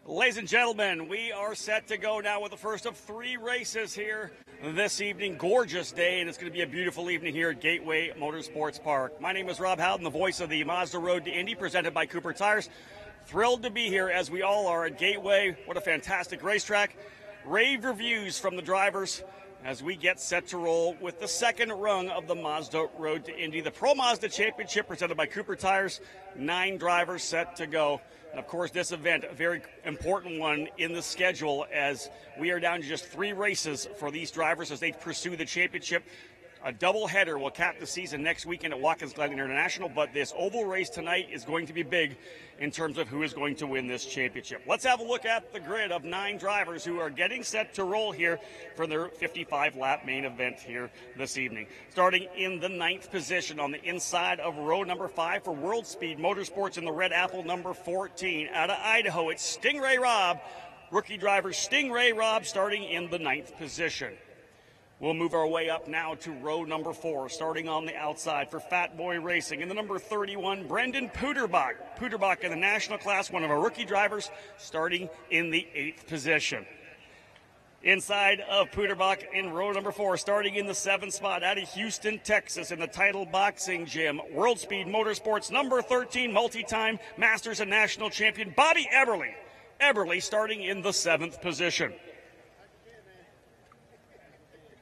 Ladies and gentlemen, we are set to go now with the first of three races here this evening. Gorgeous day, and it's going to be a beautiful evening here at Gateway Motorsports Park. My name is Rob Howden, the voice of the Mazda Road to Indy, presented by Cooper Tires. Thrilled to be here, as we all are, at Gateway. What a fantastic racetrack. Rave reviews from the drivers as we get set to roll with the second rung of the Mazda Road to Indy, the Pro Mazda Championship presented by Cooper Tires. 9 drivers set to go. And of course, this event, a very important one in the schedule, as we are down to just 3 races for these drivers as they pursue the championship. A doubleheader will cap the season next weekend at Watkins Glen International, but this oval race tonight is going to be big in terms of who is going to win this championship. Let's have a look at the grid of 9 drivers who are getting set to roll here for their 55-lap main event here this evening. Starting in the 9th position on the inside of row number 5 for World Speed Motorsports in the red apple number 14. Out of Idaho, it's Stingray Robb. Rookie driver Stingray Robb starting in the 9th position. We'll move our way up now to row number 4, starting on the outside for Fat Boy Racing. In the number 31, Brendan Puderbach. Puderbach in the national class, one of our rookie drivers, starting in the 8th position. Inside of Puderbach in row number 4, starting in the 7th spot out of Houston, Texas, in the Title Boxing Gym, World Speed Motorsports, number 13, multi-time Masters and National Champion, Bobby Eberle. Eberle starting in the 7th position.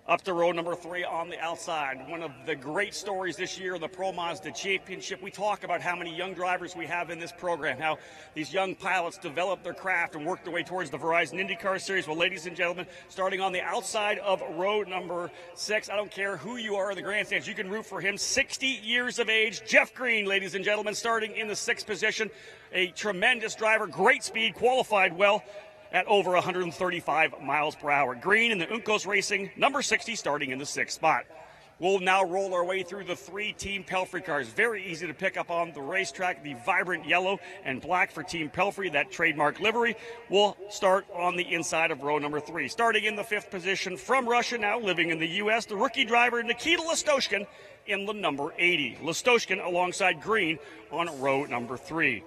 Up to row number 3 on the outside. One of the great stories this year in the Pro Mazda Championship. We talk about how many young drivers we have in this program, how these young pilots develop their craft and work their way towards the Verizon IndyCar Series. Well, ladies and gentlemen, starting on the outside of row number 6, I don't care who you are in the grandstands, you can root for him. 60 years of age, Jeff Green, ladies and gentlemen, starting in the 6th position. A tremendous driver, great speed, qualified well at over 135 miles per hour. Green in the Uncos Racing, number 60, starting in the 6th spot. We'll now roll our way through the 3 Team Pelfrey cars. Very easy to pick up on the racetrack. The vibrant yellow and black for Team Pelfrey, that trademark livery. We'll start on the inside of row number 3. Starting in the 5th position from Russia, now living in the U.S., the rookie driver Nikita Listoshkin in the number 80. Listoshkin alongside Green on row number 3.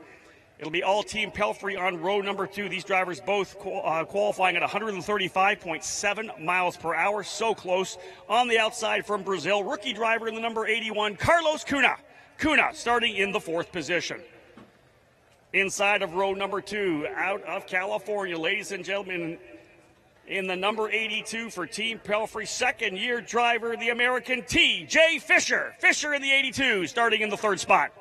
It'll be all Team Pelfrey on row number 2. These drivers both qualifying at 135.7 miles per hour. So close. On the outside from Brazil, rookie driver in the number 81, Carlos Cunha. Cunha starting in the 4th position. Inside of row number 2, out of California, ladies and gentlemen, in the number 82 for Team Pelfrey, second-year driver, the American T.J. Fisher. Fisher in the 82, starting in the 3rd spot.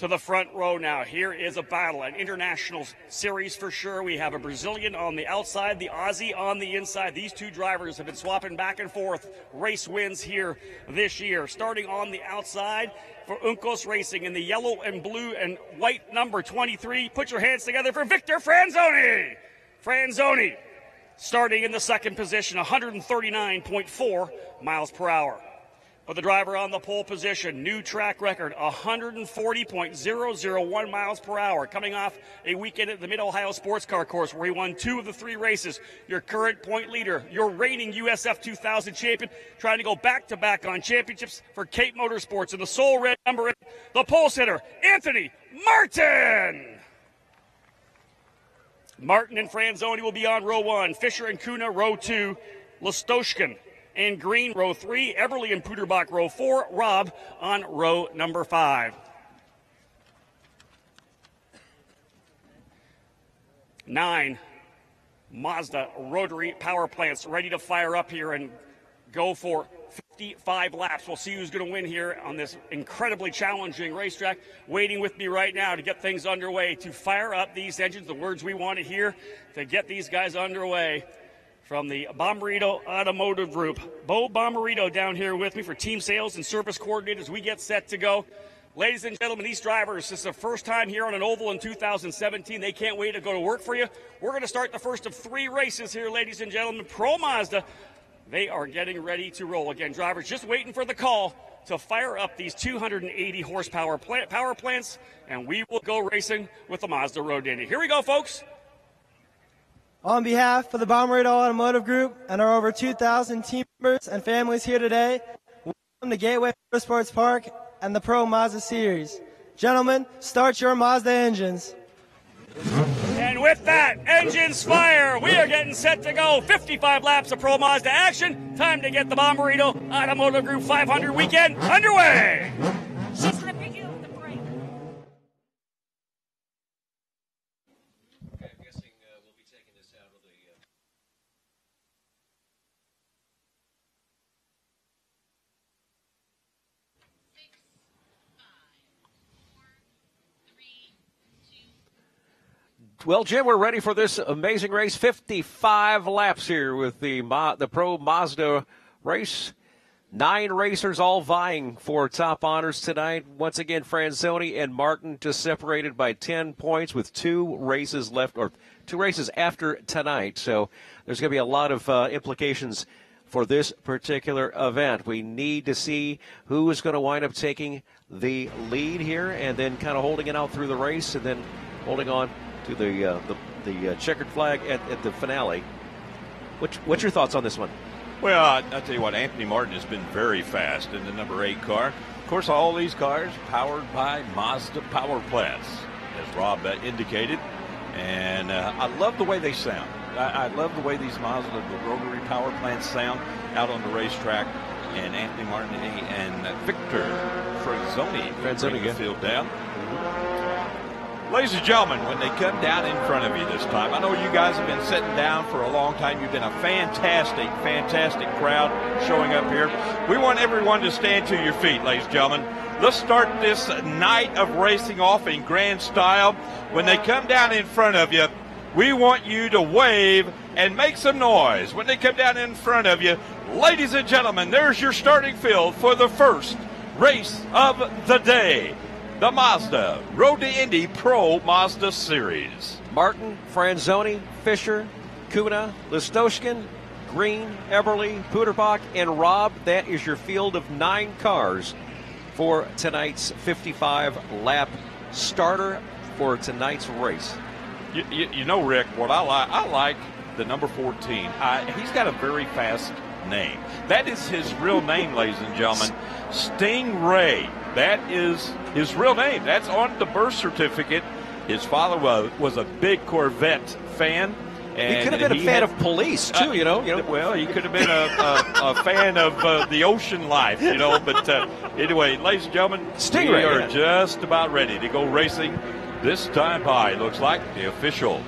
To the front row now. Here is a battle, an international series for sure. We have a Brazilian on the outside, the Aussie on the inside. These 2 drivers have been swapping back and forth race wins here this year. Starting on the outside for Uncos Racing in the yellow and blue and white number 23. Put your hands together for Victor Franzoni. Franzoni starting in the 2nd position, 139.4 miles per hour. For the driver on the pole position, new track record, 140.001 miles per hour, coming off a weekend at the Mid-Ohio Sports Car Course where he won 2 of the 3 races. Your current point leader, your reigning USF 2000 champion, trying to go back-to-back on championships for Cape Motorsports in the sole red number 8, the pole sitter, Anthony Martin. Martin and Franzoni will be on row 1, Fisher and Cunha row 2, Listoshkin and Green, row 3, Eberle and Puderbach, row 4, Robb on row number 5. 9 Mazda rotary power plants ready to fire up here and go for 55 laps. We'll see who's going to win here on this incredibly challenging racetrack. Waiting with me right now to get things underway, to fire up these engines, the words we want to hear to get these guys underway. From the Bommarito Automotive Group, Bo Bommarito down here with me for team sales and service coordinators. We get set to go. Ladies and gentlemen, these drivers, this is their first time here on an oval in 2017. They can't wait to go to work for you. We're going to start the first of 3 races here, ladies and gentlemen. Pro Mazda, they are getting ready to roll. Again, drivers just waiting for the call to fire up these 280 horsepower power plants, and we will go racing with the Mazda Road to Indy. Here we go, folks. On behalf of the Bommarito Automotive Group and our over 2,000 team members and families here today, welcome to Gateway Motorsports Park and the Pro Mazda Series. Gentlemen, start your Mazda engines. And with that, engines fire. We are getting set to go. 55 laps of Pro Mazda action. Time to get the Bommarito Automotive Group 500 weekend underway. She's going to pick you up the brake. Okay, I'm guessing we'll be taking this out of the... Well, Jim, we're ready for this amazing race. 55 laps here with the Pro Mazda race. 9 racers all vying for top honors tonight. Once again, Franzoni and Martin just separated by 10 points with 2 races left, or 2 races after tonight. So there's going to be a lot of implications for this particular event. We need to see who is going to wind up taking the lead here and then kind of holding it out through the race and then holding on to the checkered flag at the finale. What's your thoughts on this one? Well, I'll tell you what, Anthony Martin has been very fast in the number 8 car. Of course, all these cars powered by Mazda power plants, as Robb indicated. And I love the way they sound. I love the way these Mazda, the rotary power plants sound out on the racetrack. And Anthony Martin and Victor Franzoni bring the field down. Ladies and gentlemen, when they come down in front of you this time, I know you guys have been sitting down for a long time. You've been a fantastic, fantastic crowd showing up here. We want everyone to stand to your feet, ladies and gentlemen. Let's start this night of racing off in grand style. When they come down in front of you, we want you to wave and make some noise. When they come down in front of you, ladies and gentlemen, there's your starting field for the first race of the day. The Mazda Road to Indy Pro Mazda Series. Martin, Franzoni, Fisher, Kuna, Listoshkin, Green, Eberly, Puderbach, and Robb. That is your field of 9 cars for tonight's 55-lap starter for tonight's race. You know, Rick, what I like the number 14. He's got a very fast name. That is his real name, ladies and gentlemen. Stingray. That is his real name. That's on the birth certificate. His father was a big Corvette fan. And he could have been a fan of police, too, you know. Well, he could have been a fan of the ocean life, you know. But anyway, ladies and gentlemen, Stingray, we are just about ready to go racing. This time by, looks like the official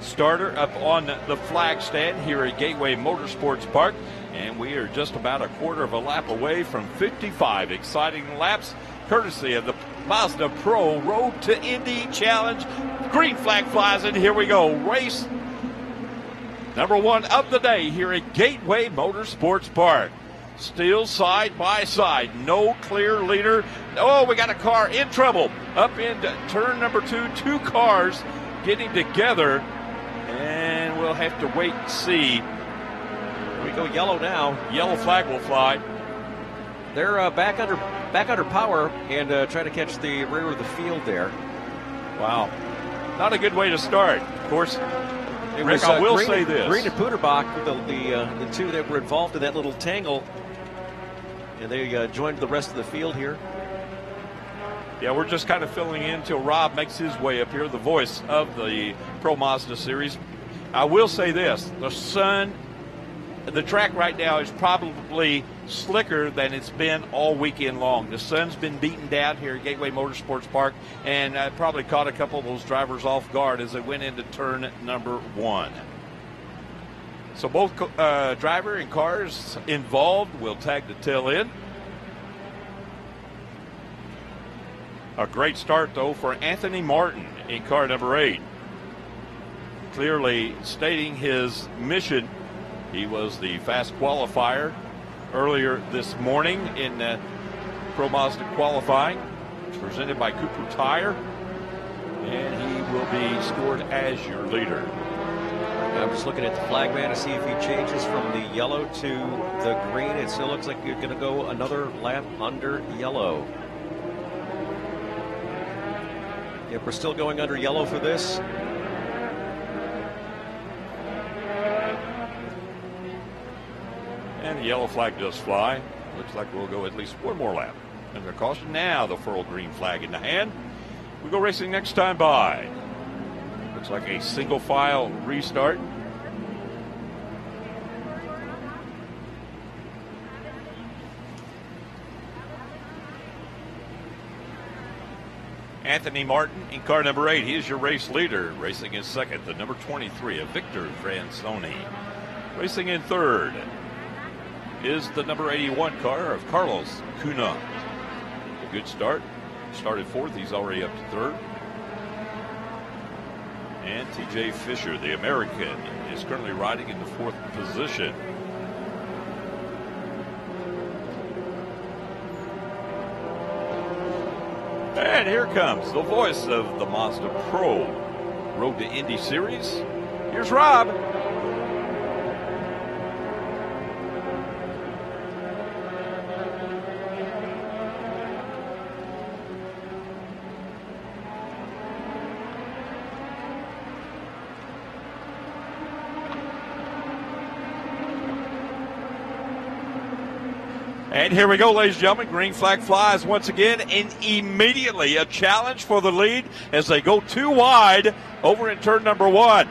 starter up on the flag stand here at Gateway Motorsports Park. And we are just about a quarter of a lap away from 55 exciting laps, courtesy of the Mazda Pro Road to Indy Challenge. Green flag flies, and here we go. Race number 1 of the day here at Gateway Motorsports Park. Still side by side, no clear leader. Oh, we got a car in trouble. Up into turn number 2, 2 cars getting together, and we'll have to wait and see. We go yellow now. Yellow flag will fly. They're back under power and trying to catch the rear of the field there. Wow, not a good way to start. Of course, Rick, I will say this: Green and Puderbach, the 2 that were involved in that little tangle, and they joined the rest of the field here. Yeah, we're just kind of filling in until Robb makes his way up here, the voice of the Pro Mazda Series. I will say this: the track right now is probably slicker than it's been all weekend long. The sun's been beaten down here at Gateway Motorsports Park, and probably caught a couple of those drivers off guard as they went into turn number 1. So both driver and cars involved will tag the tail end. A great start, though, for Anthony Martin in car number 8. Clearly stating his mission. He was the fast qualifier earlier this morning in Pro Mazda qualifying, presented by Cooper Tire, and he will be scored as your leader. I'm just looking at the flag man to see if he changes from the yellow to the green. It still looks like you're going to go another lap under yellow. Yep, we're still going under yellow for this. And the yellow flag does fly. Looks like we'll go at least one more lap. Under caution now, the furl green flag in the hand. We go racing next time by. Looks like a single file restart. Anthony Martin in car number 8. He is your race leader. Racing in second, the number 23 of Victor Franzoni. Racing in third is the number 81 car of Carlos Cunha. A good start. Started fourth. He's already up to third. And TJ Fisher, the American, is currently riding in the fourth position. And here comes the voice of the Mazda Pro Road to Indy Series. Here's Robb. And here we go, ladies and gentlemen. Green flag flies once again, and immediately a challenge for the lead as they go too wide over in turn number 1.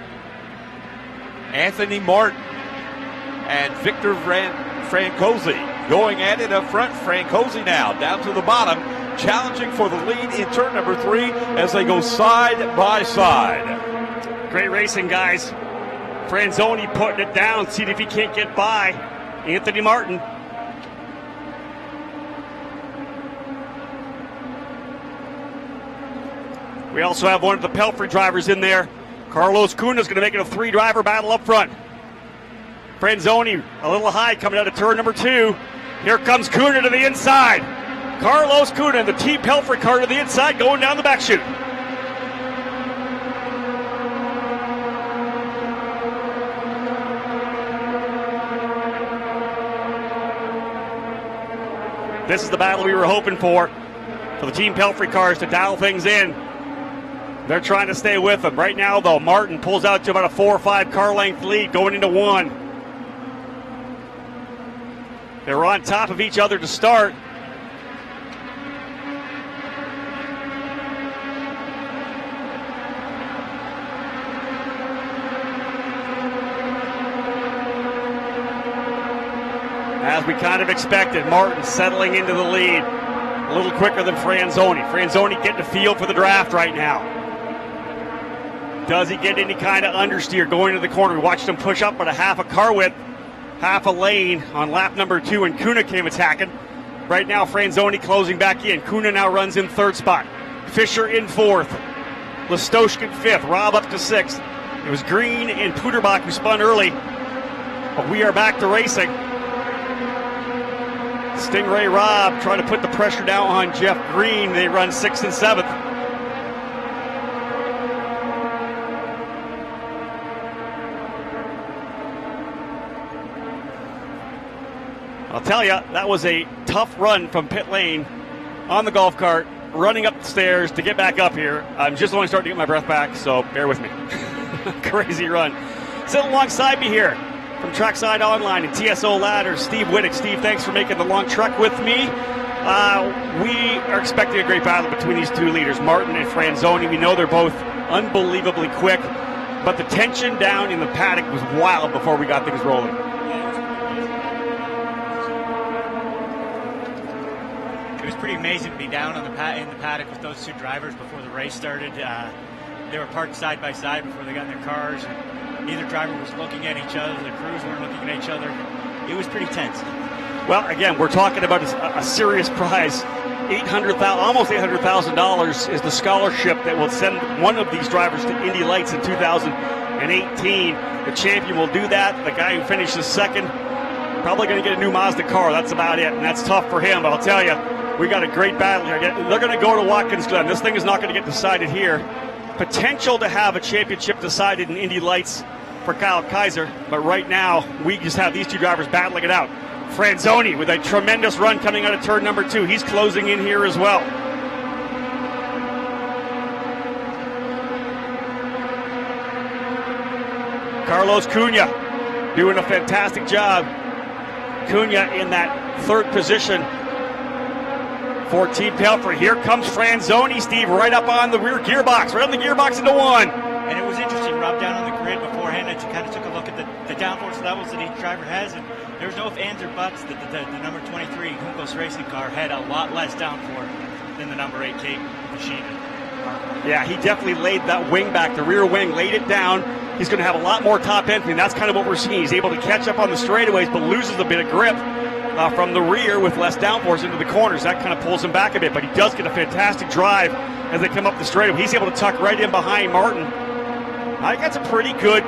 Anthony Martin and Victor Francosi going at it up front. Francosi now down to the bottom, challenging for the lead in turn number 3 as they go side by side. Great racing, guys. Franzoni putting it down, see if he can't get by Anthony Martin. We also have one of the Pelfrey drivers in there. Carlos Cunha is going to make it a 3-driver battle up front. Franzoni a little high coming out of turn number 2. Here comes Cunha to the inside. Carlos Cunha and the Team Pelfrey car to the inside going down the back chute. This is the battle we were hoping for the Team Pelfrey cars to dial things in. They're trying to stay with them. Right now, though, Martin pulls out to about a 4 or 5 car length lead going into 1. They were on top of each other to start. As we kind of expected, Martin settling into the lead a little quicker than Franzoni. Franzoni getting a feel for the draft right now. Does he get any kind of understeer going to the corner? We watched him push up at a half a car width, half a lane on lap number 2, and Cunha came attacking. Right now, Franzoni closing back in. Cunha now runs in 3rd spot. Fisher in 4th. Listoshkin 5th. Robb up to 6th. It was Green and Puderbach who spun early. But we are back to racing. Stingray Robb trying to put the pressure down on Jeff Green. They run 6th and 7th. I'll tell you, that was a tough run from pit lane on the golf cart, running up the stairs to get back up here. I'm just only starting to get my breath back, so bear with me. Crazy run. Sitting alongside me here from Trackside Online and TSO Ladders, Steve Whittick. Steve, thanks for making the long trek with me. We are expecting a great battle between these two leaders, Martin and Franzoni. We know they're both unbelievably quick, but the tension down in the paddock was wild before we got things rolling. It was pretty amazing to be down on in the paddock with those two drivers before the race started. They were parked side by side before they got in their cars. And neither driver was looking at each other. The crews weren't looking at each other. It was pretty tense. Well, again, we're talking about a serious prize. Almost $800,000 is the scholarship that will send one of these drivers to Indy Lights in 2018. The champion will do that. The guy who finishes second, probably going to get a new Mazda car. That's about it, and that's tough for him. But I'll tell you, we got a great battle here. They're going to go to Watkins Glen. This thing is not going to get decided here. Potential to have a championship decided in Indy Lights for Kyle Keizer, but right now we just have these two drivers battling it out. Franzoni with a tremendous run coming out of turn number 2. He's closing in here as well. Carlos Cunha doing a fantastic job. Cunha in that 3rd position for Team Pelfrey. Here comes Franzoni, Steve, right up on the rear gearbox, right on the gearbox into 1. And it was kind of took a look at the downforce levels that each driver has, and there was no ifs, ands, or buts that the number 23 Juncos racing car had a lot less downforce than the number 8 Cape machine. Yeah, he definitely laid that wing back, the rear wing, laid it down. He's going to have a lot more top end, and that's kind of what we're seeing. He's able to catch up on the straightaways, but loses a bit of grip from the rear with less downforce into the corners. That kind of pulls him back a bit, but he does get a fantastic drive as they come up the straightaway. He's able to tuck right in behind Martin. I think that's a pretty good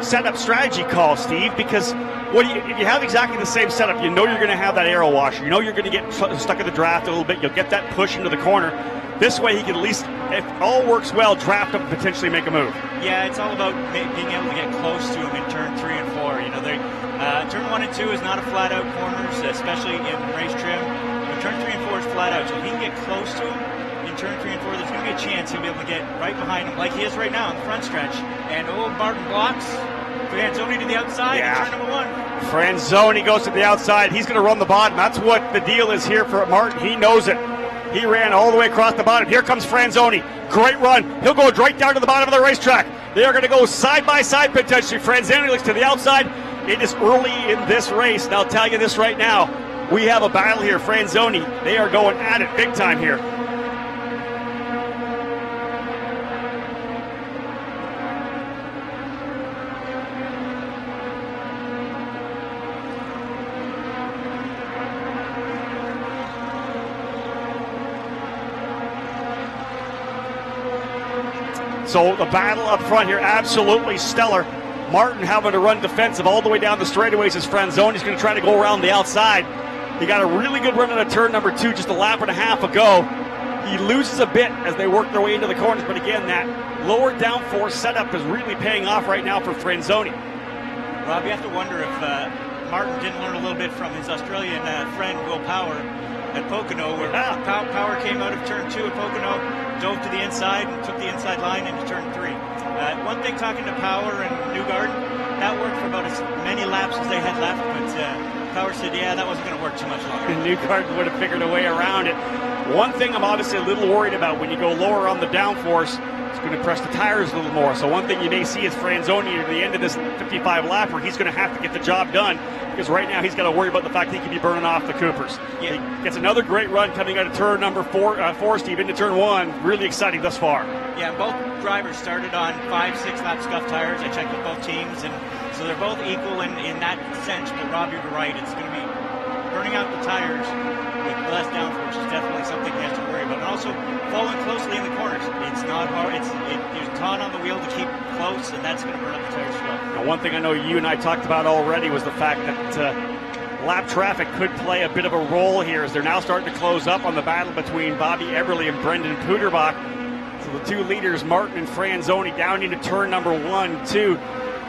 setup strategy call, Steve, because if you have exactly the same setup, you know you're going to have that aero washer. You know you're going to get stuck in the draft a little bit. You'll get that push into the corner. This way he can at least, if all works well, draft up and potentially make a move. Yeah, it's all about being able to get close to him in turn 3 and 4. You know, turn 1 and 2 is not a flat-out corners, especially in race trim. But turn 3 and 4 is flat-out, so if he can get close to him in turn 3 and 4, there's going to be a chance he'll be able to get right behind him, like he is right now in the front stretch. And Martin blocks. Franzoni to the outside, yeah. Turn number 1. Franzoni goes to the outside. He's going to run the bottom. That's what the deal is here for Martin. He knows it. He ran all the way across the bottom. Here comes Franzoni. Great run. He'll go right down to the bottom of the racetrack. They are going to go side by side potentially. Franzoni looks to the outside. It is early in this race. And I'll tell you this right now. We have a battle here. Franzoni, they are going at it big time here. So the battle up front here, absolutely stellar. Martin having to run defensive all the way down the straightaways as Franzoni's going to try to go around the outside. He got a really good run at turn number 2 just a lap and a half ago. He loses a bit as they work their way into the corners, but again, that lower downforce setup is really paying off right now for Franzoni. Rob, you have to wonder if Martin didn't learn a little bit from his Australian friend, Will Power, at Pocono, where Power came out of turn 2 at Pocono, dove to the inside and took the inside line into turn 3. One thing, talking to Power and Newgarden, that worked for about as many laps as they had left, but Power said, yeah, that wasn't going to work too much longer. Newgarden would have figured a way around it. One thing I'm obviously a little worried about when you go lower on the downforce, it's going to press the tires a little more. So one thing you may see is Franzoni at the end of this 55 lap where he's going to have to get the job done, because right now he's got to worry about the fact he could be burning off the Coopers. Yeah. He gets another great run coming out of turn number 4, Steve, into turn 1. Really exciting thus far. Yeah, both drivers started on 5-6 lap scuff tires. I checked with both teams, and so they're both equal in that sense. But Rob, you're right. It's going to be burning out the tires with less downforce is definitely something he has to worry about. And also following closely in the corners. It's not hard. You're caught on the wheel to keep close, and that's going to burn up the tires as well. Now, one thing I know you and I talked about already was the fact that lap traffic could play a bit of a role here as they're now starting to close up on the battle between Bobby Eberle and Brendan Puderbach. So the two leaders, Martin and Franzoni, down into turn number 1, 2.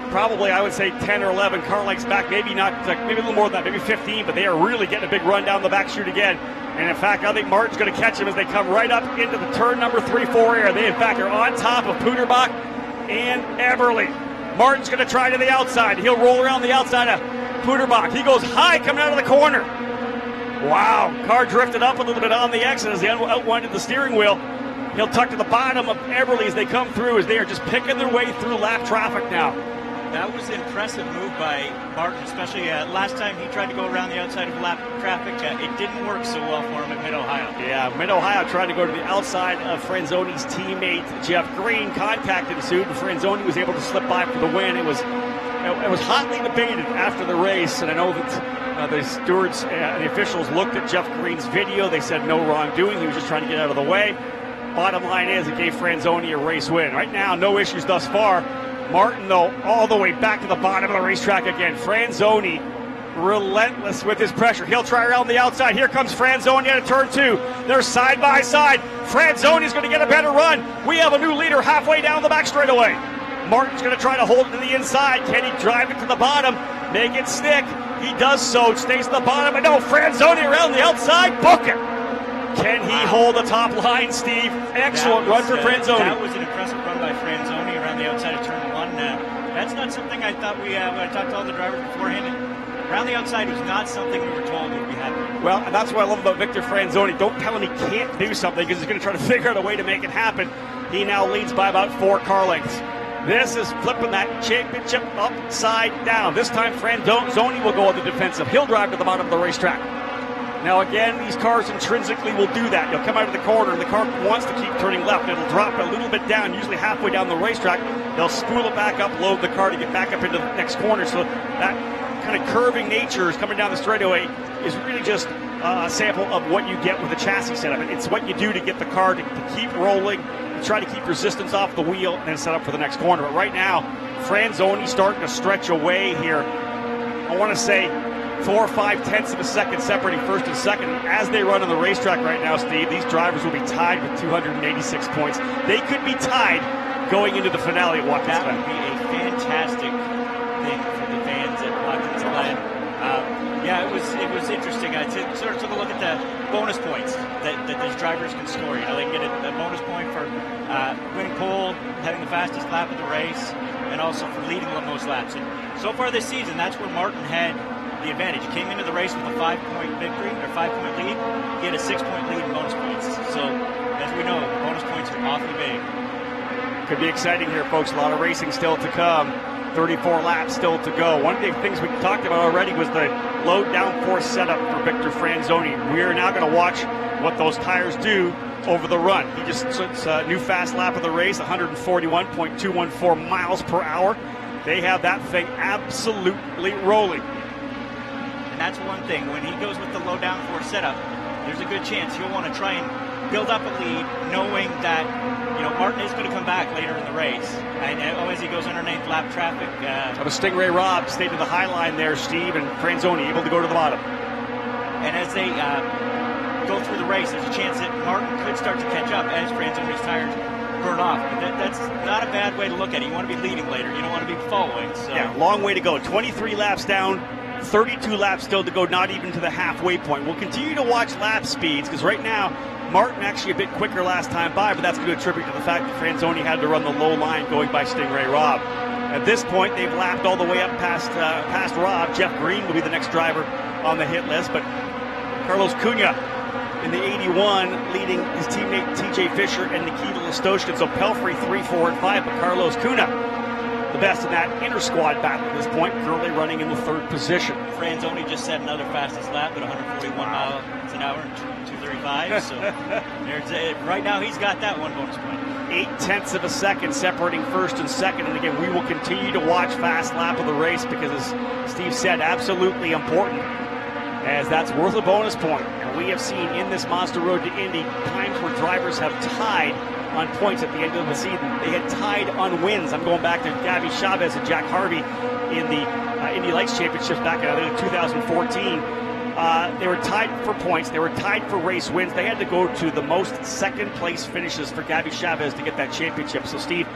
Probably, I would say, 10 or 11 car lengths back, maybe not, maybe a little more than that, maybe 15, but they are really getting a big run down the back chute again. And in fact, I think Martin's going to catch him as they come right up into the turn number 3, 4 area. They, in fact, are on top of Puderbach and Eberle. Martin's going to try to the outside. He'll roll around the outside of Puderbach. He goes high coming out of the corner. Wow, car drifted up a little bit on the exit as he outwinded the steering wheel. He'll tuck to the bottom of Eberle as they come through, as they are just picking their way through lap traffic now. That was an impressive move by Martin, especially last time he tried to go around the outside of lap traffic. It didn't work so well for him at Mid-Ohio. Yeah, Mid-Ohio tried to go to the outside of Franzoni's teammate, Jeff Green. Contact ensued, and Franzoni was able to slip by for the win. It was hotly debated after the race, and I know that the stewards and the officials looked at Jeff Green's video. They said no wrongdoing. He was just trying to get out of the way. Bottom line is it gave Franzoni a race win. Right now, no issues thus far. Martin, though, all the way back to the bottom of the racetrack again. Franzoni, relentless with his pressure. He'll try around the outside. Here comes Franzoni out of turn 2. They're side by side. Franzoni's going to get a better run. We have a new leader halfway down the back straightaway. Martin's going to try to hold it to the inside. Can he drive it to the bottom? Make it stick. He does so. Stays at the bottom. And no, Franzoni around the outside. Book it. Can he hold the top line, Steve? Excellent run for Franzoni. That was an impressive run by Franzoni around the outside of turn 1. That's not something I thought when I talked to all the drivers beforehand. Around the outside was not something we were told would be happening. Well, and that's what I love about Victor Franzoni. Don't tell him he can't do something, because he's going to try to figure out a way to make it happen. He now leads by about 4 car lengths. This is flipping that championship upside down. This time, Franzoni will go on the defensive. He'll drive to the bottom of the racetrack. Now, again, these cars intrinsically will do that. You'll come out of the corner, and the car wants to keep turning left. It'll drop a little bit down, usually halfway down the racetrack. They'll spool it back up, load the car to get back up into the next corner. So that kind of curving nature is coming down the straightaway is really just a sample of what you get with the chassis setup. It's what you do to get the car to keep rolling, to try to keep resistance off the wheel, and then set up for the next corner. But right now, Franzoni starting to stretch away here. I want to say 4 or 5 tenths of a second separating first and second. As they run on the racetrack right now, Steve, these drivers will be tied with 286 points. They could be tied going into the finale at Watkins Glen. That would be a fantastic thing for the fans at Watkins Glen. Yeah, it was interesting. I sort of took a look at the bonus points that these drivers can score. You know, they can get a bonus point for winning pole, having the fastest lap of the race, and also for leading the most laps. And so far this season, that's where Martin had the advantage. He came into the race with a 5-point victory, or 5-point lead. He had a 6-point lead in bonus points. So, as we know, bonus points are awfully big. Could be exciting here, folks. A lot of racing still to come. 34 laps still to go. One of the things we talked about already was the low downforce setup for Victor Franzoni. We are now going to watch what those tires do over the run. He just took a new fast lap of the race, 141.214 miles per hour. They have that thing absolutely rolling. And that's one thing. When he goes with the low downforce setup, there's a good chance he'll want to try and build up a lead, knowing that Martin is going to come back later in the race. And as he goes underneath lap traffic. That was Stingray Robb stayed to the high line there, Steve, and Franzoni able to go to the bottom. And as they go through the race, there's a chance that Martin could start to catch up as Franzoni's tires burn off. But that's not a bad way to look at it. You want to be leading later. You don't want to be following. So. Yeah, long way to go. 23 laps down. 32 laps still to go, not even to the halfway point. We'll continue to watch lap speeds because right now, Martin actually a bit quicker last time by, but that's going to attribute to the fact that Franzoni had to run the low line going by Stingray Robb. At this point, they've lapped all the way up past Robb. Jeff Green will be the next driver on the hit list, but Carlos Cunha in the 81 leading his teammate TJ Fisher and Nikita Listoshkin. So Pelfrey 3, 4, and 5, but Carlos Cunha the best in that inter-squad battle at this point, currently running in the 3rd position. Franzoni just set another fastest lap at 141 miles an hour, 2:35. So right now he's got that one bonus point. 8 tenths of a second separating first and second. And again, we will continue to watch fast lap of the race because, as Steve said, absolutely important, as that's worth a bonus point. And we have seen in this Mazda Road to Indy times where drivers have tied on points at the end of the season. They had tied on wins. I'm going back to Gabby Chavez and Jack Harvey in the Indy Lights Championships back in 2014. They were tied for points. They were tied for race wins. They had to go to the most second-place finishes for Gabby Chavez to get that championship. So, Steve,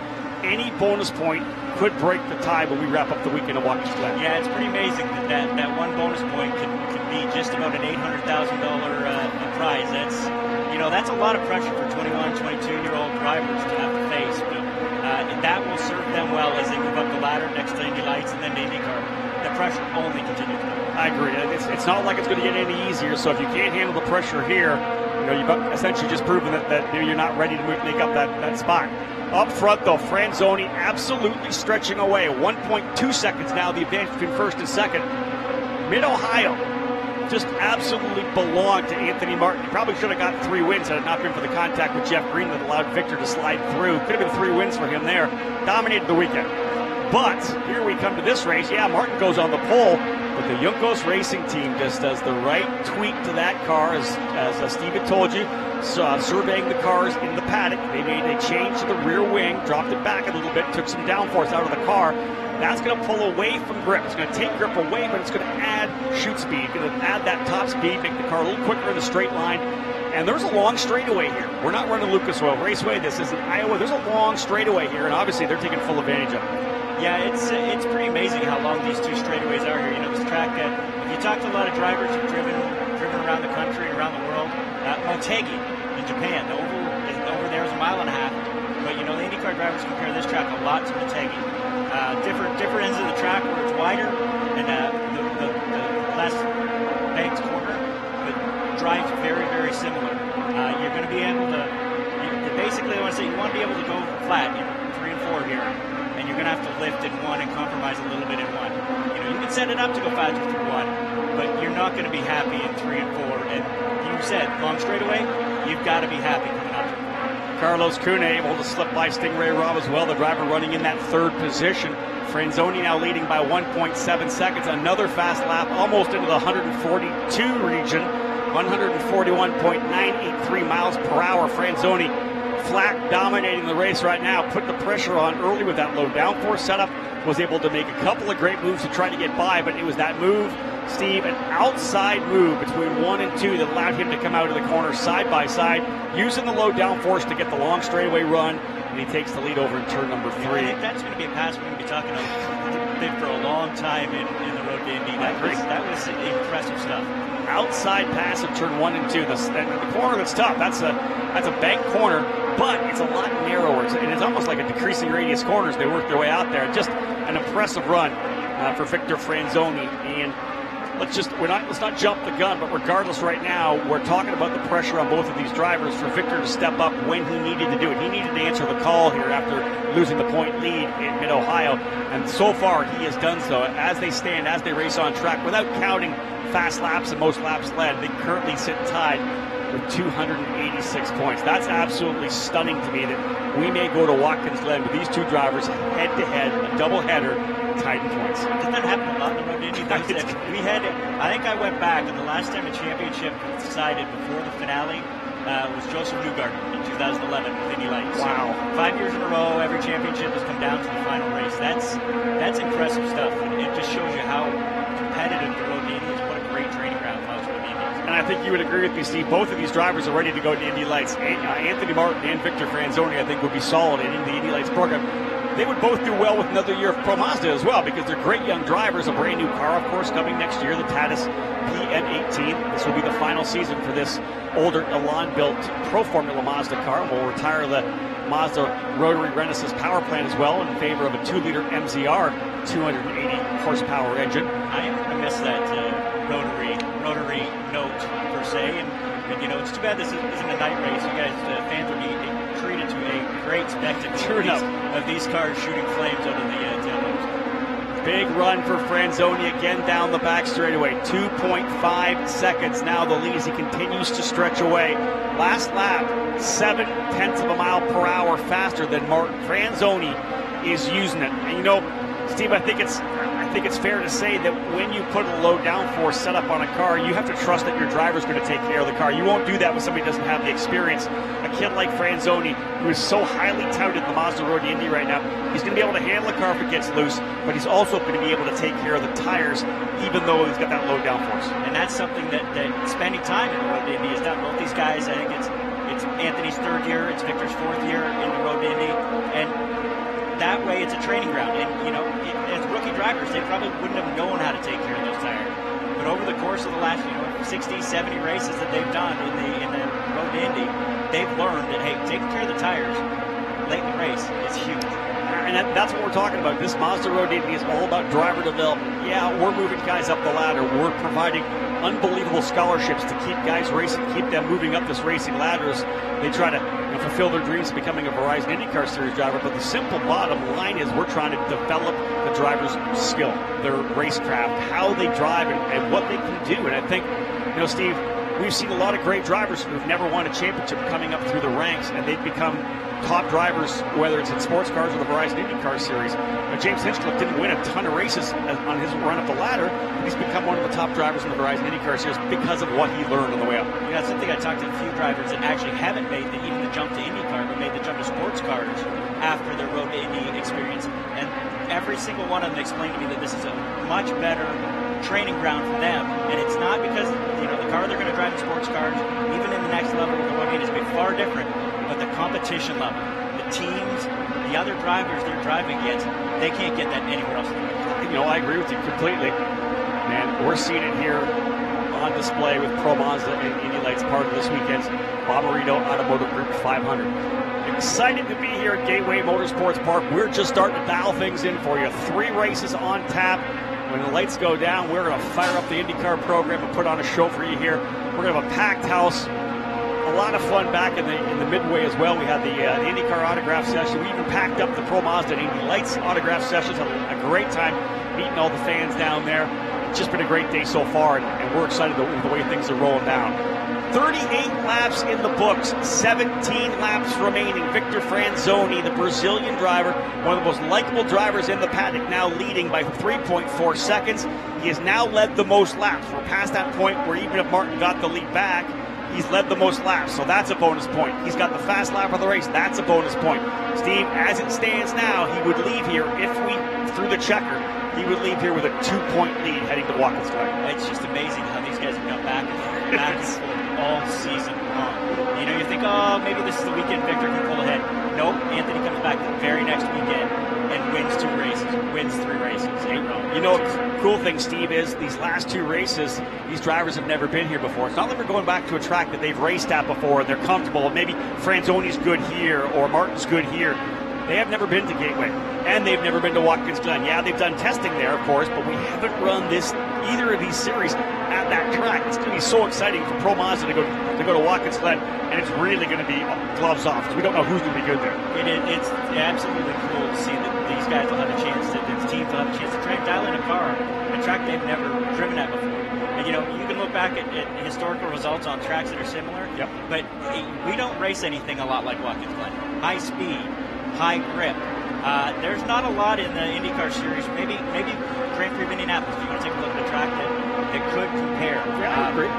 any bonus point could break the tie when we wrap up the weekend of Watkins Glen. Yeah, it's pretty amazing that one bonus point could be just about an $800,000 prize. That's a lot of pressure for 21, 22-year-old drivers to have to face. But and that will serve them well as they move up the ladder next to Indy Lights and then to IndyCar. The pressure only continues. I agree. It's not like it's going to get any easier. So if you can't handle the pressure here, you've essentially just proven that you're not ready to make up that spot. Up front, though, Franzoni absolutely stretching away. 1.2 seconds now, the advantage between first and second. Mid-Ohio just absolutely belonged to Anthony Martin. He probably should have got 3 wins had it not been for the contact with Jeff Green that allowed Victor to slide through. Could have been 3 wins for him there. Dominated the weekend. But here we come to this race. Yeah, Martin goes on the pole, but the Juncos Racing Team just does the right tweak to that car, as Steve had told you. Surveying the cars in the paddock, they made a change to the rear wing, dropped it back a little bit, took some downforce out of the car. That's going to pull away from grip. It's going to take grip away, but it's going to add shoot speed. Going to add that top speed, make the car a little quicker in the straight line. And there's a long straightaway here. We're not running Lucas Oil Raceway. This isn't Iowa. There's a long straightaway here, and obviously they're taking full advantage of it. Yeah, it's pretty amazing how long these 2 straightaways are here. This track, if you talk to a lot of drivers who've driven around the country, around the world, Motegi in Japan, the over there is 1.5 miles. But, the IndyCar drivers compare this track a lot to Motegi. Different ends of the track where it's wider and the less banked corner, but drives very, very similar. You're going to be able to, basically I want to say you want to be able to go flat in 3 and 4 here, and lift in one and compromise a little bit in one. You know, you can set it up to go faster through one, but you're not going to be happy in 3 and 4. And you said long straightaway, you've got to be happy coming up. Carlos Cunha able to slip by Stingray Robb as well, the driver running in that third position. Franzoni now leading by 1.7 seconds. Another fast lap, almost into the 142 region. 141.983 miles per hour. Franzoni flat dominating the race right now, put the pressure on early with that low downforce setup, was able to make a couple of great moves to try to get by, but it was that move, Steve, an outside move between 1 and 2 that allowed him to come out of the corner side by side, using the low downforce to get the long straightaway run, and he takes the lead over in turn number 3. I think that's going to be a pass we're going to be talking about for a long time in the road to Indy. That was impressive stuff. Outside pass of turn 1 and 2. The corner that's tough. That's a bank corner, but it's a lot narrower. And it's almost like a decreasing radius corners. They work their way out there. Just an impressive run for Victor Franzoni. And let's not jump the gun, but regardless, right now we're talking about the pressure on both of these drivers for Victor to step up when he needed to do it. He needed to answer the call here after losing the point lead in Mid-Ohio, and so far he has done so. As they race on track, without counting fast laps and most laps led, they currently sit tied with 286 points. That's absolutely stunning to me that we may go to Watkins Glen with these two drivers head-to-head, a doubleheader, tied in points. Doesn't that happen a lot in the road to Indy? I think I went back, and the last time a championship was decided before the finale was Joseph Newgarden in 2011 with Indy Lights. Wow. So 5 years in a row, every championship has come down to the final race. That's impressive stuff, and it just shows you how competitive the road to Indy is. What a great training ground for the Indy. And I think you would agree with me, Steve. Both of these drivers are ready to go to Indy Lights. Anthony Martin and Victor Franzoni, I think, would be solid in the Indy Lights program. They would both do well with another year of Pro Mazda as well, because they're great young drivers. A brand new car, of course, coming next year, the Tatis PM18. This will be the final season for this older Elan-built Pro Formula Mazda car. We'll retire the Mazda rotary Renesis power plant as well in favor of a 2-liter MZR 280 horsepower engine. I am going to miss that rotary note per se, and you know, it's too bad this isn't a night race. You guys, fans, would be treated to a great spectacle of these cars shooting flames out of the taillights. Big run for Franzoni again down the back straightaway. 2.5 seconds now the lead as he continues to stretch away. Last lap, 0.7 of a mile per hour faster than Martin. Franzoni is using it. And you know, Steve, I think it's fair to say that when you put a low downforce setup on a car, you have to trust that your driver's going to take care of the car. You won't do that when somebody doesn't have the experience. A kid like Franzoni, who is so highly touted the Mazda Road to Indy right now, he's going to be able to handle the car if it gets loose, but he's also going to be able to take care of the tires, even though he's got that low downforce. And that's something that spending time in the Road to Indy has done. Both these guys, I think it's Anthony's 3rd year, it's Victor's 4th year in the Road to Indy, and that way it's a training ground. And you know, as rookie drivers, they probably wouldn't have known how to take care of those tires. But over the course of the last 60, 70 races that they've done in the Road to Indy, they've learned that, hey, taking care of the tires late in the race is huge. And that's what we're talking about. This Mazda Road to Indy is all about driver development. Yeah, we're moving guys up the ladder. We're providing unbelievable scholarships to keep guys racing, keep them moving up this racing ladder as they try to fulfill their dreams of becoming a Verizon IndyCar Series driver. But the simple bottom line is we're trying to develop the driver's skill, their racecraft, how they drive, and what they can do. And I think, Steve, we've seen a lot of great drivers who've never won a championship coming up through the ranks, and they've become top drivers, whether it's in sports cars or the Verizon IndyCar Series. James Hinchcliffe didn't win a ton of races on his run up the ladder, but he's become one of the top drivers in the Verizon IndyCar Series because of what he learned on the way up. Yeah, something I talked to a few drivers that actually haven't made even the jump to IndyCar, but made the jump to sports cars after their Road to Indy experience. And every single one of them explained to me that this is a much better training ground for them. And it's not because, the car they're going to drive in sports cars, even in the next level of the Road to Indy, is going to be far different. But the competition level, the teams, the other drivers they're driving against, they can't get that anywhere else. I agree with you completely. And we're seeing it here on display with Pro Mazda and Indy Lights, part of this weekend's Bommarito Automotive Group 500. Excited to be here at Gateway Motorsports Park. We're just starting to dial things in for you. 3 races on tap. When the lights go down, we're going to fire up the IndyCar program and put on a show for you here. We're going to have a packed house. A a lot of fun back in the midway as well. We had the IndyCar autograph session. We even packed up the Pro Mazda and Indy Lights autograph sessions. A great time meeting all the fans down there. It's just been a great day so far, and we're excited with the way things are rolling down. 38 laps in the books, 17 laps remaining. Victor Franzoni, the Brazilian driver, one of the most likable drivers in the paddock, now leading by 3.4 seconds. He has now led the most laps. We're past that point where even if Martin got the lead back, he's led the most laps, so that's a bonus point. He's got the fast lap of the race. That's a bonus point. Steve, as it stands now, he would leave here if we threw the checker. He would leave here with a 2-point lead heading to Watkins Glen. It's just amazing how these guys have got back and forth all season long. You know, you think, oh, maybe this is the weekend Victor can pull ahead. Nope, Anthony comes back the very next weekend and wins 2 races, wins 3 races. You know, the cool thing, Steve, is these last 2 races, these drivers have never been here before. It's not like we're going back to a track that they've raced at before and they're comfortable. Maybe Franzoni's good here or Martin's good here. They have never been to Gateway, and they've never been to Watkins Glen. Yeah, they've done testing there, of course, but we haven't run either of these series at that track. It's going to be so exciting for Pro Mazda to go to Watkins Glen, and it's really going to be gloves off, because we don't know who's going to be good there. It's absolutely cool to see that these guys will have a chance, that these teams will have a chance to try and dial in a car, a track they've never driven at before. And, you know, you can look back at historical results on tracks that are similar, but we don't race anything a lot like Watkins Glen. High speed, high grip. There's not a lot in the IndyCar series. Maybe Grand Prix of Indianapolis. If you want to take a look at the track that could compare. Yeah, I agree.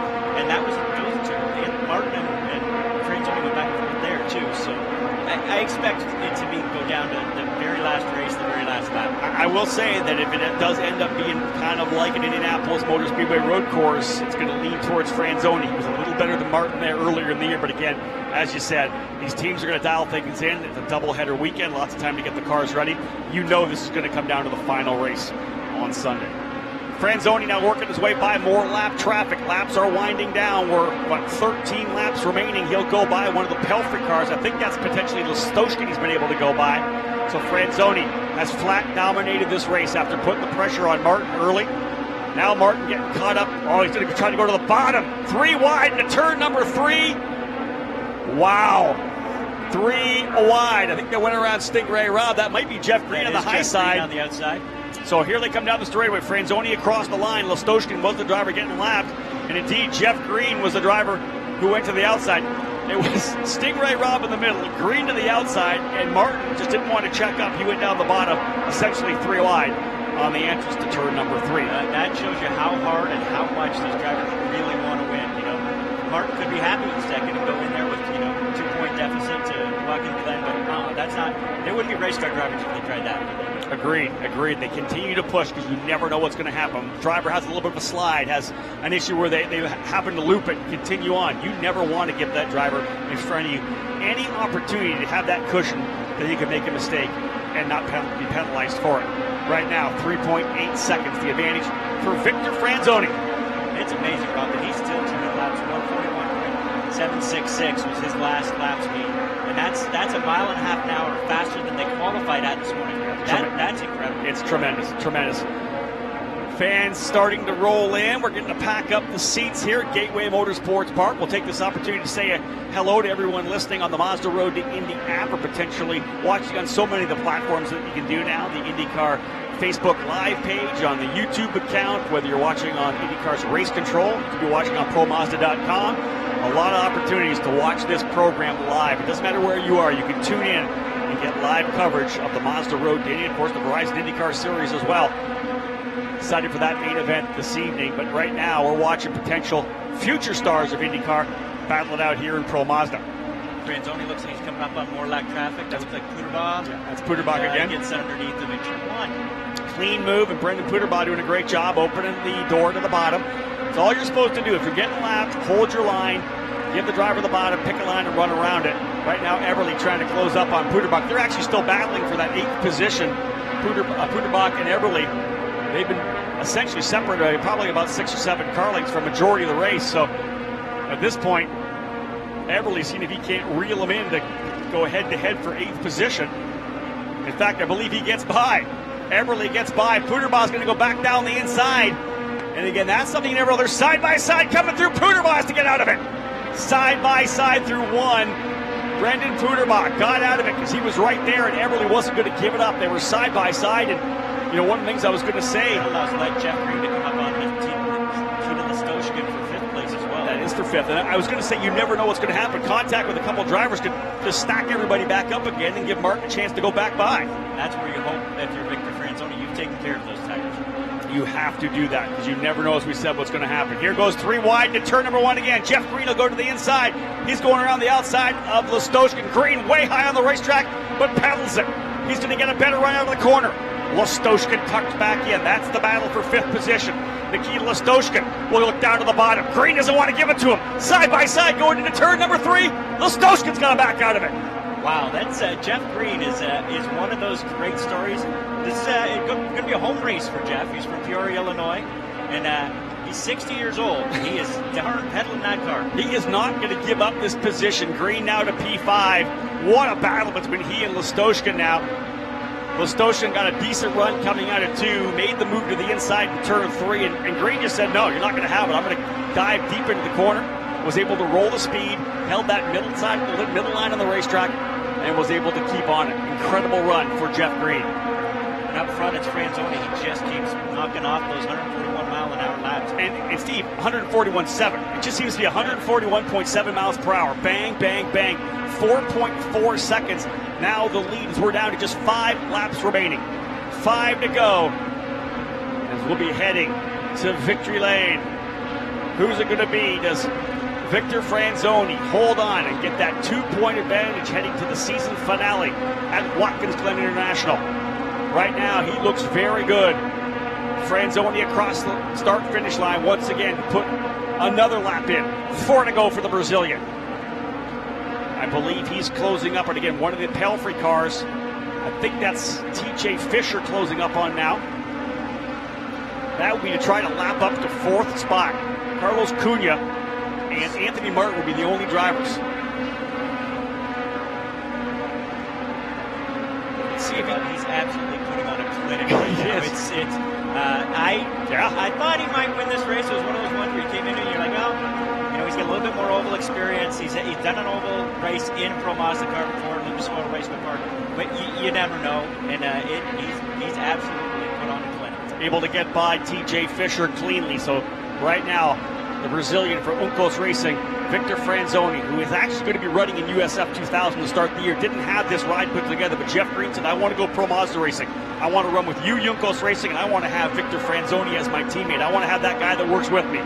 And that was those two. And Martin and Franzoni went back and forth there too. So I expect it to go down to the very last race, the very last lap. I will say that if it does end up being kind of like an Indianapolis Motor Speedway road course, it's going to lean towards Franzoni. He was a little better than Martin there earlier in the year, but again, as you said, these teams are going to dial things in. It's a doubleheader weekend, lots of time to get the cars ready. You know this is going to come down to the final race on Sunday. Franzoni now working his way by more lap traffic. Laps are winding down. We're, 13 laps remaining. He'll go by one of the Pelfrey cars. I think that's potentially Listoshkin he's been able to go by. So Franzoni has flat dominated this race after putting the pressure on Martin early. Now Martin getting caught up. Oh, he's going to try to go to the bottom. 3 wide into turn number 3. Wow. 3 wide. I think they went around Stingray Robb. That might be Jeff Green on the high side. On the outside. So here they come down the straightaway. Franzoni across the line. Listoshkin was the driver getting lapped. And indeed, Jeff Green was the driver who went to the outside. It was Stingray Robb in the middle, Green to the outside, and Martin just didn't want to check up. He went down the bottom, essentially 3 wide on the entrance to turn number 3. That shows you how hard and how much these drivers really want to win. You know, Martin could be happy with second and go in there with 2-point deficit to Watkins Glen, but that's not. They wouldn't be race car drivers if they tried that. Agreed. They continue to push because you never know what's going to happen. The driver has a little bit of a slide, has an issue where they happen to loop it and continue on. You never want to give that driver in front of you any opportunity to have that cushion that he can make a mistake and not be penalized for it. Right now, 3.8 seconds, the advantage for Victor Franzoni. It's amazing, Rob, that he's still 2 laps. 141.766 was his last lap speed. And that's a mile and a half an hour faster than they qualified at this morning. That's incredible. It's tremendous. Fans starting to roll in. We're getting to pack up the seats here at Gateway Motorsports Park. We'll take this opportunity to say hello to everyone listening on the Mazda Road to Indy app, or potentially watching on so many of the platforms that you can do now. The IndyCar Facebook Live page, on the YouTube account, whether you're watching on IndyCar's Race Control, you can be watching on ProMazda.com. A lot of opportunities to watch this program live. It doesn't matter where you are. You can tune in and get live coverage of the Mazda Road to Indy, of course, the Verizon IndyCar Series as well. Excited for that main event this evening, but right now we're watching potential future stars of IndyCar battle it out here in Pro Mazda. Franzoni looks like he's coming up on more lap traffic. That looks like Puderbaugh. Yeah, that's Puderbaugh again. Gets underneath him in turn 1. Clean move, and Brendan Puderbaugh doing a great job opening the door to the bottom. It's all you're supposed to do. If you're getting lapped, hold your line, give the driver the bottom, pick a line, and run around it. Right now, Everly trying to close up on Puderbaugh. They're actually still battling for that 8th position. Puderbaugh and Everly, they've been essentially separated probably about 6 or 7 car lengths for a majority of the race. So at this point, Everly's seeing if he can't reel him in to go head-to-head for 8th position. In fact, I believe he gets by. Everly gets by. Puderbaugh's going to go back down the inside. And again, that's something you never know. They're side by side coming through. Puderbaugh has to get out of it. side by side through one. Brendan Puderbach got out of it because he was right there, and Everly wasn't going to give it up. They were side by side, and one of the things I was going to say. That allows Jeff Green to come up on the Keita Listoshkin for 5th place as well. That is for 5th, and I was going to say you never know what's going to happen. Contact with a couple of drivers could just stack everybody back up again and give Mark a chance to go back by. That's where you hope that you're Victor Franzoni. You've taken care of those tires. You have to do that because you never know, as we said, what's going to happen. Here goes 3 wide to turn number 1 again. Jeff Green will go to the inside. He's going around the outside of Listoshkin. Green way high on the racetrack, but pedals it. He's going to get a better run out of the corner. Listoshkin tucked back in. That's the battle for 5th position. Nikita Listoshkin will look down to the bottom. Green doesn't want to give it to him. Side by side going into turn number 3. Listoshkin's going to back out of it. Wow, that's Jeff Green is one of those great stories. This is going to be a home race for Jeff. He's from Peoria, Illinois, and he's 60 years old. He is darn pedaling that car. He is not going to give up this position. Green now to P5. What a battle between he and Listoshkin now. Listoshkin got a decent run coming out of 2, made the move to the inside in turn 3, and Green just said, no, you're not going to have it. I'm going to dive deep into the corner. Was able to roll the speed, held that middle line on the racetrack, and was able to keep on it. Incredible run for Jeff Green. And up front, it's Franzoni. He just keeps knocking off those 141-mile-an-hour laps. And Steve, 141.7. It just seems to be 141.7 miles per hour. Bang, bang, bang. 4.4 seconds. Now the lead is we're down to just 5 laps remaining. 5 to go. As we'll be heading to victory lane. Who's it going to be? Does Victor Franzoni hold on and get that 2-point advantage heading to the season finale at Watkins Glen International? Right now, he looks very good. Franzoni across the start-finish line once again to put another lap in. 4 to go for the Brazilian. I believe he's closing up on, again, one of the Pelfrey cars. I think that's TJ Fisher closing up on now. That would be to try to lap up to 4th spot. Carlos Cunha and Anthony Martin will be the only drivers. See if he's absolutely putting on a clinic right now. I thought he might win this race. It was one of those ones where he came in and you're like, well, he's got a little bit more oval experience. He's done an oval race in Pro Mazda car before, Lucas Oil Racing Park, but you never know. And he's absolutely put on a clinic. Able to get by TJ Fisher cleanly. So right now, the Brazilian for Uncos Racing, Victor Franzoni, who is actually going to be running in USF 2000 to start the year, didn't have this ride put together, but Jeff Green said, I want to go Pro Mazda Racing. I want to run with you, Uncos Racing, and I want to have Victor Franzoni as my teammate. I want to have that guy that works with me.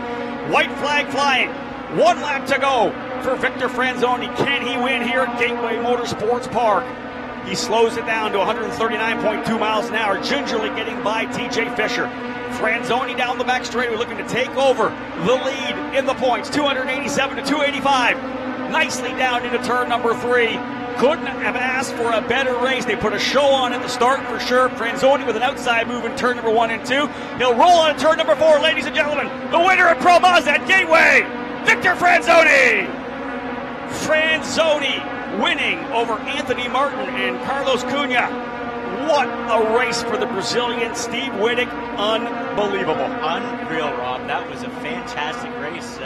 White flag flying. 1 lap to go for Victor Franzoni. Can he win here at Gateway Motorsports Park? He slows it down to 139.2 miles an hour, gingerly getting by TJ Fisher. Franzoni down the back straightaway looking to take over the lead in the points, 287 to 285. Nicely down into turn number 3. Couldn't have asked for a better race. They put a show on at the start for sure. Franzoni with an outside move in turn number 1 and 2. He'll roll on to turn number 4, ladies and gentlemen. The winner at Pro Mazda at Gateway, Victor Franzoni. Franzoni winning over Anthony Martin and Carlos Cunha. What a race for the Brazilian. Steve Wittig, unbelievable. Unreal, Rob. That was a fantastic race.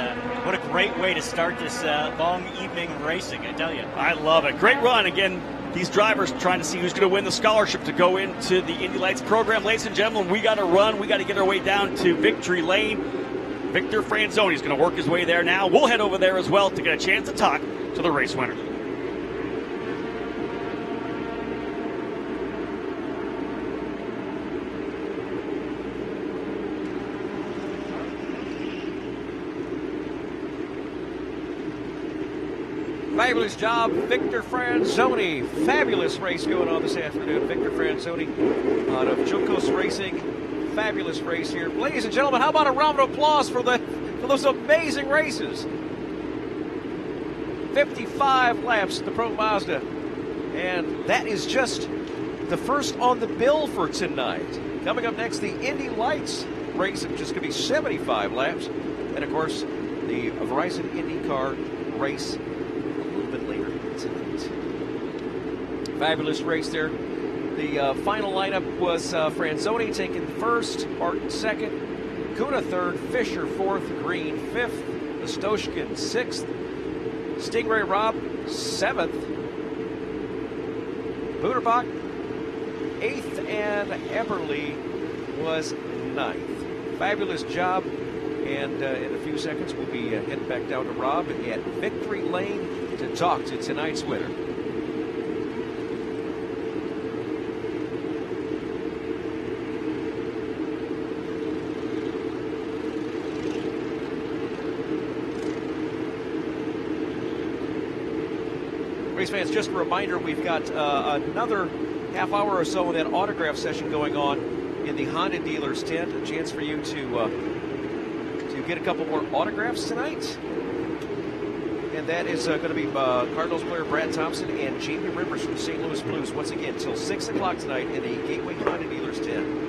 What a great way to start this long evening of racing, I tell you. I love it. Great run. Again, these drivers trying to see who's going to win the scholarship to go into the Indy Lights program. Ladies and gentlemen, we got to run. We got to get our way down to victory lane. Victor Franzoni is going to work his way there now. We'll head over there as well to get a chance to talk to the race winner. Fabulous job, Victor Franzoni. Fabulous race going on this afternoon. Victor Franzoni out of Juncos Racing. Fabulous race here. Ladies and gentlemen, how about a round of applause for those amazing races? 55 laps at the Pro Mazda. And that is just the first on the bill for tonight. Coming up next, the Indy Lights race, which is going to be 75 laps. And, of course, the Verizon IndyCar race tonight. Fabulous race there. The final lineup was Franzoni taking first, Martin second, Cunha third, Fisher fourth, Green fifth, Listoshkin sixth, Stingray Robb, 7th. Buderbach, 8th, and Eberly was 9th. Fabulous job. And in a few seconds, we'll be heading back down to Robb at Victory Lane to talk to tonight's winner. Race fans, just a reminder, we've got another half hour or so of that autograph session going on in the Honda dealer's tent. A chance for you to get a couple more autographs tonight. And that is going to be Cardinals player Brad Thompson and Jamie Rivers from St. Louis Blues once again till 6 o'clock tonight in the Gateway Honda dealer's tent.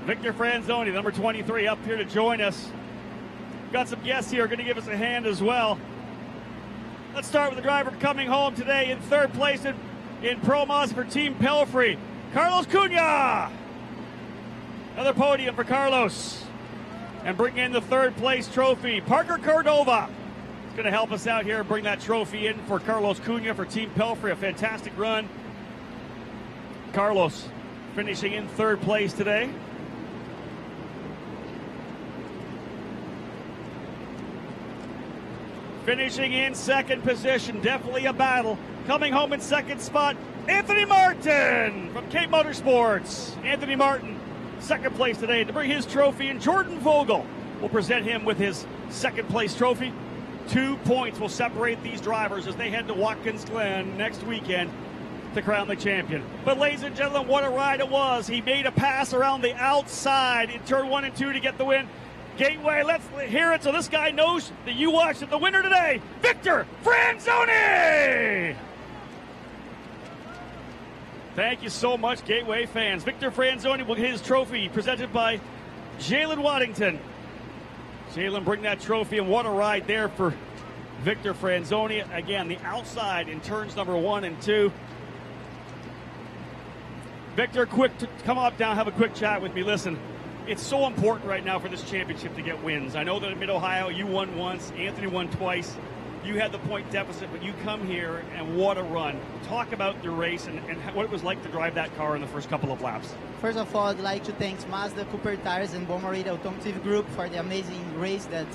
Victor Franzoni, number 23, up here to join us. Got some guests here going to give us a hand as well. Let's start with the driver coming home today in third place in Pro Mazda for Team Pelfrey, Carlos Cunha. Another podium for Carlos. And bring in the third place trophy, Parker Cordova. He's going to help us out here and bring that trophy in for Carlos Cunha for Team Pelfrey. A fantastic run. Carlos finishing in third place today. Finishing in second position, definitely a battle. Coming home in second spot, Anthony Martin from Gateway Motorsports. Anthony Martin, second place today to bring his trophy, and Jordan Vogel will present him with his second place trophy. 2 points will separate these drivers as they head to Watkins Glen next weekend to crown the champion. But ladies and gentlemen, what a ride it was. He made a pass around the outside in turn 1 and 2 to get the win. Gateway, let's hear it so this guy knows that you watched it. The winner today, Victor Franzoni! Thank you so much, Gateway fans. Victor Franzoni will get his trophy presented by Jalen Waddington. Jalen, bring that trophy, and what a ride there for Victor Franzoni. Again, the outside in turns number 1 and 2. Victor, quick to come up down, have a quick chat with me. Listen, it's so important right now for this championship to get wins. I know that in Mid-Ohio, you won once, Anthony won twice. You had the point deficit, but you come here, and what a run. Talk about your race and what it was like to drive that car in the first couple of laps. First of all, I'd like to thank Mazda, Cooper Tires, and Bommarito Automotive Group for the amazing race, that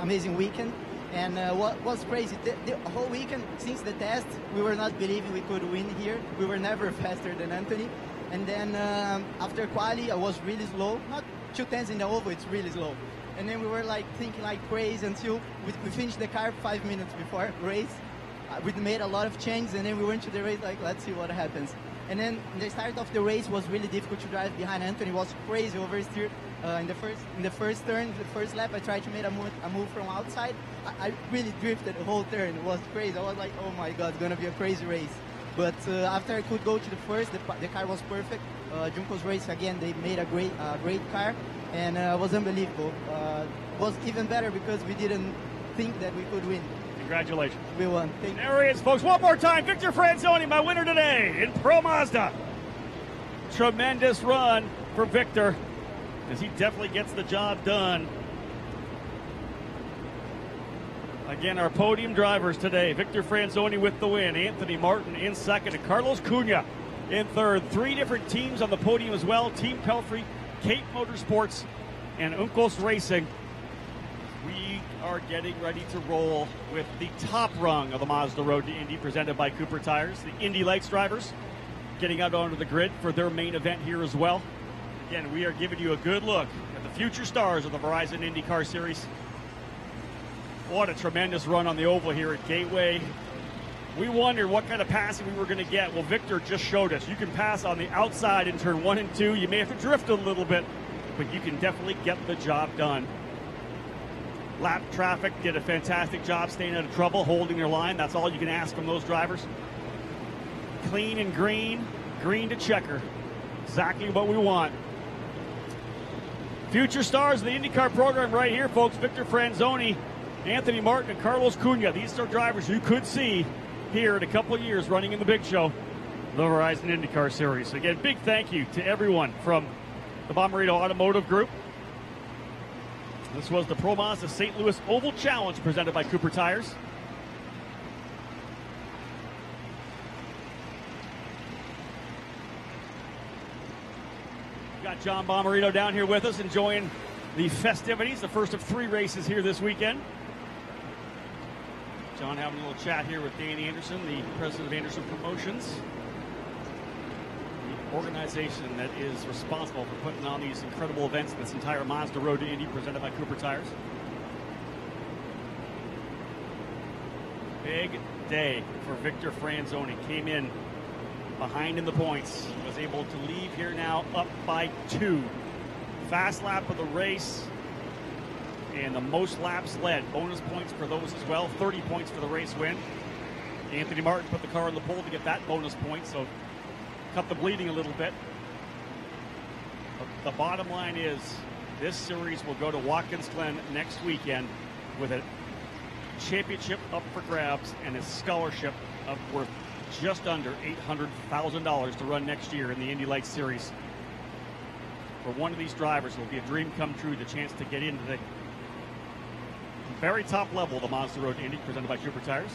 amazing weekend. And what was crazy, the whole weekend, since the test, we were not believing we could win here. We were never faster than Anthony. And then after quali, I was really slow. Not 2/10 in the oval, it's really slow. And then we were like thinking like crazy until we finished the car 5 minutes before race. We made a lot of changes, and then we went to the race like, let's see what happens. And then the start of the race was really difficult to drive behind Anthony. It was crazy oversteer. In the first turn, the first lap, I tried to make a move from outside. I really drifted the whole turn. It was crazy. I was like, oh my God, it's gonna be a crazy race. But after I could go to the first, the car was perfect. Junko's race again, they made a great car, and it was unbelievable. It was even better because we didn't think that we could win. Congratulations. We won. There he is, folks. One more time, Victor Franzoni, my winner today in Pro Mazda. Tremendous run for Victor, as he definitely gets the job done. Again, our podium drivers today, Victor Franzoni with the win, Anthony Martin in second, and Carlos Cunha in third. 3 different teams on the podium as well, Team Pelfrey, Gateway Motorsports, and Uncos Racing. We are getting ready to roll with the top rung of the Mazda Road to Indy, presented by Cooper Tires. The Indy Lights drivers getting out onto the grid for their main event here as well. Again, we are giving you a good look at the future stars of the Verizon IndyCar Series. What a tremendous run on the oval here at Gateway. We wondered what kind of passing we were going to get. Well, Victor just showed us. You can pass on the outside in turn 1 and 2. You may have to drift a little bit, but you can definitely get the job done. Lap traffic did a fantastic job staying out of trouble, holding their line. That's all you can ask from those drivers. Clean and green, green to checker. Exactly what we want. Future stars of the IndyCar program right here, folks. Victor Franzoni, Anthony Martin, and Carlos Cunha. These are drivers you could see here in a couple of years running in the big show, the Verizon IndyCar Series. Again, big thank you to everyone from the Bommarito Automotive Group. This was the Pro Mazda St. Louis Oval Challenge presented by Cooper Tires. Got John Bommarito down here with us enjoying the festivities, the first of 3 races here this weekend. John having a little chat here with Danny Anderson, the president of Anderson Promotions, the organization that is responsible for putting on these incredible events, this entire Mazda Road to Indy presented by Cooper Tires. Big day for Victor Franzoni. Came in behind in the points, was able to leave here now up by 2. Fast lap of the race, and the most laps led. Bonus points for those as well. 30 points for the race win. Anthony Martin put the car on the pole to get that bonus point, so cut the bleeding a little bit. But the bottom line is this series will go to Watkins Glen next weekend with a championship up for grabs and a scholarship of worth just under $800,000 to run next year in the Indy Lights series. For one of these drivers, it will be a dream come true, the chance to get into the very top level of the Mazda Road to Indy, presented by Cooper Tires.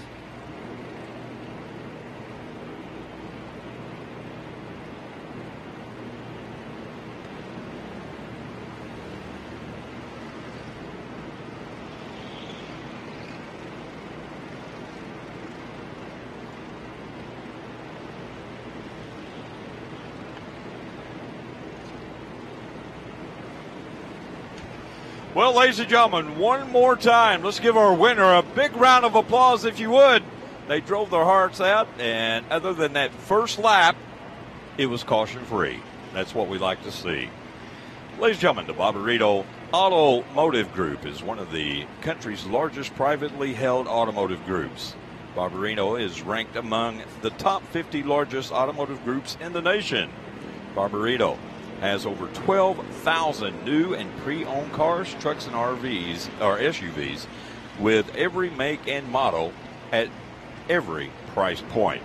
Well, ladies and gentlemen, one more time, let's give our winner a big round of applause, if you would. They drove their hearts out, and other than that first lap, it was caution-free. That's what we like to see. Ladies and gentlemen, the Barbarito Automotive Group is one of the country's largest privately held automotive groups. Barbarito is ranked among the top 50 largest automotive groups in the nation. Barbarito has over 12,000 new and pre-owned cars, trucks, and RVs or SUVs with every make and model at every price point.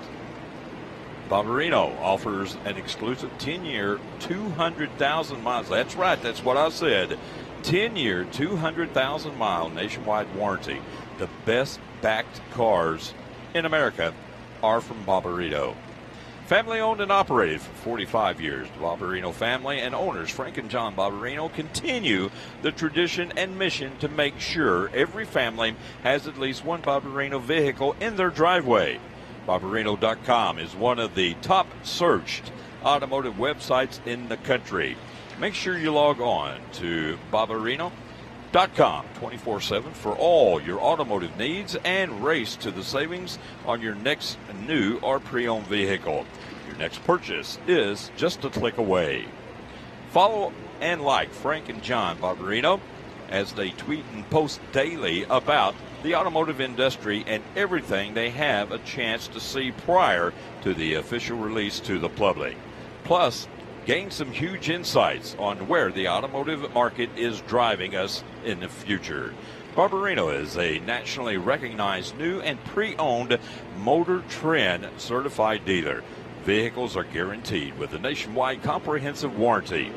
Barbarito offers an exclusive 10-year, 200,000 miles. That's right, that's what I said. 10-year, 200,000-mile nationwide warranty. The best backed cars in America are from Barbarito. Family owned and operated for 45 years, the Barbarino family and owners Frank and John Barbarino continue the tradition and mission to make sure every family has at least one Barbarino vehicle in their driveway. Barbarino.com is one of the top searched automotive websites in the country. Make sure you log on to Barbarino.com 24/7 for all your automotive needs and race to the savings on your next new or pre-owned vehicle. Your next purchase is just a click away. Follow and like Frank and John Barbarino as they tweet and post daily about the automotive industry and everything they have a chance to see prior to the official release to the public. Plus, gain some huge insights on where the automotive market is driving us in the future. Barbarino is a nationally recognized new and pre-owned Motor Trend certified dealer. Vehicles are guaranteed with a nationwide comprehensive warranty.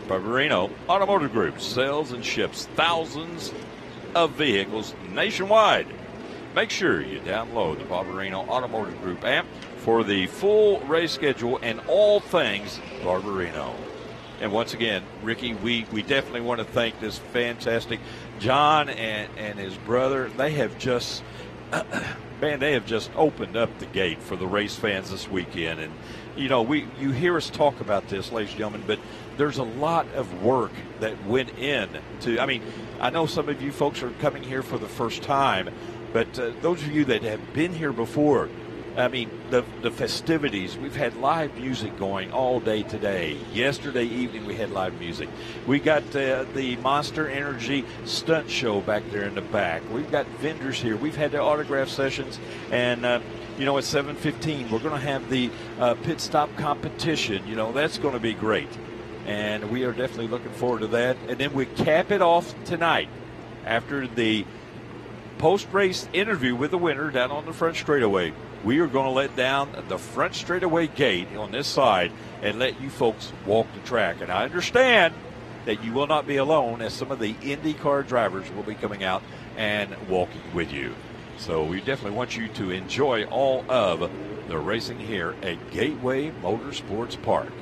Barbarino Automotive Group sells and ships thousands of vehicles nationwide. Make sure you download the Barbarino Automotive Group app for the full race schedule and all things Barbarino. And once again, Ricky, we definitely want to thank this fantastic John and his brother. They have just, they have just opened up the gate for the race fans this weekend. And, you know, you hear us talk about this, ladies and gentlemen, but there's a lot of work that went in to, I mean, I know some of you folks are coming here for the first time, but those of you that have been here before, I mean, the festivities, we've had live music going all day today. Yesterday evening we had live music. We got the Monster Energy stunt show back there in the back. We've got vendors here. We've had the autograph sessions. And, you know, at 7:15 we're going to have the pit stop competition. You know, that's going to be great. And we are definitely looking forward to that. And then we cap it off tonight after the post-race interview with the winner down on the front straightaway. We are going to let down the front straightaway gate on this side and let you folks walk the track. And I understand that you will not be alone, as some of the IndyCar drivers will be coming out and walking with you. So we definitely want you to enjoy all of the racing here at Gateway Motorsports Park.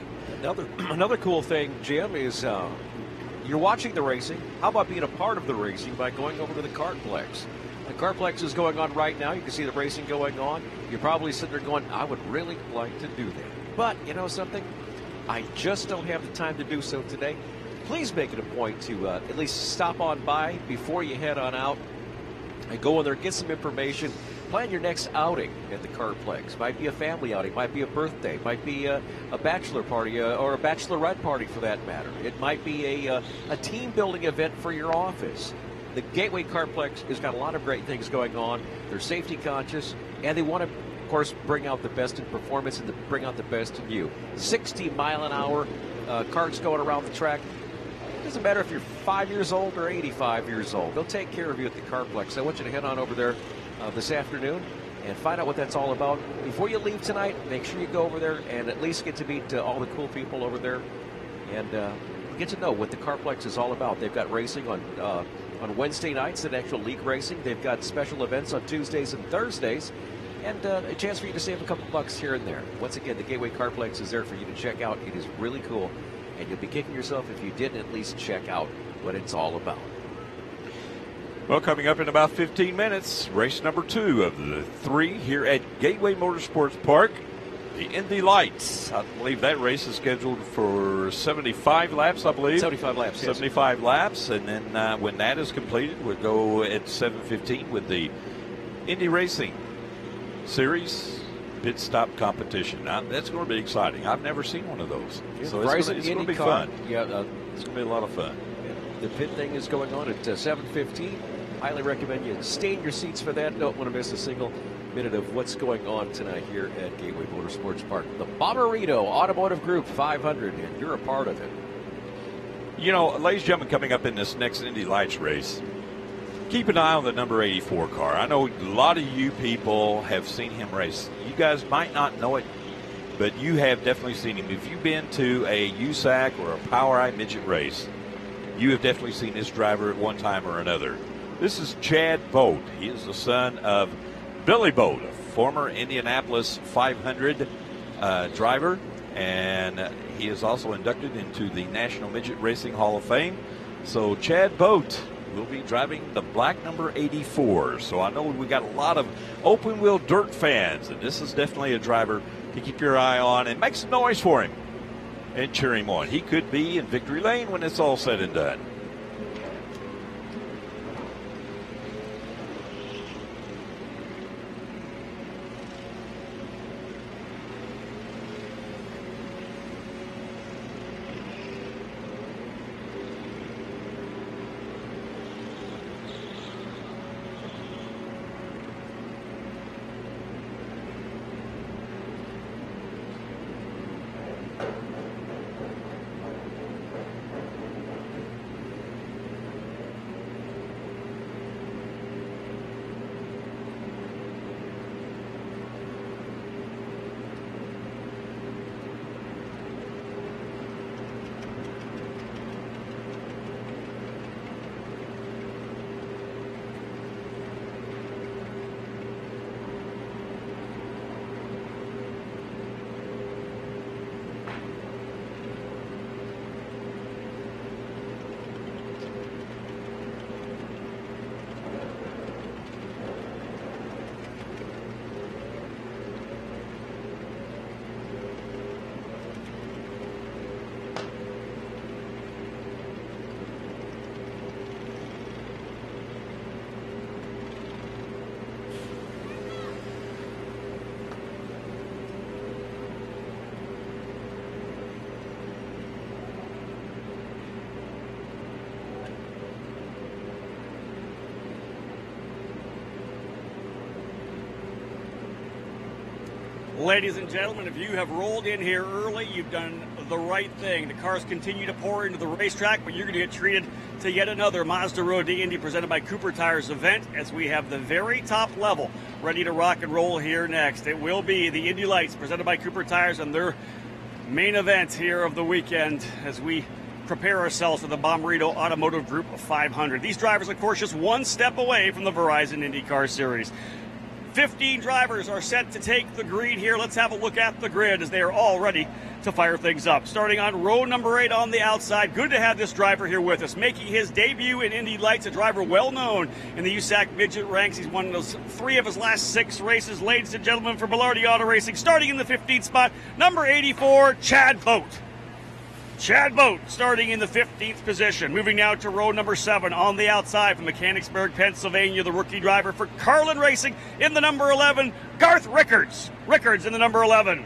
Another cool thing, Jim, is you're watching the racing. How about being a part of the racing by going over to the Kartplex? The Kartplex is going on right now. You can see the racing going on. You're probably sitting there going, I would really like to do that. But you know something? I just don't have the time to do so today. Please make it a point to at least stop on by before you head on out and go in there, get some information. Plan your next outing at the Kartplex. Might be a family outing, might be a birthday, might be a bachelor party or a bachelorette party for that matter. It might be a team building event for your office. The Gateway Kartplex has got a lot of great things going on. They're safety conscious, and they want to, of course, bring out the best in performance and bring out the best in you. 60 mile an hour carts going around the track. It doesn't matter if you're 5 years old or 85 years old. They'll take care of you at the Carplex. I want you to head on over there this afternoon and find out what that's all about. Before you leave tonight, make sure you go over there and at least get to meet all the cool people over there and get to know what the Carplex is all about. They've got racing on Wednesday nights, and actual league racing. They've got special events on Tuesdays and Thursdays, and a chance for you to save a couple bucks here and there. Once again, the Gateway Carplex is there for you to check out. It is really cool, and you'll be kicking yourself if you didn't at least check out what it's all about. Well, coming up in about 15 minutes, race number 2 of the 3 here at Gateway Motorsports Park, the Indy Lights. I believe that race is scheduled for 75 laps, I believe. 75 laps, 75 laps, and then when that is completed, we'll go at 7:15 with the Indy Racing Series pit stop competition. Now, that's going to be exciting. I've never seen one of those. Yeah, So it's going to be fun. Yeah, It's going to be a lot of fun. the pit thing is going on at 7:15. Highly recommend you stay in your seats for that. Don't want to miss a single minute of what's going on tonight here at Gateway Motorsports Park. The Bommarito Automotive Group 500, and you're a part of it. You know, ladies and gentlemen, coming up in this next Indy Lights race, keep an eye on the number 84 car. I know a lot of you people have seen him race. You guys might not know it, but you have definitely seen him. If you've been to a USAC or a Power Eye Midget race, you have definitely seen this driver at one time or another. This is Chad Boat. He is the son of Billy Boat, a former Indianapolis 500 driver, and he is also inducted into the National Midget Racing Hall of Fame. So Chad Boat will be driving the black number 84. So I know we got a lot of open-wheel dirt fans, and this is definitely a driver to keep your eye on and make some noise for him and cheer him on. He could be in victory lane when it's all said and done. Ladies and gentlemen, if you have rolled in here early, you've done the right thing. The cars continue to pour into the racetrack, but you're going to get treated to yet another Mazda Road to Indy presented by Cooper Tires event as we have the very top level ready to rock and roll here next. It will be the Indy Lights presented by Cooper Tires and their main event here of the weekend as we prepare ourselves for the Bommarito Automotive Group 500. These drivers, of course, just one step away from the Verizon IndyCar Series. 15 drivers are set to take the green here. Let's have a look at the grid as they are all ready to fire things up. Starting on row number 8 on the outside. Good to have this driver here with us. Making his debut in Indy Lights, a driver well known in the USAC midget ranks. He's won those 3 of his last 6 races. Ladies and gentlemen, for Bilardi Auto Racing, starting in the 15th spot, number 84, Chad Boat. Chad Boat starting in the 15th position. Moving now to row number 7 on the outside from Mechanicsburg, Pennsylvania, the rookie driver for Carlin Racing in the number 11, Garth Rickards. Rickards in the number 11.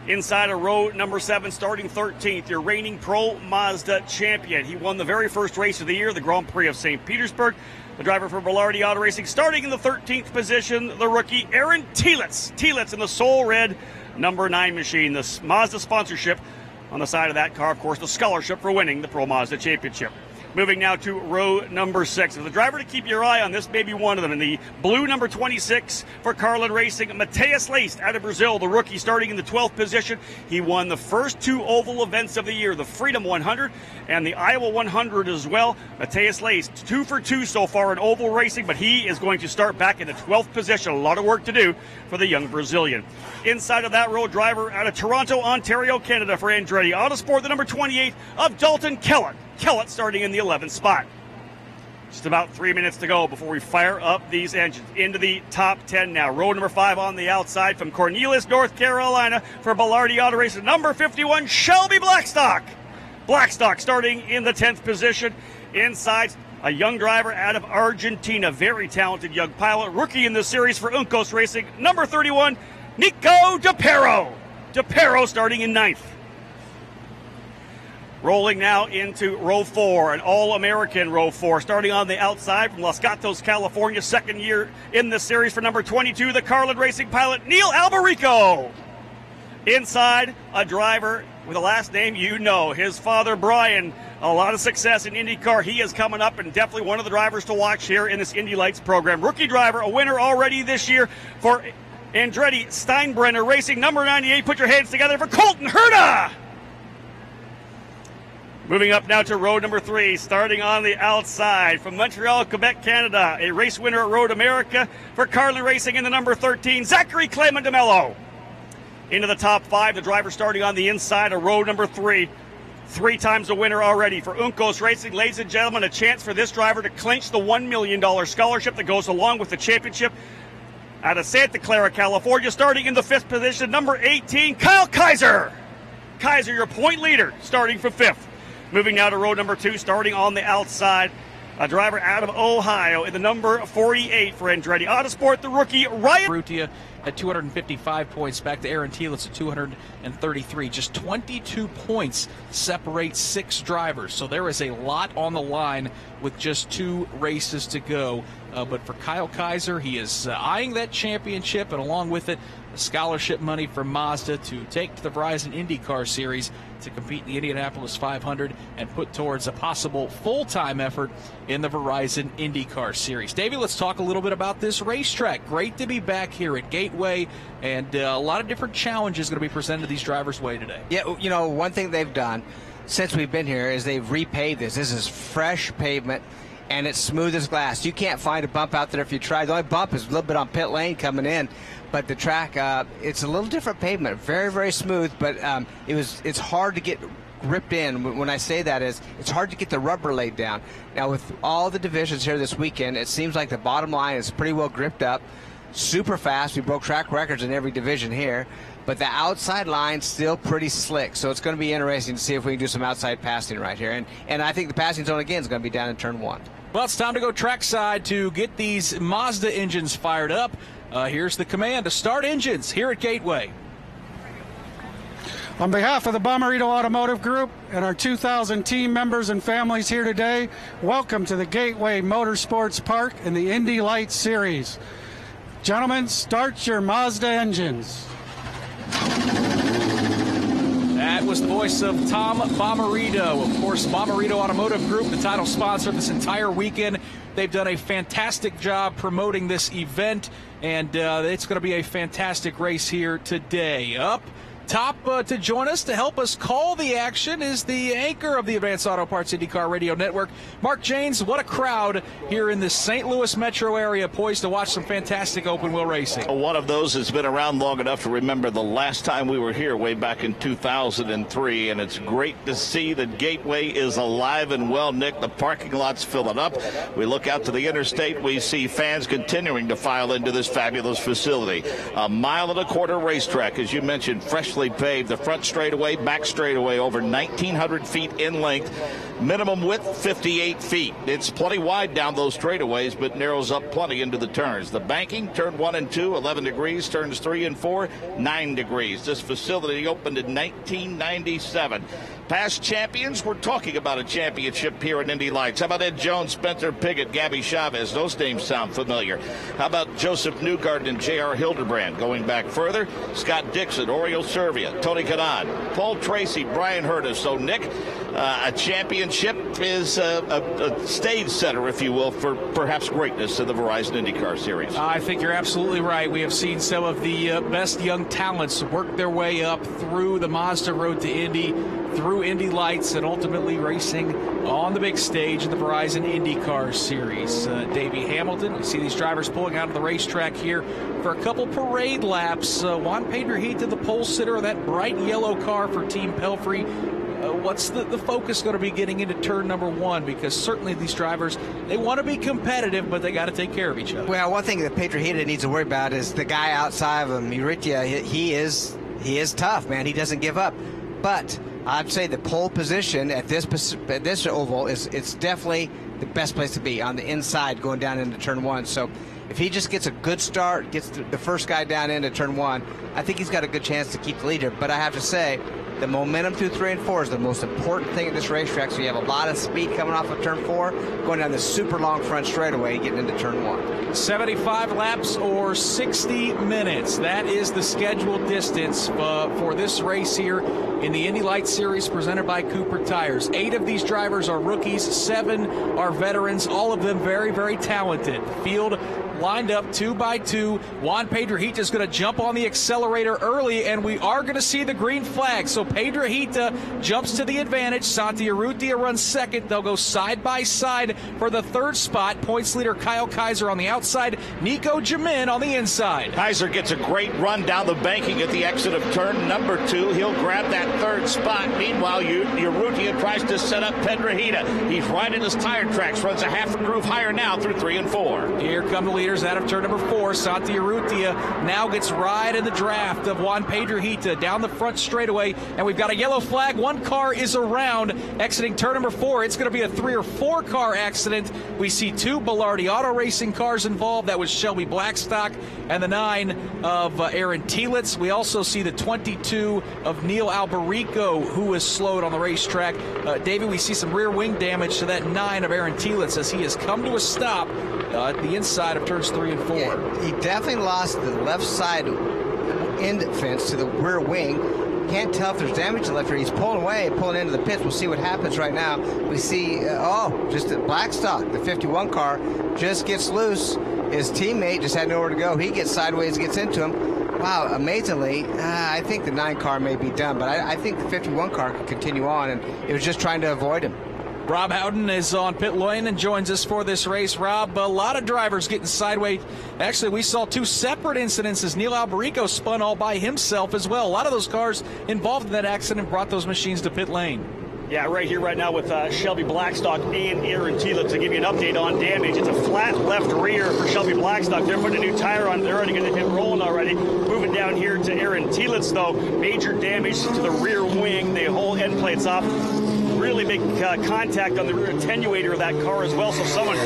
Inside of row number 7, starting 13th, your reigning Pro Mazda champion. He won the very first race of the year, the Grand Prix of St. Petersburg. The driver for Bilardi Auto Racing starting in the 13th position, the rookie Aaron Tealitz. Tealitz in the Soul Red number 9 machine. The Mazda sponsorship On the side of that car, of course, the scholarship for winning the Pro Mazda Championship. Moving now to row number 6. The driver to keep your eye on, this may be one of them. In the blue number 26 for Carlin Racing, Matheus Leist out of Brazil, the rookie starting in the 12th position. He won the first 2 oval events of the year, the Freedom 100 and the Iowa 100 as well. Matheus Leist, 2 for 2 so far in oval racing, but he is going to start back in the 12th position. A lot of work to do for the young Brazilian. Inside of that row, driver out of Toronto, Ontario, Canada for Andretti Autosport, the number 28 of Dalton Kellett. Kellett starting in the 11th spot. Just about 3 minutes to go before we fire up these engines. Into the top 10 now. Row number 5 on the outside from Cornelius, North Carolina for Bilardi Auto Racing. Number 51, Shelby Blackstock. Blackstock starting in the 10th position. Inside, a young driver out of Argentina. Very talented young pilot. Rookie in the series for Uncos Racing. Number 31, Nico DePero. DePero starting in 9th. Rolling now into row 4, an All-American row 4, starting on the outside from Los Gatos, California, second year in the series for number 22, the Carlin Racing pilot, Neil Alberico. Inside, a driver with a last name you know, his father, Brian. A lot of success in IndyCar. He is coming up and definitely one of the drivers to watch here in this Indy Lights program. Rookie driver, a winner already this year for Andretti Steinbrenner Racing. Number 98, put your hands together for Colton Herta. Moving up now to row number 3, starting on the outside from Montreal, Quebec, Canada. A race winner at Road America for Carlin Racing in the number 13, Zachary Clement de Mello. Into the top 5, the driver starting on the inside of row number 3. 3 times a winner already for Uncos Racing. Ladies and gentlemen, a chance for this driver to clinch the $1 million scholarship that goes along with the championship. Out of Santa Clara, California, starting in the 5th position, number 18, Kyle Keizer. Keizer, your point leader, starting from 5th. Moving now to row number 2, starting on the outside, a driver out of Ohio in the number 48 for Andretti Autosport, the rookie Ryan Brutia at 255 points, back to Aaron Teal at 233. Just 22 points separate 6 drivers, so there is a lot on the line with just 2 races to go. But for Kyle Keizer, he is eyeing that championship, and along with it, the scholarship money from Mazda to take to the Verizon IndyCar Series to compete in the Indianapolis 500 and put towards a possible full-time effort in the Verizon IndyCar Series. Davey, let's talk a little bit about this racetrack. Great to be back here at Gateway, and a lot of different challenges going to be presented these drivers' way today. Yeah, you know, one thing they've done since we've been here is they've repaved this. This is fresh pavement, and it's smooth as glass. You can't find a bump out there if you try. The only bump is a little bit on pit lane coming in. But the track, it's a little different pavement, very, very smooth, but it's hard to get gripped in. When I say that is, it's hard to get the rubber laid down. Now, with all the divisions here this weekend, it seems like the bottom line is pretty well gripped up, super fast. We broke track records in every division here, but the outside line's still pretty slick, so it's going to be interesting to see if we can do some outside passing right here. And I think the passing zone, again, is going to be down in turn 1. Well, it's time to go trackside to get these Mazda engines fired up. Here's the command to start engines here at Gateway. On behalf of the Bommarito Automotive Group and our 2,000 team members and families here today, welcome to the Gateway Motorsports Park in the Indy Lights Series. Gentlemen, start your Mazda engines. That was the voice of Tom Bommarito. Of course, Bommarito Automotive Group, the title sponsor of this entire weekend. They've done a fantastic job promoting this event, and it's going to be a fantastic race here today. Up top to join us to help us call the action is the anchor of the Advanced Auto Parts IndyCar Radio Network, Mark Janes. What a crowd here in the St. Louis metro area, poised to watch some fantastic open-wheel racing. One of those has been around long enough to remember the last time we were here way back in 2003, and it's great to see that Gateway is alive and well, Nick. The parking lot's filling up. We look out to the interstate, we see fans continuing to file into this fabulous facility. A 1.25 mile racetrack, as you mentioned, freshly paved, the front straightaway, back straightaway, over 1,900 feet in length, minimum width 58 feet. It's plenty wide down those straightaways, but narrows up plenty into the turns. The banking, turn 1 and 2, 11 degrees, turns 3 and 4, 9 degrees. This facility opened in 1997. Past champions, we're talking about a championship here at Indy Lights. How about Ed Jones, Spencer Piggott, Gabby Chavez? Those names sound familiar. How about Joseph Newgarden and J.R. Hildebrand? Going back further, Scott Dixon, Oriole Service, Servia, Tony Kanaan, Paul Tracy, Brian Hurtis. So, Nick, a championship is a stage setter, if you will, for perhaps greatness in the Verizon IndyCar Series. I think you're absolutely right. We have seen some of the best young talents work their way up through the Mazda road to Indy, through Indy Lights, and ultimately racing on the big stage in the Verizon IndyCar Series. Davey Hamilton, you see these drivers pulling out of the racetrack here for a couple parade laps. Juan Pedrojita, the pole sitter of that bright yellow car for Team Pelfrey. What's the focus going to be getting into turn number 1? Because certainly these drivers, they want to be competitive, but they got to take care of each other. Well, one thing that Pedrojita needs to worry about is the guy outside of him, Urrutia. He is tough, man. He doesn't give up. But I'd say the pole position at this oval it's definitely the best place to be, on the inside going down into turn 1. So if he just gets a good start, gets the first guy down into turn 1, I think he's got a good chance to keep the leader. But I have to say, the momentum through 3 and 4 is the most important thing at this racetrack. So you have a lot of speed coming off of turn 4, going down this super long front straightaway, getting into turn 1. 75 laps or 60 minutes. That is the scheduled distance for this race here in the Indy Lights Series presented by Cooper Tires. 8 of these drivers are rookies, 7 are veterans, all of them very, very talented. Field lined up 2 by 2. Juan Pedrojita is going to jump on the accelerator early, and we are going to see the green flag. So Pedrojita jumps to the advantage. Santi Urrutia runs second. They'll go side by side for the 3rd spot. Points leader Kyle Keizer on the outside, Nico Jamin on the inside. Keizer gets a great run down the banking at the exit of turn number 2. He'll grab that 3rd spot. Meanwhile, Urrutia tries to set up Pedrojita. He's right in his tire tracks, runs a half a groove higher now through 3 and 4. Here come the leaders out of turn number 4. Santi Urrutia now gets right in the draft of Juan Pedrojita down the front straightaway, and we've got a yellow flag. 1 car is around, exiting turn number 4. It's going to be a 3 or 4 car accident. We see 2 Bilardi Auto Racing cars involved. That was Shelby Blackstock and the 9 of Aaron Tielitz. We also see the 22 of Neil Alberico, who was slowed on the racetrack. David, we see some rear wing damage to that 9 of Aaron Tielitz as he has come to a stop at the inside of turns 3 and 4. Yeah, he definitely lost the left side end fence to the rear wing. Can't tell if there's damage left here. He's pulling away, pulling into the pits. We'll see what happens right now. We see, just a Blackstock, the 51 car, just gets loose. His teammate just had nowhere to go. He gets sideways, gets into him. Wow, amazingly, I think the 9 car may be done, but I think the 51 car could continue on, and it was just trying to avoid him. Rob Howden is on pit lane and joins us for this race. Rob, a lot of drivers getting sideways. Actually, we saw 2 separate incidents as Neil Alberico spun all by himself as well. A lot of those cars involved in that accident brought those machines to pit lane. Yeah, right here, right now with Shelby Blackstock and Aaron Tielitz to give you an update on damage. It's a flat left rear for Shelby Blackstock. They're putting a new tire on. They're already going to hit rolling already. Moving down here to Aaron Tielitz, though, major damage to the rear wing. The whole end plate's off. Really big contact on the rear attenuator of that car as well. So someone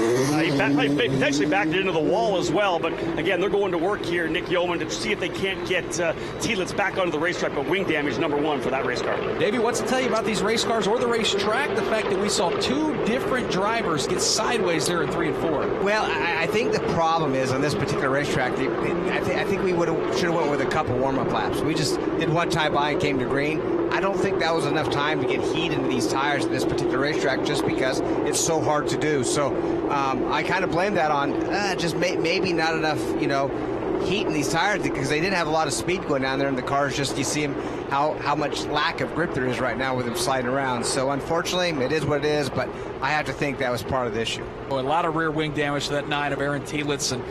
might potentially backed it into the wall as well. But again, they're going to work here, Nick Yeoman, to see if they can't get Tielitz back onto the racetrack. But wing damage number 1 for that race car. Davey, what's to tell you about these race cars or the racetrack? The fact that we saw 2 different drivers get sideways there in 3 and 4. Well, I think the problem is on this particular racetrack, I think we should have went with a couple warm-up laps. We just did 1 tie by and came to green. I don't think that was enough time to get heat into these tires at this particular racetrack just because it's so hard to do. So I kind of blame that on just maybe not enough, heat in these tires because they didn't have a lot of speed going down there, and the cars just, you see them, how much lack of grip there is right now with them sliding around. So unfortunately, it is what it is, but I have to think that was part of the issue. A lot of rear wing damage to that 9 of Aaron Tielitz, and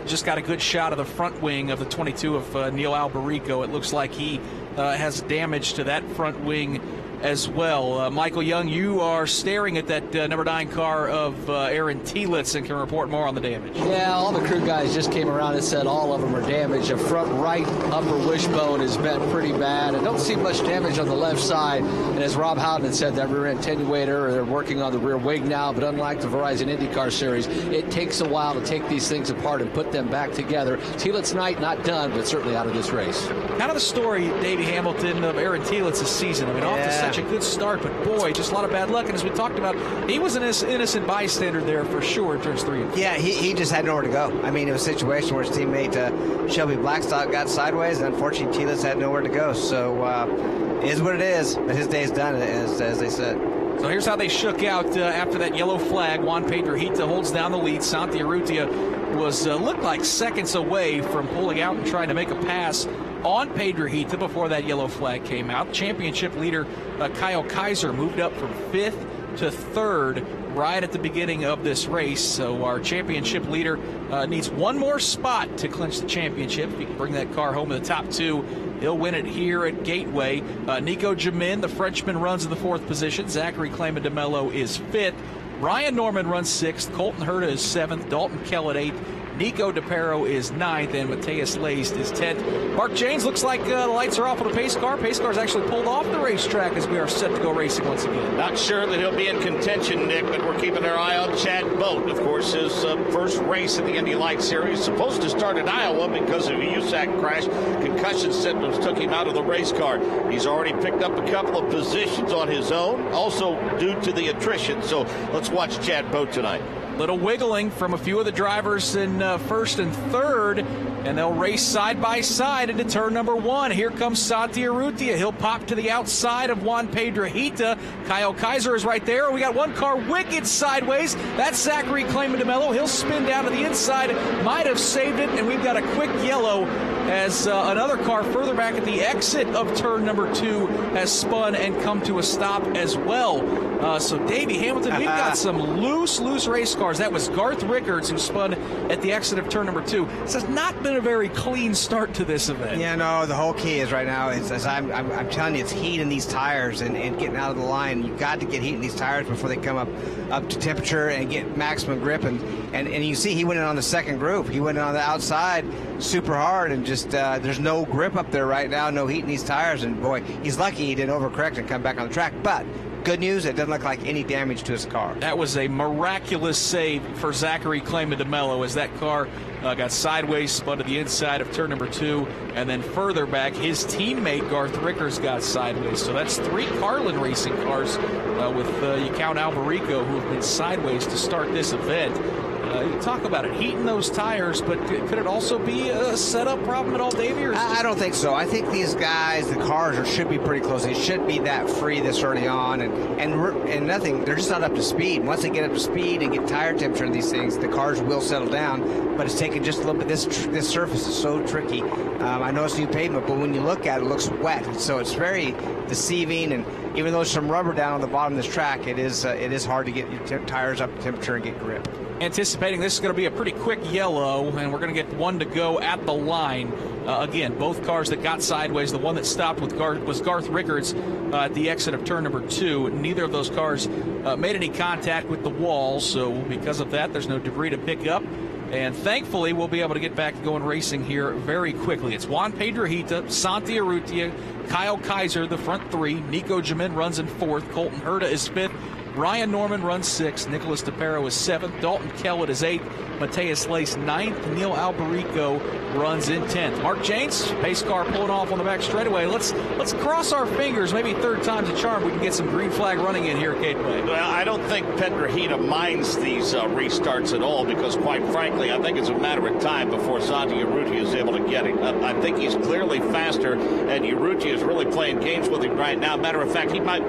just got a good shot of the front wing of the 22 of Neil Alberico. It looks like he has damage to that front wing as well. Michael Young, you are staring at that number 9 car of Aaron Tielitz and can report more on the damage. Yeah, all the crew guys just came around and said all of them are damaged. The front right upper wishbone is bent pretty bad. I don't see much damage on the left side. And as Rob Howden said, that rear attenuator, they're working on the rear wing now, but unlike the Verizon IndyCar Series, it takes a while to take these things apart and put them back together. Tielitz night not done, but certainly out of this race. Kind of the story, Davey Hamilton, of Aaron Tielitz this season. I mean, off the such a good start, but boy, just a lot of bad luck. And as we talked about, he was an innocent bystander there for sure in turns 3 and 4. Yeah, he just had nowhere to go. I mean, it was a situation where his teammate Shelby Blackstock got sideways, and unfortunately, Teal had nowhere to go. So it is what it is, but his day's done, as they said. So here's how they shook out after that yellow flag. Juan Pedrohita holds down the lead. Santi Urrutia was looked like seconds away from pulling out and trying to make a pass on Pedrohita before that yellow flag came out. Championship leader Kyle Keizer moved up from 5th to 3rd right at the beginning of this race. So our championship leader needs one more spot to clinch the championship. If he can bring that car home in the top 2, he'll win it here at Gateway. Nico Jamin, the Frenchman, runs in the 4th position. Zachary Clement de Mello is 5th. Ryan Norman runs 6th. Colton Herta is 7th. Dalton Kellett 8th. Nico DePero is 9th, and Mateus Laced is 10th. Mark Janes looks like the lights are off on the pace car. Pace car's actually pulled off the racetrack as we are set to go racing once again. Not sure that he'll be in contention, Nick, but we're keeping our eye on Chad Boat. Of course, his first race in the Indy Lights series, supposed to start in Iowa because of a USAC crash. Concussion symptoms took him out of the race car. He's already picked up a couple of positions on his own, also due to the attrition. So let's watch Chad Boat tonight. Little wiggling from a few of the drivers in 1st and 3rd, and they'll race side by side into turn number 1. Here comes Santi Urrutia. He'll pop to the outside of Juan Pedrohita. Kyle Keizer is right there. We got one car wicked sideways. That's Zachary Clement de Mello. He'll spin down to the inside. Might have saved it, and we've got a quick yellow as another car further back at the exit of turn number 2 has spun and come to a stop as well. So Davey Hamilton, we've got some loose race cars. That was Garth Rickards who spun at the exit of turn number 2. This has not been a very clean start to this event. Yeah, no, the whole key is right now, as I'm telling you, it's heat in these tires and getting out of the line. You've got to get heat in these tires before they come up to temperature and get maximum grip. And you see he went in on the second group. He went in on the outside super hard, and just there's no grip up there right now, no heat in these tires. And boy, he's lucky he didn't overcorrect and come back on the track. But good news, it doesn't look like any damage to his car. That was a miraculous save for Zachary Clement de Mello as that car got sideways, spun to the inside of turn number 2, and then further back, his teammate Garth Rickards got sideways. So that's 3 Carlin racing cars with you count Alberico, who have been sideways to start this event. You talk about it, heating those tires, but could it also be a setup problem at all, Davey? I don't think so. I think these guys, the cars should be pretty close. They should be that free this early on, and nothing. They're just not up to speed. Once they get up to speed and get tire temperature in these things, the cars will settle down. But it's taken just a little bit. This surface is so tricky. I know it's new pavement, but when you look at it, it looks wet. So it's very deceiving. And even though there's some rubber down on the bottom of this track, it is hard to get your tires up to temperature and get grip. Anticipating this is going to be a pretty quick yellow, and we're going to get one to go at the line. Again, both cars that got sideways, the one that stopped was Garth Rickards at the exit of turn number 2. Neither of those cars made any contact with the wall, so because of that, there's no debris to pick up. And thankfully, we'll be able to get back going racing here very quickly. It's Juan Pedrohita, Santi Urrutia, Kyle Keizer, the front 3. Nico Jamin runs in 4th. Colton Herta is 5th. Ryan Norman runs 6th. Nicholas DePero is 7th. Dalton Kellett is 8th. Mateus Laced 9th. Neil Alberico runs in 10th. Mark Janes, pace car pulling off on the back straightaway. Let's cross our fingers. Maybe third time's a charm. We can get some green flag running in here at Gateway. Well, I don't think Pedrohita minds these restarts at all because, quite frankly, I think it's a matter of time before Santi Urrutia is able to get him. I think he's clearly faster, and Urrutia is really playing games with him right now. Matter of fact, he might.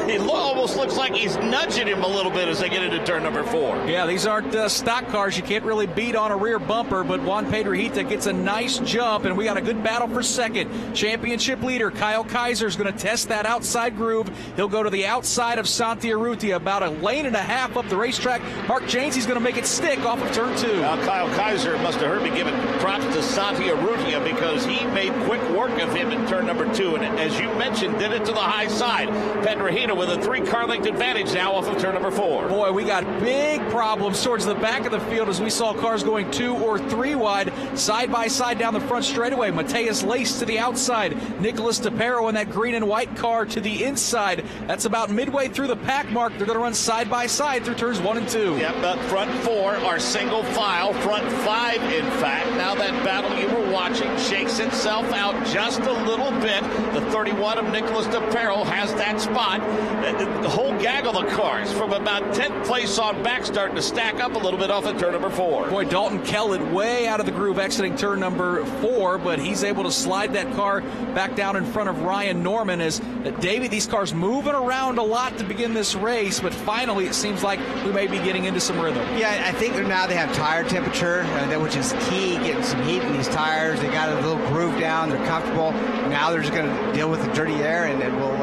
It almost looks like he's nudging him a little bit as they get into turn number 4. Yeah, these aren't stock cars. You can't really beat on a rear bumper, but Juan Pedrohita gets a nice jump, and we got a good battle for second. Championship leader Kyle Keizer is going to test that outside groove. He'll go to the outside of Santi Urrutia, about a lane and a half up the racetrack. Mark Janes, he's going to make it stick off of turn 2. Now, Kyle Keizer must have heard me giving props to Santi Urrutia because he made quick work of him in turn number 2, and as you mentioned, did it to the high side. Pedrohita with a 3-car length advantage. advantage now off of turn number 4. Boy, we got big problems towards the back of the field as we saw cars going 2 or 3 wide, side by side down the front straightaway. Mateus Lace to the outside. Nicholas DePero in that green and white car to the inside. That's about midway through the pack mark. They're going to run side by side through turns 1 and 2. Yep, but front 4 are single file. Front 5, in fact. Now that battle you were watching shakes itself out just a little bit. The 31 of Nicholas DePero has that spot. The whole gaggle of cars from about 10th place on back starting to stack up a little bit off of turn number 4. Boy, Dalton Kellett way out of the groove exiting turn number 4, but he's able to slide that car back down in front of Ryan Norman as Davey, these cars moving around a lot to begin this race, but finally it seems like we may be getting into some rhythm. Yeah, I think now they have tire temperature, which is key, getting some heat in these tires. They got a little groove down. They're comfortable. Now they're just going to deal with the dirty air, and we'll,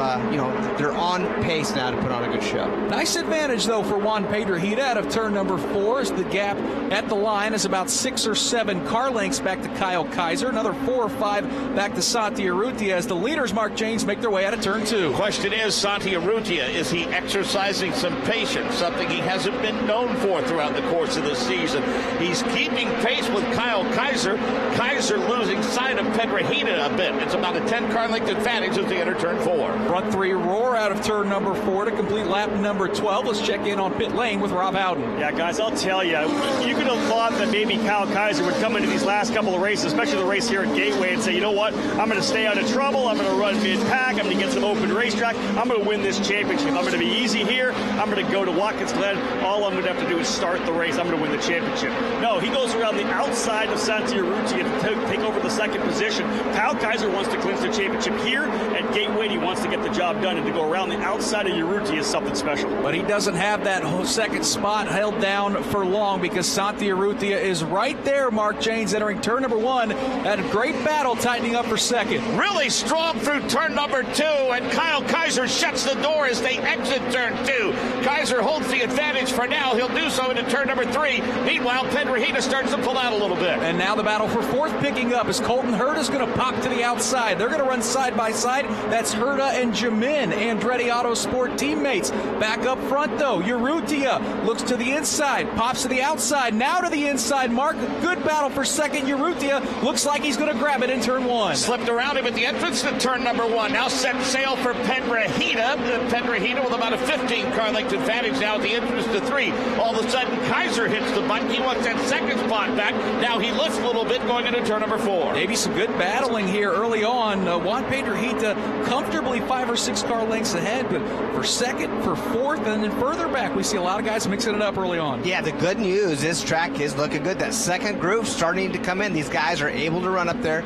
they're on pace now to put on a good show. Nice advantage, though, for Juan Pedrojita out of turn number 4 as the gap at the line is about 6 or 7 car lengths back to Kyle Keizer. Another 4 or 5 back to Santi Urrutia as the leaders, Mark James, make their way out of turn 2. Question is, Santi Urrutia, is he exercising some patience, something he hasn't been known for throughout the course of the season? He's keeping pace with Kyle Keizer. Keizer losing sight of Pedrojita a bit. It's about a 10-car length advantage as they enter turn 4. Front 3 roar out of turn number 4 to complete lap number 12. Let's check in on pit lane with Rob Howden. Yeah, guys, I'll tell you, you could have thought that maybe Kyle Keizer would come into these last couple of races, especially the race here at Gateway, and say, you know what, I'm going to stay out of trouble. I'm going to run mid-pack. I'm going to get some open racetrack. I'm going to win this championship. I'm going to be easy here. I'm going to go to Watkins Glen. All I'm going to have to do is start the race. I'm going to win the championship. No, he goes around the outside of Santi Urrutia to take over the second position. Kyle Keizer wants to clinch the championship here at Gateway. He wants to get the job done, and to go around the outside of Urrutia is something special. But he doesn't have that whole second spot held down for long because Santi Urrutia is right there, Mark James, entering turn number 1. Had a great battle tightening up for second. Really strong through turn number 2, and Kyle Keizer shuts the door as they exit turn 2. Keizer holds the advantage for now. He'll do so into turn number 3. Meanwhile, Pedrojita starts to pull out a little bit. And now the battle for 4th picking up as Colton Herta's going to pop to the outside. They're going to run side by side. That's Herta and Jamin, Andretti Autosport teammates. Back up front, though, Urrutia looks to the inside, pops to the outside, now to the inside. Mark, good battle for second. Urrutia looks like he's going to grab it in turn 1. Slipped around him at the entrance to turn number 1. Now set sail for Pedrojita. Pedrojita with about a 15-car length advantage now at the entrance to 3. All of a sudden, Keizer hits the button. He wants that second spot back. Now he lifts a little bit going into turn number 4. Maybe some good battling here early on. Juan Pedrojita comfortably 5 or 6 car lengths ahead, but for second, for 4th, and then further back, we see a lot of guys mixing it up early on. Yeah, the good news, this track is looking good. That second groove starting to come in. These guys are able to run up there.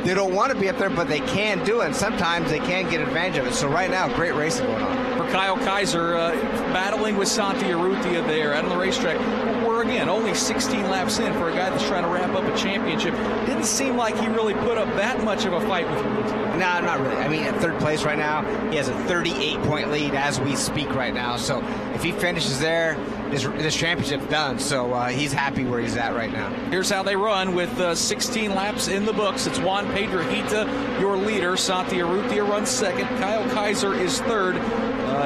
They don't want to be up there, but they can do it, and sometimes they can get advantage of it. So right now, great racing going on. For Kyle Keizer, battling with Santi Urrutia there out on the racetrack. We're, again, only 16 laps in for a guy that's trying to wrap up a championship. Didn't seem like he really put up that much of a fight with Urrutia. No, not really. I mean, at 3rd place right now, he has a 38-point lead as we speak right now. So if he finishes there, this championship's done. So he's happy where he's at right now. Here's how they run with 16 laps in the books. It's Juan Pedrojita, your leader. Santi Urrutia runs second. Kyle Keizer is 3rd.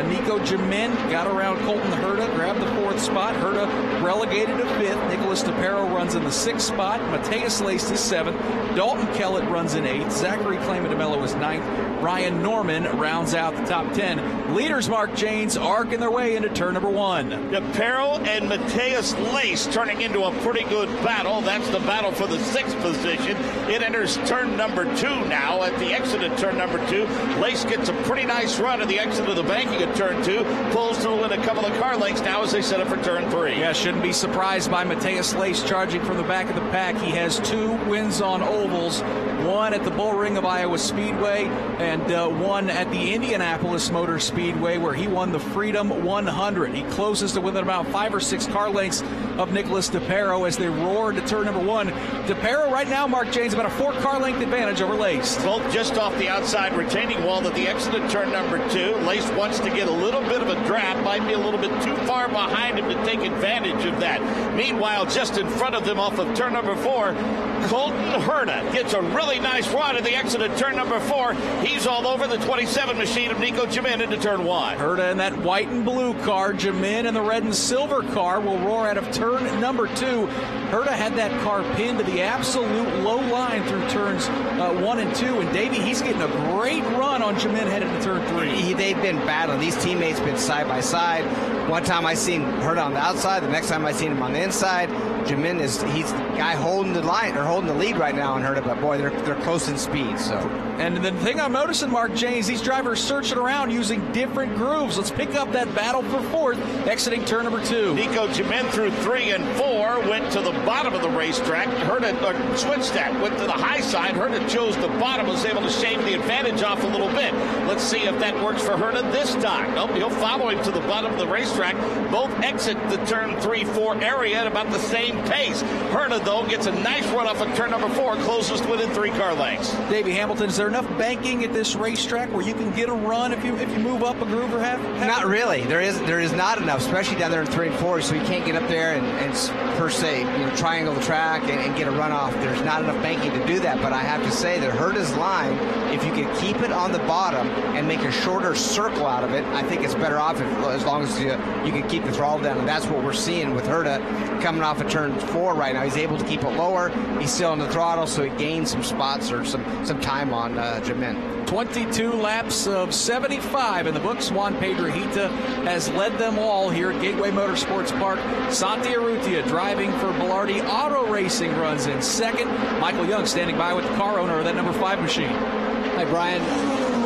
Nico Jamin got around Colton Herta, grabbed the 4th spot. Herta relegated to 5th. Nicholas DePero runs in the 6th spot. Mateus Lace is 7th. Dalton Kellett runs in 8th. Zachary Clement is 9th. Ryan Norman rounds out the top 10. Leaders, Mark James, arcing their way into turn number 1. DePero and Mateus Lace turning into a pretty good battle. That's the battle for the 6th position. It enters turn number 2 now at the exit of turn number 2. Lace gets a pretty nice run at the exit of the banking at turn 2. Pulls to win a couple of car lengths now as they set up for turn 3. Yeah, shouldn't be surprised by Mateus Lace charging from the back of the pack. He has 2 wins on ovals, one at the Bullring of Iowa Speedway and one at the Indianapolis Motor Speedway where he won the Freedom 100. He closes to within about 5 or 6 car lengths of Nicholas DePero as they roar into turn number 1. DePero right now, Mark James, about a 4 car length advantage over Lace. Both just off the outside retaining wall at the exit of turn number 2. Lace wants to get a little bit of a draft, might be a little bit too far behind him to take advantage of that. Meanwhile, just in front of them off of turn number 4, Colton Herta gets a really really nice run at the exit of turn number 4. He's all over the 27 machine of Nico Jamin into turn 1. Herta in that white and blue car. Jamin in the red and silver car will roar out of turn number 2. Herta had that car pinned to the absolute low line through turns 1 and 2. And Davey, he's getting a great run on Jamin headed to turn 3. They've been battling. These teammates been side by side. One time I seen Herta on the outside. The next time I seen him on the inside. Jamin he's the guy holding the line or holding the lead right now on Herta. But boy, they're close in speed. So. And the thing I'm noticing, Mark James, these drivers searching around using different grooves. Let's pick up that battle for 4th, exiting turn number 2. Nico Jamin through 3 and 4, went to the bottom of the racetrack. Herta switched that, went to the high side. Herta chose the bottom, was able to shave the advantage off a little bit. Let's see if that works for Herta this time. Nope, he'll follow him to the bottom of the racetrack. Both exit the turn 3-4 area at about the same pace. Herta, though, gets a nice run off of turn number 4, closest within 3 car lengths. Davey Hamilton, is there enough banking at this racetrack where you can get a run if you move up a groove or half? Not really. There is not enough, especially down there in 3 and 4. So you can't get up there and per se, triangle the track and get a runoff. There's not enough banking to do that. But I have to say that Herta's line, if you can keep it on the bottom and make a shorter circle out of it, I think it's better off as long as you can keep the throttle down. And that's what we're seeing with Herta coming off of turn 4 right now. He's able to keep it lower. He's still on the throttle, so he gains some spots or some time on Jamin. 22 laps of 75 in the books. Juan Pedrojita has led them all here at Gateway Motorsports Park. Santi Urrutia driving for Belardi Auto Racing runs in 2nd. Michael Young standing by with the car owner of that number 5 machine. Hi, Brian.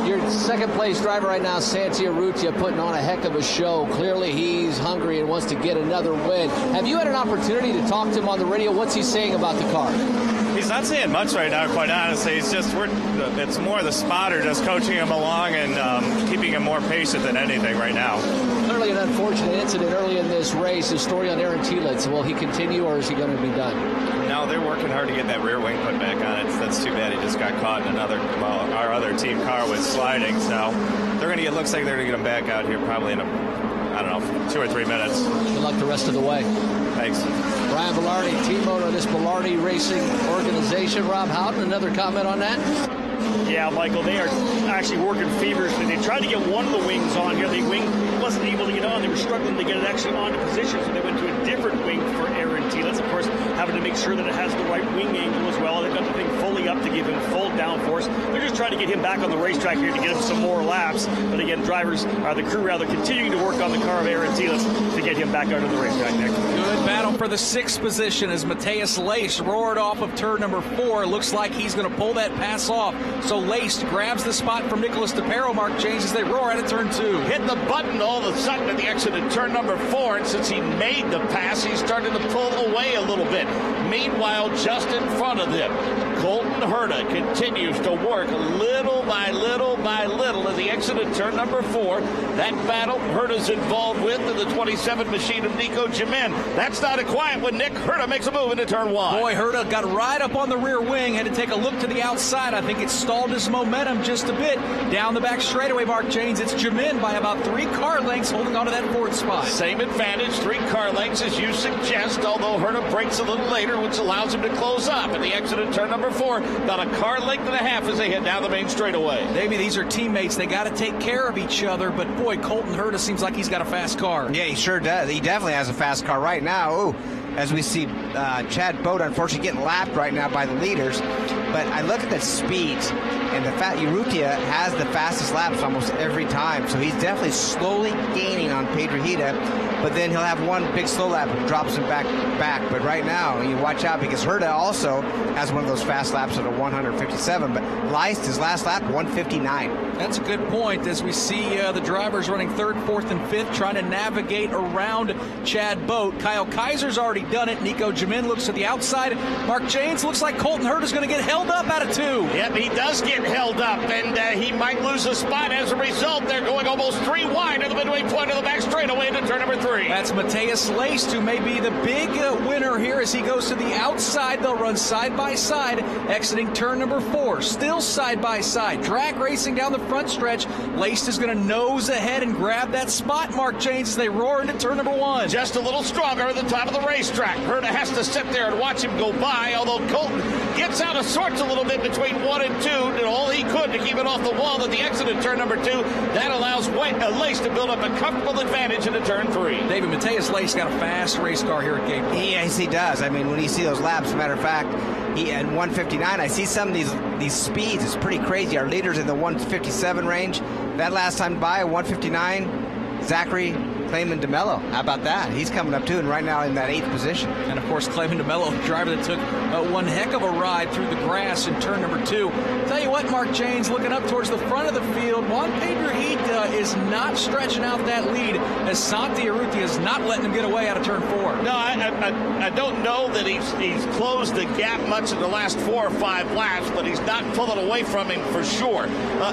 Your 2nd place driver right now, Santi Urrutia, putting on a heck of a show. Clearly he's hungry and wants to get another win. Have you had an opportunity to talk to him on the radio? What's he saying about the car? He's not saying much right now, quite honestly. It's more the spotter just coaching him along and keeping him more patient than anything right now. Clearly an unfortunate incident early in this race. The story on Aaron Teal, will he continue or is he going to be done? No, they're working hard to get that rear wing put back on it. That's too bad he just got caught in our other team car was sliding. So it looks like they're going to get him back out here probably in 2 or 3 minutes. Good luck the rest of the way. Thanks. Brian Belardi, team owner of this Belardi Racing organization. Rob Houghton, another comment on that? Yeah, Michael, they are actually working feverishly. They tried to get one of the wings on here. The wing wasn't able to get on. They were struggling to get it actually onto position, so they went to a different wing for Aaron Teal. Of course, having to make sure that it has the right wing angle as well. They've got the thing fully up to give him full downforce. They're just trying to get him back on the racetrack here to get him some more laps. But again, the crew continuing to work on the car of Aaron Teal to get him back out on the racetrack, Nick. Good battle for the 6th position as Mateus Lace roared off of turn number 4. Looks like he's going to pull that pass off. So Lace grabs the spot from Nicholas DePero. Mark James as they roar out of turn 2. Hit the button all of a sudden at the exit of turn number 4, and since he made the pass, he's starting to pull away a little bit. Meanwhile, just in front of them, Colton Herta continues to work little by little by little at the exit of turn number 4. That battle Herta's involved with in the 27 machine of Nico Jamin. That's not a quiet when Nick Herta makes a move into turn 1. Boy, Herta got right up on the rear wing, had to take a look to the outside. I think it stalled his momentum just a bit. Down the back straightaway, Mark James, it's Jamin by about 3 car lengths holding on to that 4th spot. Same advantage, 3 car lengths as you suggest, although Herta breaks a little later, which allows him to close up. At the exit of turn number 4, about a car length and a half as they head down the main straightaway. Maybe these are teammates. They got to take care of each other, but boy, Colton Herta seems like he's got a fast car. Yeah, he sure does. He definitely has a fast car right now. Ooh, as we see Chad Boat unfortunately getting lapped right now by the leaders. But I look at the speeds, and the Urrutia has the fastest laps almost every time. So he's definitely slowly gaining on Pedrojita, but then he'll have one big slow lap and drops him back. But right now, you watch out because Herta also has one of those fast laps at a 157, but Leist, his last lap, 159. That's a good point as we see the drivers running 3rd, 4th, and 5th trying to navigate around Chad Boat. Kyle Keizer's already done it. Nico Jamin looks to the outside. Mark James looks like Colton Herta's going to get held up out of 2. Yep, he does get held up, and he might lose a spot as a result. They're going almost 3 wide at the midway point of the back straightaway into turn number 3. That's Mateus Lace, who may be the big winner here as he goes to the outside. They'll run side by side, exiting turn number 4. Still side by side. Drag racing down the front stretch. Lace is going to nose ahead and grab that spot, Mark James, as they roar into turn number 1. Just a little stronger at the top of the racetrack. Herta has to sit there and watch him go by, although Colton gets out of sorts starts a little bit between 1 and 2, did all he could to keep it off the wall at the exit of turn number 2. That allows Lace to build up a comfortable advantage into turn 3. David, Mateus Lace got a fast race car here at Gateway. Yes, he does. I mean, when you see those laps, as a matter of fact, he at 159, I see some of these speeds. It's pretty crazy. Our leader's in the 157 range. That last time by, 159, Zachary, Clement DeMello. How about that? He's coming up too, and right now in that 8th position. And of course, Clement DeMello, the driver that took one heck of a ride through the grass in turn number 2. Tell you what, Mark Janes, looking up towards the front of the field, Juan Pedrojita is not stretching out that lead as Santi Urrutia is not letting him get away out of turn 4. No, I don't know that he's closed the gap much in the last 4 or 5 laps, but he's not pulling away from him for sure.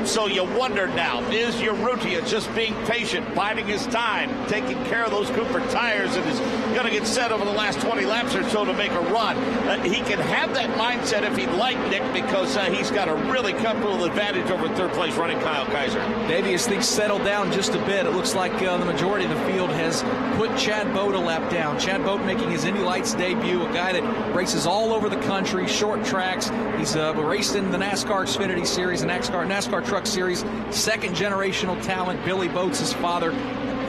So you wonder now, is Urrutia just being patient, biding his time, taking care of those Cooper tires, and is going to get set over the last 20 laps or so to make a run? He can have that mindset if he'd like, Nick, because he's got a really comfortable advantage over third place running Kyle Keizer. Davey, as things settle down just a bit, it looks like the majority of the field has put Chad Boat a lap down. Chad Boat making his Indy Lights debut, a guy that races all over the country, short tracks. He's raced in the NASCAR Xfinity Series, the NASCAR Truck Series, second generational talent. Billy Boats, his father,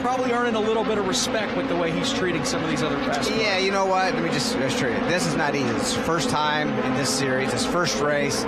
probably earning a little bit of respect with the way he's treating some of these other fast cars. Yeah, you know what? Let me just assure you, this is not easy. It's his first time in this series, his first race.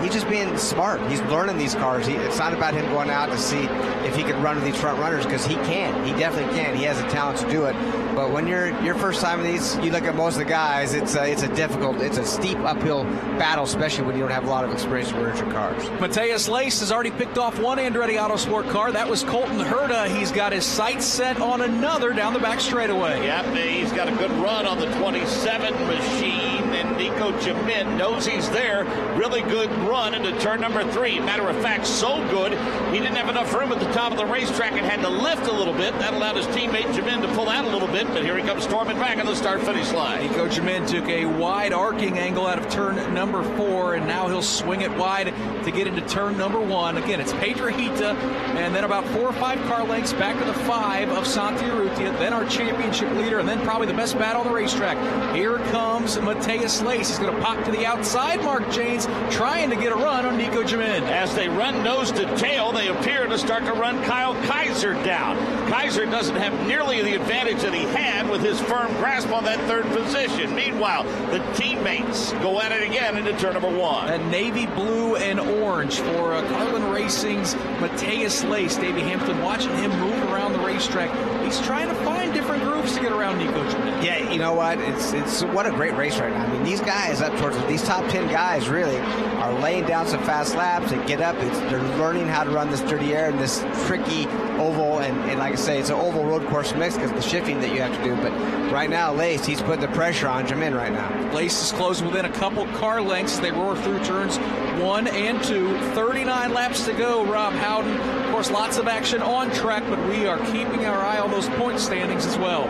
He's just being smart. He's learning these cars. It's not about him going out to see if he can run with these front runners, because he can. He definitely can. He has the talent to do it. But when you're your first time in these, you look at most of the guys, it's a steep uphill battle, especially when you don't have a lot of experience with your cars. Mateus Lace has already picked off one Andretti Autosport car. That was Colton Herta. He's got his sights set on another down the back straightaway. Yep, he's got a good run on the 27 machine, and Nico Clement knows he's there. Really good run into turn number 3. Matter of fact, so good, he didn't have enough room at the top of the racetrack and had to lift a little bit. That allowed his teammate Clement to pull out a little bit, but here he comes storming back on the start-finish line. Nico Clement took a wide arcing angle out of turn number 4, and now he'll swing it wide to get into turn number 1. Again, it's Pedrojita, and then about 4 or 5 car lengths back to the 5 of Santi Urrutia, then our championship leader, and then probably the best battle on the racetrack. Here comes Mateus Lace. He's going to pop to the outside. Mark Janes trying to get a run on Nico Clement. As they run nose to tail, they appear to start to run Kyle Keizer down. Keizer doesn't have nearly the advantage that he had with his firm grasp on that 3rd position. Meanwhile, the teammates go at it again into turn number 1. A navy blue and orange for Carlin Racing's Mateus Lace. Davey Hampton watching him move around the racetrack. He's trying to find different grooves to get around Nico Clement. Yeah, you know what? It's what a great race right now. I mean, these guys up towards these top 10 guys really are laying down some fast laps and get up. They're learning how to run this dirty air in this tricky oval, and like I say, it's an oval road course mix because of the shifting that you have to do. But right now, Lace, he's putting the pressure on Clement right now. Lace is closing within a couple car lengths. They roar through turns 1 and 2. 39 laps to go, Rob Howden. Of course, lots of action on track, but we are keeping our eye on those point standings as well.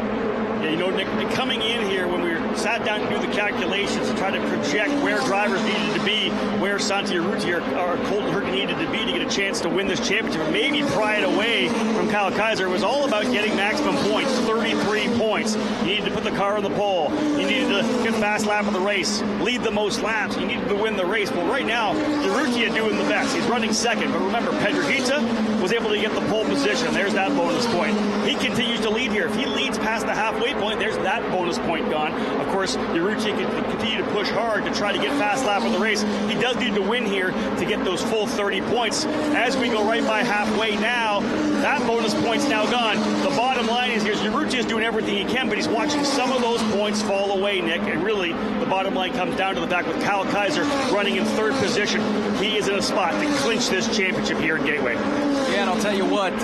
Yeah, you know, Nick, coming in here when we sat down to do the calculations to try to project where drivers needed to be, where Santi Urrutia or Colton Herta needed to be to get a chance to win this championship, maybe pry it away from Kyle Keizer, it was all about getting maximum points, 33 points. You needed to put the car on the pole. You needed to get fast lap of the race, lead the most laps. You needed to win the race. Well, right now, Urrutia doing the best. He's running second. But remember, Pedrojita was able to get the pole position. There's that bonus point. He continues to lead here. If he leads past the halfway point, there's that bonus point gone. Of course, Urrutia can continue to push hard to try to get fast lap of the race. He does need to win here to get those full 30 points. As we go right by halfway now, that bonus point's now gone. The bottom line is Urrutia is doing everything he can, but he's watching some of those points fall away, Nick. And really, the bottom line comes down to the fact with Kyle Keizer running in 3rd position, he is in a spot to clinch this championship here in Gateway. Yeah, and I'll tell you what,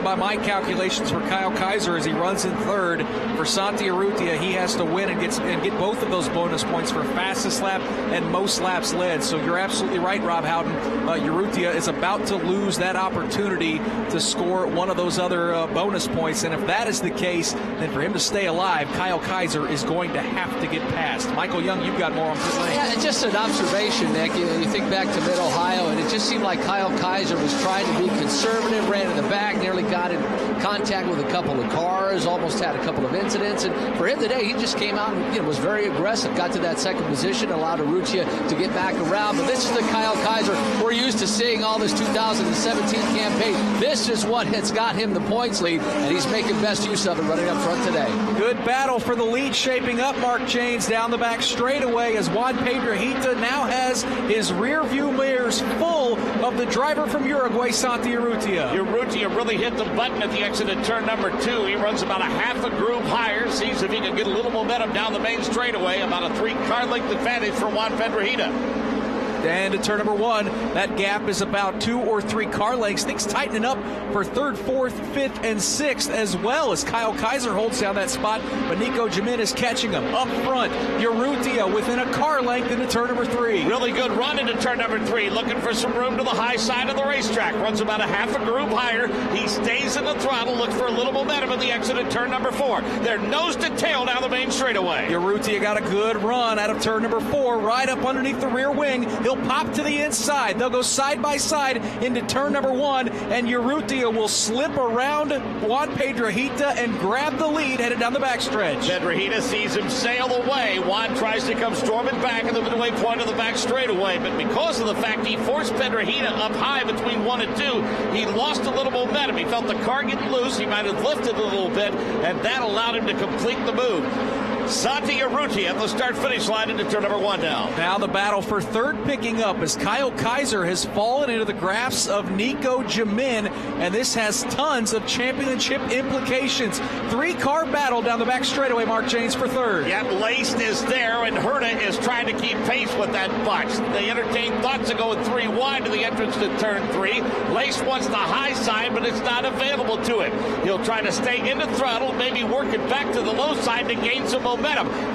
by my calculations for Kyle Keizer, as he runs in 3rd, for Santi Urrutia, he has to win and get both of those bonus points for fastest lap and most laps led. So you're absolutely right, Rob Howden. Urrutia is about to lose that opportunity to score one of those other bonus points. And if that is the case, then for him to stay alive, Kyle Keizer is going to have to get past. Michael Young, you've got more on pit lane. Yeah, just an observation, Nick. You think back to Mid-Ohio, and it just seemed like Kyle Keizer was trying to be conservative conservative, ran in the back, nearly got in contact with a couple of cars, almost had a couple of incidents. And for him today, he just came out and was very aggressive, got to that second position, allowed Urrutia to get back around. But this is the Kyle Keizer we're used to seeing all this 2017 campaign. This is what has got him the points lead, and he's making best use of it running up front today. Good battle for the lead shaping up, Mark Janes, down the back straightaway as Juan Pedrohita now has his rear view mirrors full of the driver from Uruguay, Santi Urrutia. Urrutia really hit the button at the exit at turn number 2. He runs about a half a groove higher, sees if he can get a little momentum down the main straightaway, about a 3-car length advantage for Juan Pedrohita. And to turn number 1, that gap is about 2 or 3 car lengths. Things tightening up for 3rd, 4th, 5th, and 6th, as well as Kyle Keizer holds down that spot. But Nico Jimin is catching him up front. Urrutia within a car length into turn number 3. Really good run into turn number 3, looking for some room to the high side of the racetrack. Runs about a half a groove higher. He stays in the throttle, looks for a little momentum at the exit at turn number 4. They're nose to tail down the main straightaway. Urrutia got a good run out of turn number 4, right up underneath the rear wing. He'll pop to the inside. They'll go side by side into turn number 1, and Urrutia will slip around Juan Pedrohita and grab the lead headed down the backstretch. Pedrohita sees him sail away. Juan tries to come storming back in the midway point of the back straightaway, but because of the fact he forced Pedrohita up high between 1 and 2, he lost a little momentum. He felt the car get loose. He might have lifted a little bit, and that allowed him to complete the move. Santi Urrutia at the start-finish line into turn number 1 now. Now the battle for 3rd picking up as Kyle Keizer has fallen into the grasp of Nico Jimin, and this has tons of championship implications. 3-car battle down the back straightaway, Mark Janes for 3rd. Yep, Laced is there, and Herta is trying to keep pace with that bunch. They entertain thoughts of going 3 wide to the entrance to turn 3. Laced wants the high side, but it's not available to him. He'll try to stay in the throttle, maybe work it back to the low side to gain some momentum.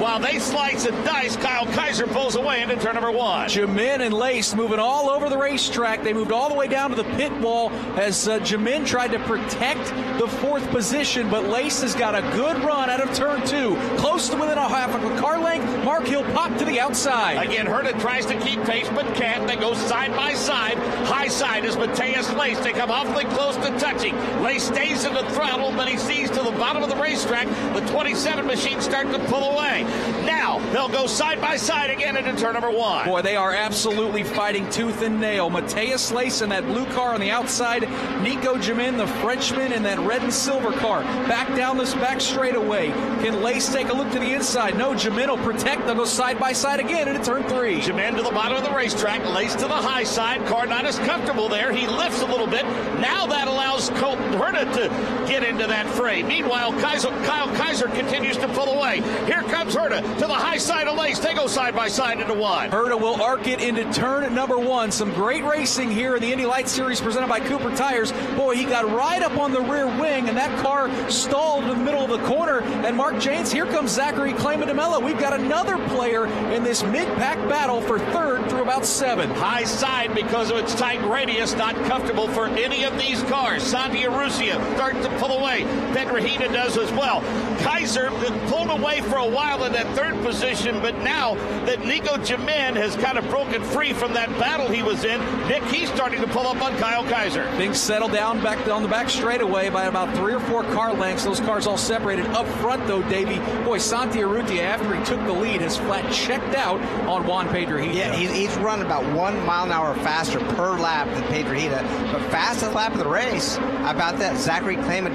While they slice and dice, Kyle Keizer pulls away into turn number 1. Jimin and Lace moving all over the racetrack. They moved all the way down to the pit wall as Jimin tried to protect the 4th position, but Lace has got a good run out of turn 2. Close to within a half of a car length. Mark Hill popped to the outside. Again, Herta tries to keep pace, but can't. They go side by side. High side is Mateus Lace. They come awfully close to touching. Lace stays in the throttle, but he sees to the bottom of the racetrack. The 27 machines start to pull away. Now they'll go side by side again into turn number 1. Boy, they are absolutely fighting tooth and nail. Mateus Lace in that blue car on the outside. Nico Jimin, the Frenchman, in that red and silver car. Back down this back straightaway. Can Lace take a look to the inside? No, Jimin will protect. They'll go side by side again into turn 3. Jimin to the bottom of the racetrack. Lace to the high side. Car not as comfortable there. He lifts a little bit. Now that allows Herta to get into that fray. Meanwhile, Kyle Keizer continues to pull away. Here comes Herta to the high side of Lace. They go side by side into 1. Herta will arc it into turn number 1. Some great racing here in the Indy Lights Series presented by Cooper Tires. Boy, he got right up on the rear wing, and that car stalled in the middle of the corner. And Mark Janes, here comes Zachary Clement. We've got another player in this mid-pack battle for 3rd through about 7. High side because of its tight radius, not comfortable for any of these cars. Santi Urrutia starts to pull away. Pedrohita does as well. Keizer pulled away for a while in that 3rd position, but now that Nico Jimin has kind of broken free from that battle he was in, Nick, he's starting to pull up on Kyle Keizer. Things settle down back on the back straightaway by about 3 or 4 car lengths. Those cars all separated up front, though, Davey. Boy, Santi Urrutia, after he took the lead, has flat checked out on Juan Pedrohita. Yeah, he's running about 1 mile an hour faster per lap than Pedrohita. But fastest lap of the race, how about that? Zachary Clement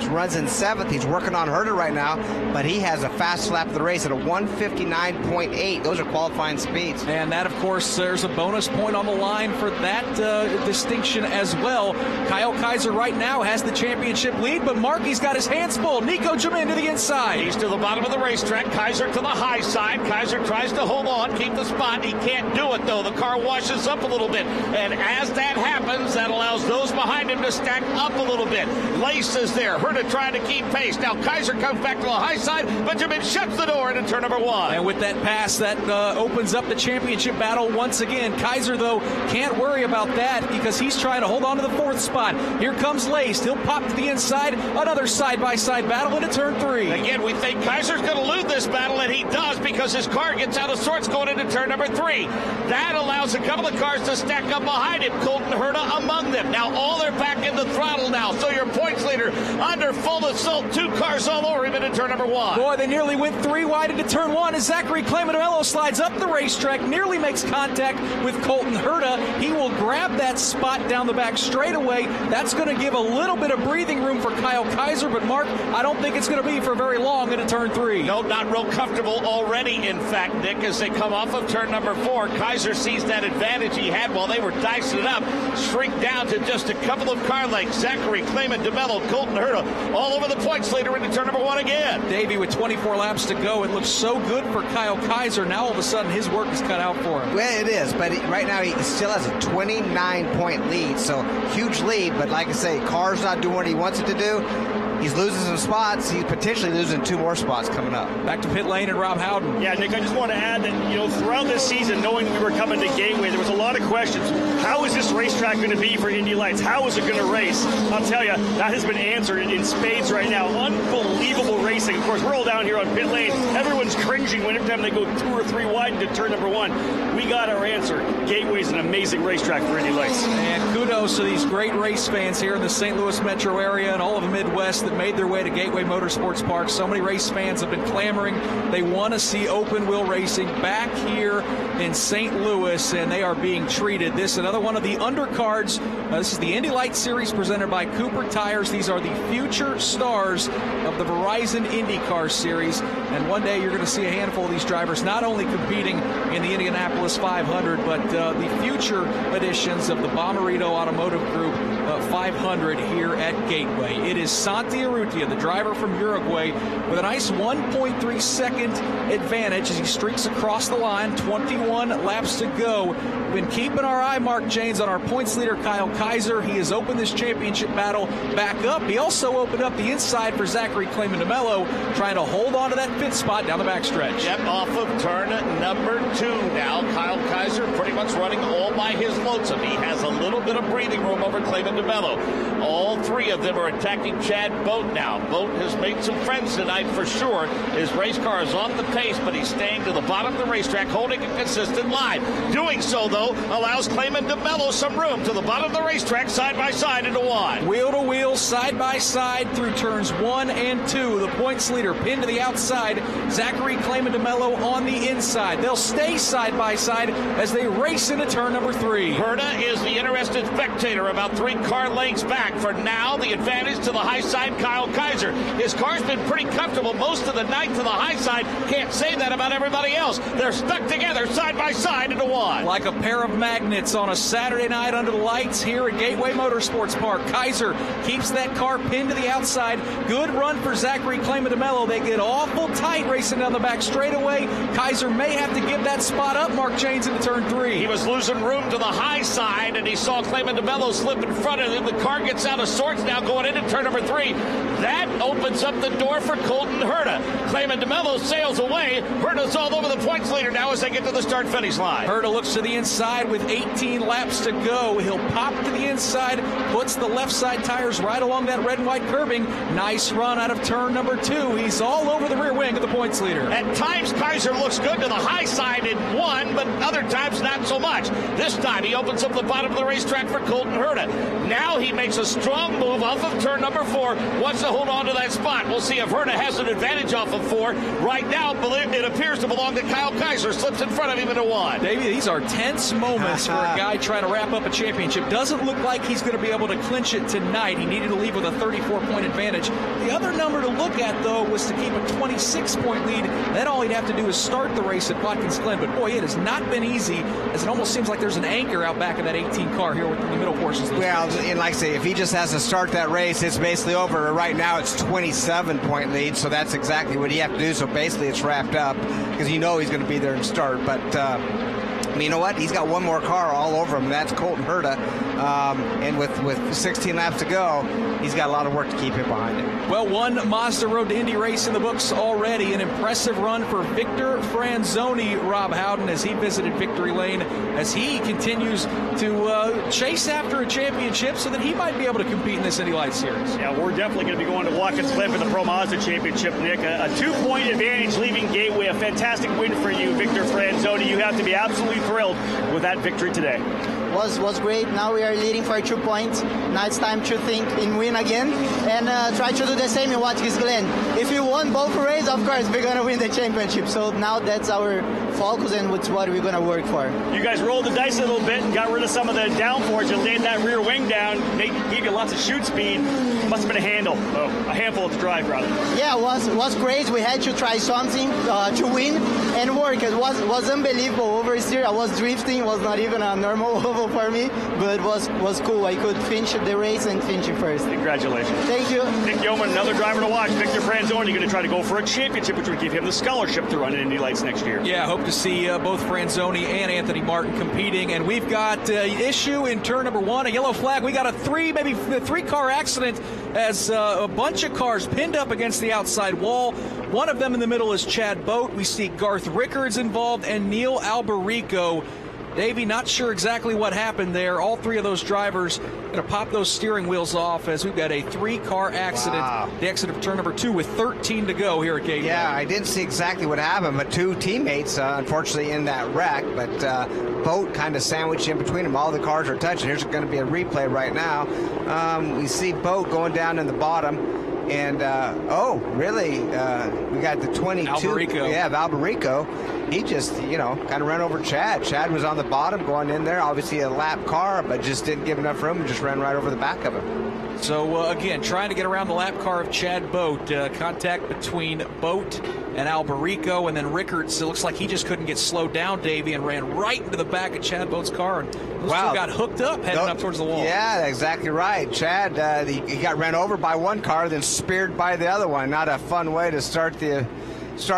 runs in 7th. He's working on Herta right now, but he has a fast lap of the race at a 1:59.8. Those are qualifying speeds. And that, of course, there's a bonus point on the line for that distinction as well. Kyle Keizer right now has the championship lead, but Markey's got his hands full. Nico Jimin to the inside. He's to the bottom of the racetrack. Keizer to the high side. Keizer tries to hold on, keep the spot. He can't do it, though. The car washes up a little bit. And as that happens, that allows those behind him to stack up a little bit. Lace is there. Herta trying to keep pace. Now Keizer comes back to the high side. Benjamin shuts the door into turn number 1. And with that pass, that opens up the championship battle once again. Keizer, though, can't worry about that because he's trying to hold on to the 4th spot. Here comes Laced. He'll pop to the inside. Another side-by-side battle into turn 3. Again, we think Keizer's going to lose this battle, and he does because his car gets out of sorts going into turn number 3. That allows a couple of cars to stack up behind him. Colton Herta among them. Now all are back in the throttle now, so your points leader under full assault. 2 cars all over him into turn number 1. Boy, they nearly went 3 wide into turn 1 as Zachary Clement slides up the racetrack, nearly makes contact with Colton Herta. He will grab that spot down the back straightaway. That's going to give a little bit of breathing room for Kyle Keizer, but Mark, I don't think it's going to be for very long into turn 3. No, not real comfortable already, in fact, Nick, as they come off of turn number 4. Keizer sees that advantage he had while they were dicing it up, shrink down to just a couple of car lengths. Zachary, Clement, DeMello, Colton Herta, all over the points leader into turn number 1 again. Davey, with 24 laps to go, it looks so good for Kyle Keizer. Now all of a sudden his work is cut out for him. Well, it is, but right now he still has a 29-point lead, so huge lead, but like I say, car's not doing what he wants it to do. He's losing some spots. He's potentially losing 2 more spots coming up. Back to pit lane and Rob Howden. Yeah, Nick, I just want to add that, throughout this season, knowing we were coming to Gateway, there was a lot of questions. How is this racetrack going to be for Indy Lights? How is it going to race? I'll tell you, that has been answered in spades right now. Unbelievable racing. Of course, we're all down here on pit lane. Everyone's cringing every time they go 2 or 3 wide into turn number 1. We got our answer. Gateway's an amazing racetrack for Indy Lights. And kudos to these great race fans here in the St. Louis metro area and all of the Midwest that made their way to Gateway Motorsports Park. So many race fans have been clamoring. They want to see open wheel racing back here in St. Louis, and they are being treated. This is another one of the undercards. This is the Indy Lights Series presented by Cooper Tires. These are the future stars of the Verizon IndyCar Series, and one day you're going to see a handful of these drivers not only competing in the Indianapolis 500, but the future editions of the Bommarito Automotive Group 500 here at Gateway. It is Santi Urrutia, the driver from Uruguay, with a nice 1.3 second advantage as he streaks across the line. 21 laps to go. We've been keeping our eye, Mark Janes, on our points leader, Kyle Keizer. He has opened this championship battle back up. He also opened up the inside for Zachary Clement DeMello, trying to hold on to that 5th spot down the backstretch. Yep, off of turn number 2 now. Kyle Keizer pretty much running all by his lonesome. He has a little bit of breathing room over Clement DeMello. All 3 of them are attacking Chad Boat now. Boat has made some friends tonight for sure. His race car is on the pace, but he's staying to the bottom of the racetrack, holding a consistent line. Doing so, though, allows Clement DeMello some room to the bottom of the racetrack, side by side into 1. Wheel to wheel, side by side through turns 1 and 2. The points leader pinned to the outside. Zachary Clement DeMello on the inside. They'll stay side by side as they race into turn number 3. Herta is the interested spectator, about 3 car lengths back. For now, the advantage to the high side, Kyle Keizer. His car's been pretty comfortable most of the night to the high side. Can't say that about everybody else. They're stuck together side by side into 1. Like a pair of magnets on a Saturday night under the lights here at Gateway Motorsports Park. Keizer keeps that car pinned to the outside. Good run for Zachary Clement DeMello. They get awful tight racing down the back straightaway. Keizer may have to give that spot up, Mark Janes, into turn 3. He was losing room to the high side, and he saw Clement DeMello slip in front of him. The car gets out of sorts now going into turn number 3. That opens up the door for Colton Herta. Clement DeMello sails away. Herta's all over the points leader now as they get to the start-finish line. Herta looks to the inside with 18 laps to go. He'll pop to the inside, puts the left side tires right along that red and white curbing. Nice run out of turn number 2. He's all over the rear wing of the points leader. At times, Keizer looks good to the high side in 1, but other times not so much. This time, he opens up the bottom of the racetrack for Colton Herta. Now he makes a strong move off of turn number 4, wants to hold on to that spot. We'll see if Herta has an advantage off of 4. Right now, it appears to belong to Kyle Keizer. Slips in front of him into 1. Davey, these are tense moments for a guy trying to wrap up a championship. Doesn't look like he's going to be able to clinch it tonight. He needed to leave with a 34-point advantage. The other number to look at, though, was to keep a 26-point lead. Then all he'd have to do is start the race at Watkins Glen. But, boy, it has not been easy, as it almost seems like there's an anchor out back of that 18 car here within the middle portions of the Well, race. and like I say, if he just has to start that race, it's basically over. Right now, it's 27-point lead, so that's exactly what he have to do. So basically, it's wrapped up because you know he's going to be there and start. But you know what? He's got one more car all over him. That's Colton Herta. And with 16 laps to go, he's got a lot of work to keep him behind him. Well, one Mazda Road to Indy race in the books already. An impressive run for Victor Franzoni, Rob Howden, as he visited Victory Lane, as he continues to chase after a championship so that he might be able to compete in this Indy Lights series. Yeah, we're definitely going to be going to Watkins Glen for the Pro Mazda Championship, Nick. A 2-point advantage leaving Gateway. A fantastic win for you, Victor Franzoni. You have to be absolutely thrilled with that victory today. Was great. Now we are leading for 2 points. Now it's time to think in win again and try to do the same in Watkins Glen. If we won both races, of course we're gonna win the championship. So now that's our focus and it's what we're gonna work for. You guys rolled the dice a little bit and got rid of some of the downforce. You laid that rear wing down, gave you lots of shoot speed. Must have been a handful to drive, rather. Yeah, it was great. We had to try something to win and work. It was unbelievable oversteer. I was drifting. It was not even a normal oval for me, but it was cool. I could finish the race and finish it first. Congratulations. Thank you. Nick Yeoman, another driver to watch. Victor Franzoni, going to try to go for a championship, which would give him the scholarship to run in Indy Lights next year. Yeah, hope to see both Franzoni and Anthony Martin competing. And we've got issue in turn number 1, a yellow flag. We got a three-car accident as a bunch of cars pinned up against the outside wall. One of them in the middle is Chad Boat. We see Garth Rickards involved and Neil Alberico. Davey, not sure exactly what happened there. All three of those drivers going to pop those steering wheels off as we've got a 3-car accident. Wow. The exit of turn number 2 with 13 to go here at Gateway. Yeah, I didn't see exactly what happened, but 2 teammates, unfortunately, in that wreck. But Boat kind of sandwiched in between them. All the cars are touching. Here's going to be a replay right now. We see Boat going down in the bottom. And, really? We got the 22. Alberico. Yeah, Alberico. He just, kind of ran over Chad. Chad was on the bottom going in there. Obviously a lap car, but just didn't give enough room and just ran right over the back of him. So, again, trying to get around the lap car of Chad Boat. Contact between Boat and Alberico, and then Rickards. It looks like he just couldn't get slowed down, Davey, and ran right into the back of Chad Boat's car. And those two got hooked up heading up towards the wall. Yeah, exactly right. Chad, he got ran over by one car, then speared by the other one. Not a fun way to start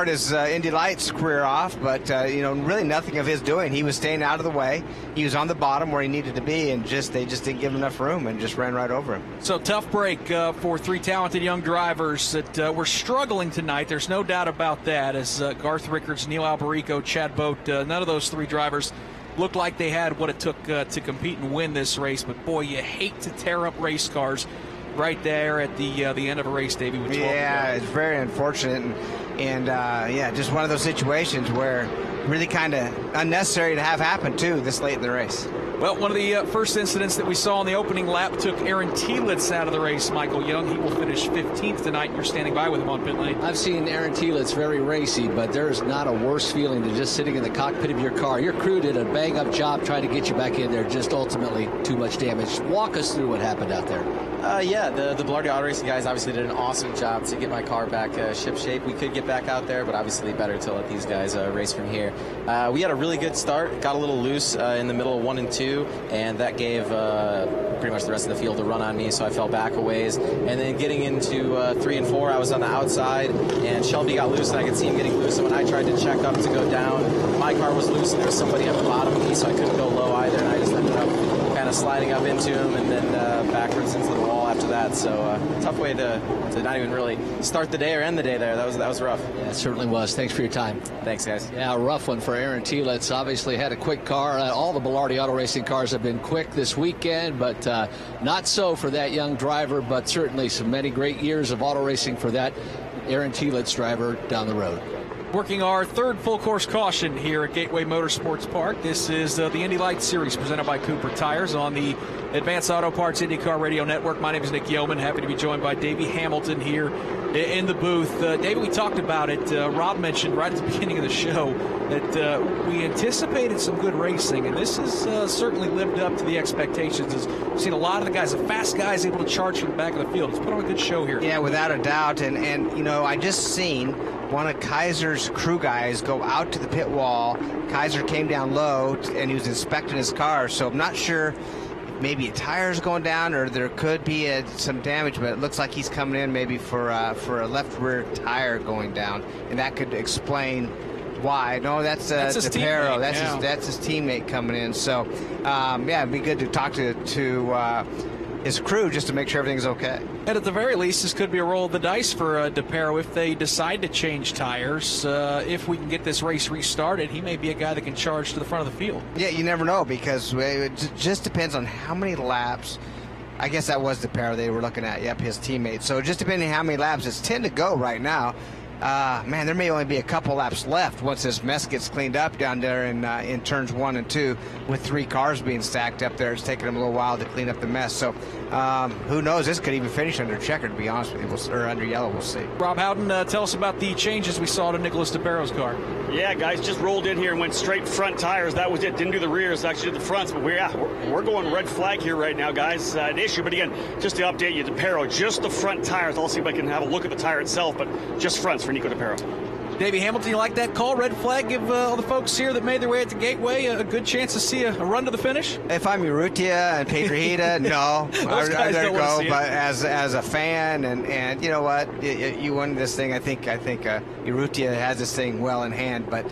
his Indy Lights career off, but really nothing of his doing. He was staying out of the way. He was on the bottom where he needed to be, and they just didn't give him enough room and just ran right over him. So tough break for 3 talented young drivers that were struggling tonight. There's no doubt about that. As Garth Rickards, Neil Alberico, Chad Boat, none of those 3 drivers looked like they had what it took to compete and win this race. But boy, you hate to tear up race cars right there at the end of a race, Davey. With 12 yeah, it's very unfortunate, and just one of those situations where really kind of unnecessary to have happen too this late in the race. Well, one of the first incidents that we saw on the opening lap took Aaron Tealitz out of the race. Michael Young, he will finish 15th tonight. You're standing by with him on pit lane. I've seen Aaron Tealitz very racy, but there is not a worse feeling than just sitting in the cockpit of your car. Your crew did a bang-up job trying to get you back in there, just ultimately too much damage. Walk us through what happened out there. The Bilardi Auto Racing guys obviously did an awesome job to get my car back ship shape. We could get back out there, but obviously better to let these guys race from here. We had a really good start, got a little loose in the middle of 1 and 2, and that gave pretty much the rest of the field a run on me, so I fell back a ways. And then getting into 3 and 4, I was on the outside, and Shelby got loose, and I could see him getting loose. And when I tried to check up to go down, my car was loose, and there was somebody at the bottom of me, so I couldn't go low either, and I just ended up kind of sliding up into him and then backwards into the wall after that. So tough way to not even really start the day or end the day there. That was rough. Yeah, it certainly was. Thanks for your time. Thanks, guys. Yeah, a rough one for Aaron Tealitz. Obviously had a quick car. All the Bilardi Auto Racing cars have been quick this weekend, but not so for that young driver, but certainly some many great years of auto racing for that Aaron Tealitz driver down the road. Working our 3rd full course caution here at Gateway Motorsports Park. This is the Indy Lights series presented by Cooper Tires on the Advanced Auto Parts IndyCar Radio Network. My name is Nick Yeoman. Happy to be joined by Davey Hamilton here in the booth. Davey, we talked about it. Rob mentioned right at the beginning of the show that we anticipated some good racing, and this has certainly lived up to the expectations. We've seen a lot of the guys, the fast guys, able to charge from the back of the field. It's put on a good show here. Yeah, without a doubt. And I just seen one of Keizer's crew guys go out to the pit wall. Keizer came down low, and he was inspecting his car, so I'm not sure if maybe a tire's going down or there could be some damage, but it looks like he's coming in maybe for a left rear tire going down, and that could explain wide. No, that's his DePero. teammate, That's his teammate coming in. So, it'd be good to talk to his crew just to make sure everything's okay. And at the very least, this could be a roll of the dice for DePero if they decide to change tires. If we can get this race restarted, he may be a guy that can charge to the front of the field. Yeah, you never know, because it just depends on how many laps. I guess that was DePero they were looking at. Yep, his teammate. So just depending on how many laps, it's 10 to go right now. Man, there may only be a couple laps left once this mess gets cleaned up down there in turns 1 and 2 with 3 cars being stacked up there. It's taking them a little while to clean up the mess. So who knows? This could even finish under checker, to be honest with you, or under yellow. We'll see. Rob Howden, tell us about the changes we saw to Nicholas DePero's car. Yeah, guys, just rolled in here and went straight front tires. That was it. Didn't do the rears, actually did the fronts. But we're going red flag here right now, guys. An issue. But again, just to update you, DePero, just the front tires. I'll see if I can have a look at the tire itself, but just fronts for Nico DePero. Davey Hamilton, you like that call? Red flag, give all the folks here that made their way at the Gateway a good chance to see a run to the finish? If I'm Urrutia and Pedrohita, no. I'd go, but as a fan, and you know what? You won this thing. I think Urrutia has this thing well in hand, but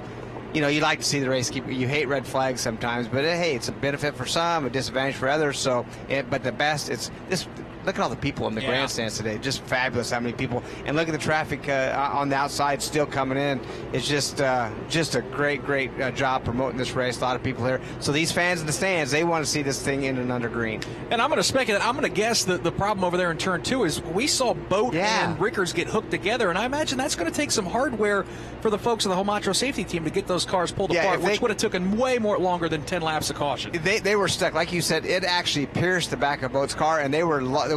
you know, you like to see the race keep. You hate red flags sometimes, but hey, it's a benefit for some, a disadvantage for others. So, but the best, it's this. Look at all the people in the grandstands today. Just fabulous how many people. And look at the traffic on the outside still coming in. It's just a great job promoting this race. A lot of people here. So these fans in the stands, they want to see this thing in and under green. And I'm going to speculate. I'm going to guess that the problem over there in turn 2 is we saw Boat and Rickers get hooked together. And I imagine that's going to take some hardware for the folks in the Homatro safety team to get those cars pulled apart, which would have taken way more longer than 10 laps of caution. They were stuck. Like you said, it actually pierced the back of Boat's car, and it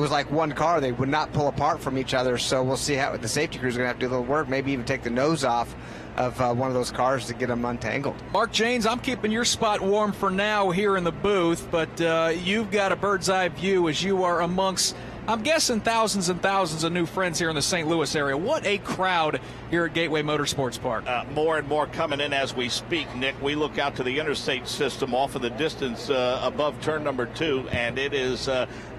was like one car. They would not pull apart from each other. So we'll see how the safety crew is going to have to do a little work, maybe even take the nose off of one of those cars to get them untangled. Mark Janes, I'm keeping your spot warm for now here in the booth, but you've got a bird's eye view as you are amongst, I'm guessing, thousands and thousands of new friends here in the St. Louis area. What a crowd here at Gateway Motorsports Park. More and more coming in as we speak, Nick. We look out to the interstate system off of the distance above turn number 2, and it is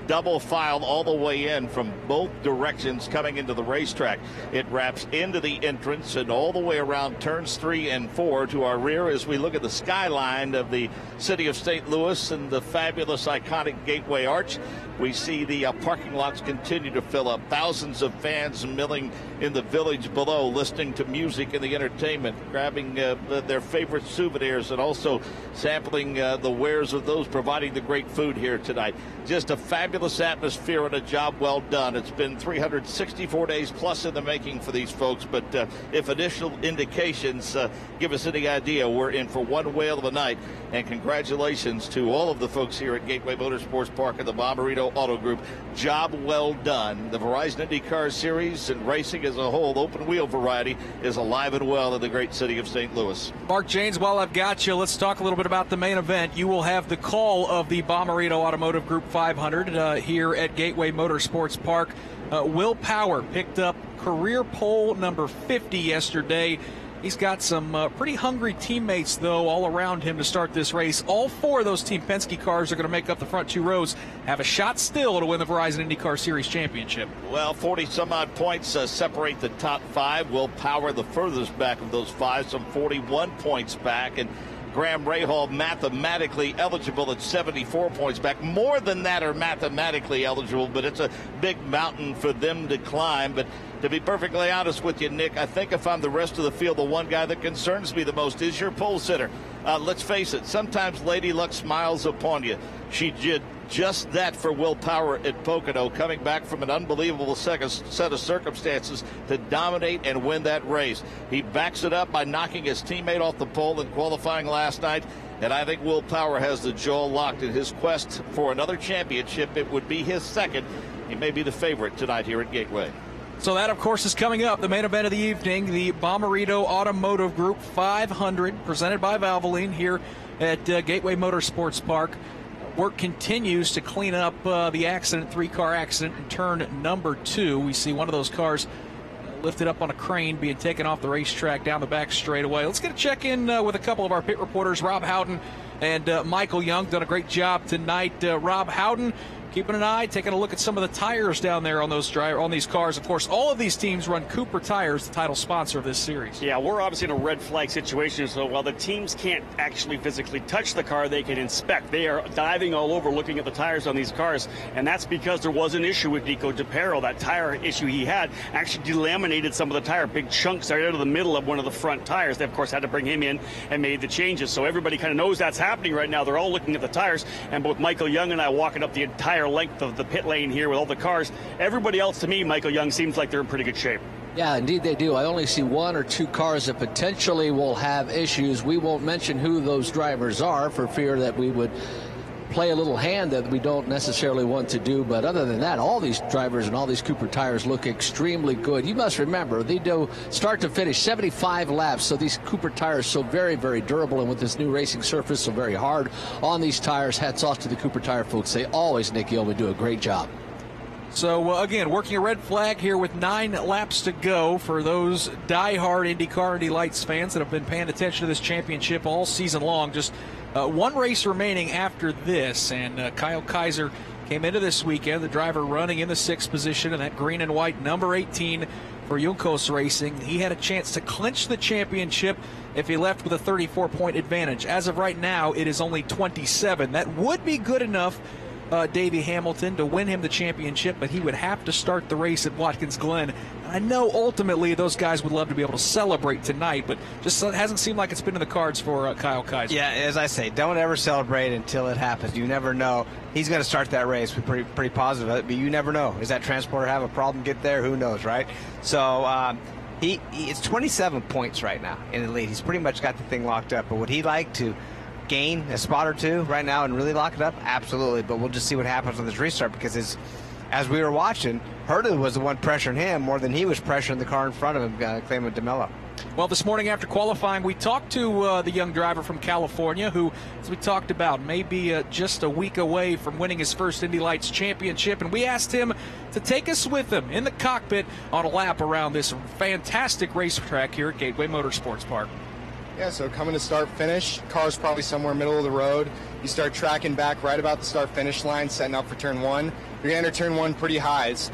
double filed all the way in from both directions coming into the racetrack. It wraps into the entrance and all the way around turns 3 and 4 to our rear as we look at the skyline of the city of St. Louis and the fabulous iconic Gateway Arch. We see the parking lots continue to fill up. Thousands of fans milling in the village below, listening to music and the entertainment, grabbing their favorite souvenirs, and also sampling the wares of those providing the great food here tonight. Just a fabulous atmosphere and a job well done. It's been 364 days plus in the making for these folks, but if initial indications give us any idea, we're in for one whale of a night. And congratulations to all of the folks here at Gateway Motorsports Park and the Bommarito Auto Group. Job well done. The Verizon IndyCar Series and racing as a whole, open wheel variety, is alive and well in the great city of St. Louis. Mark Janes, while I've got you, let's talk a little bit about the main event. You will have the call of the Bommarito Automotive Group 500 here at Gateway Motorsports Park. Will Power picked up career pole number 50 yesterday. He's got some pretty hungry teammates, though, all around him to start this race. All 4 of those Team Penske cars are going to make up the front 2 rows, have a shot still to win the Verizon IndyCar Series Championship. Well, 40-some-odd points separate the top 5. Will Power the furthest back of those 5, some 41 points back. And Graham Rahal mathematically eligible at 74 points back. More than that are mathematically eligible, but it's a big mountain for them to climb. But to be perfectly honest with you, Nick, I think if I'm the rest of the field, the one guy that concerns me the most is your pole sitter. Let's face it, sometimes Lady Luck smiles upon you. She did just that for Will Power at Pocono, coming back from an unbelievable set of circumstances to dominate and win that race. He backs it up by knocking his teammate off the pole in qualifying last night. And I think Will Power has the jaw locked in his quest for another championship. It would be his second. He may be the favorite tonight here at Gateway. So that, of course, is coming up. The main event of the evening, the Bommarito Automotive Group 500, presented by Valvoline here at Gateway Motorsports Park. Work continues to clean up the accident, 3-car accident in turn number 2. We see one of those cars lifted up on a crane being taken off the racetrack down the back straightaway. Let's get a check-in with a couple of our pit reporters, Rob Howden and Michael Young. Done a great job tonight. Rob Howden, keeping an eye, taking a look at some of the tires down there on these cars. Of course, all of these teams run Cooper Tires, the title sponsor of this series. Yeah, we're obviously in a red flag situation, so while the teams can't actually physically touch the car, they can inspect. They are diving all over looking at the tires on these cars, and that's because there was an issue with Nico DePero. That tire issue he had actually delaminated some of the tire. Big chunks right out of the middle of one of the front tires. They, of course, had to bring him in and made the changes. So everybody kind of knows that's happening right now. They're all looking at the tires, and both Michael Young and I walking up the entire length of the pit lane here with all the cars. Everybody else, to me, Michael Young, seems like they're in pretty good shape. Yeah, indeed they do. I only see 1 or 2 cars that potentially will have issues. We won't mention who those drivers are for fear that we would play a little hand that we don't necessarily want to do. But other than that, all these drivers and all these Cooper tires look extremely good. You must remember, they do start to finish 75 laps, so these Cooper tires so very, very durable, and with this new racing surface so very hard on these tires, hats off to the Cooper tire folks. They always, Nick Gilman, do a great job. So, again, working a red flag here with 9 laps to go for those die-hard IndyCar, Indy Lights fans that have been paying attention to this championship all season long. Just 1 race remaining after this, and Kyle Keizer came into this weekend, the driver running in the 6th position in that green and white number 18 for Juncos Racing. He had a chance to clinch the championship if he left with a 34-point advantage. As of right now, it is only 27. That would be good enough, Davey Hamilton, to win him the championship, but he would have to start the race at Watkins Glen. I know ultimately those guys would love to be able to celebrate tonight, but just hasn't seemed like it's been in the cards for Kyle Keizer. Yeah, as I say, don't ever celebrate until it happens. You never know. He's going to start that race. We're pretty positive of it, but you never know. Does that transporter have a problem get there? Who knows, right? So it's 27 points right now in the lead. He's pretty much got the thing locked up, but would he like to gain a spot or 2 right now and really lock it up? Absolutely, but we'll just see what happens on this restart, because as we were watching, Herta was the one pressuring him more than he was pressuring the car in front of him, Clement DeMello. Well, this morning after qualifying, we talked to the young driver from California who, as we talked about, may be just a week away from winning his first Indy Lights championship, and we asked him to take us with him in the cockpit on a lap around this fantastic racetrack here at Gateway Motorsports Park. Yeah, so coming to start-finish, car's probably somewhere middle of the road. You start tracking back right about the start-finish line, setting up for turn 1. You're going to enter turn 1 pretty high. It's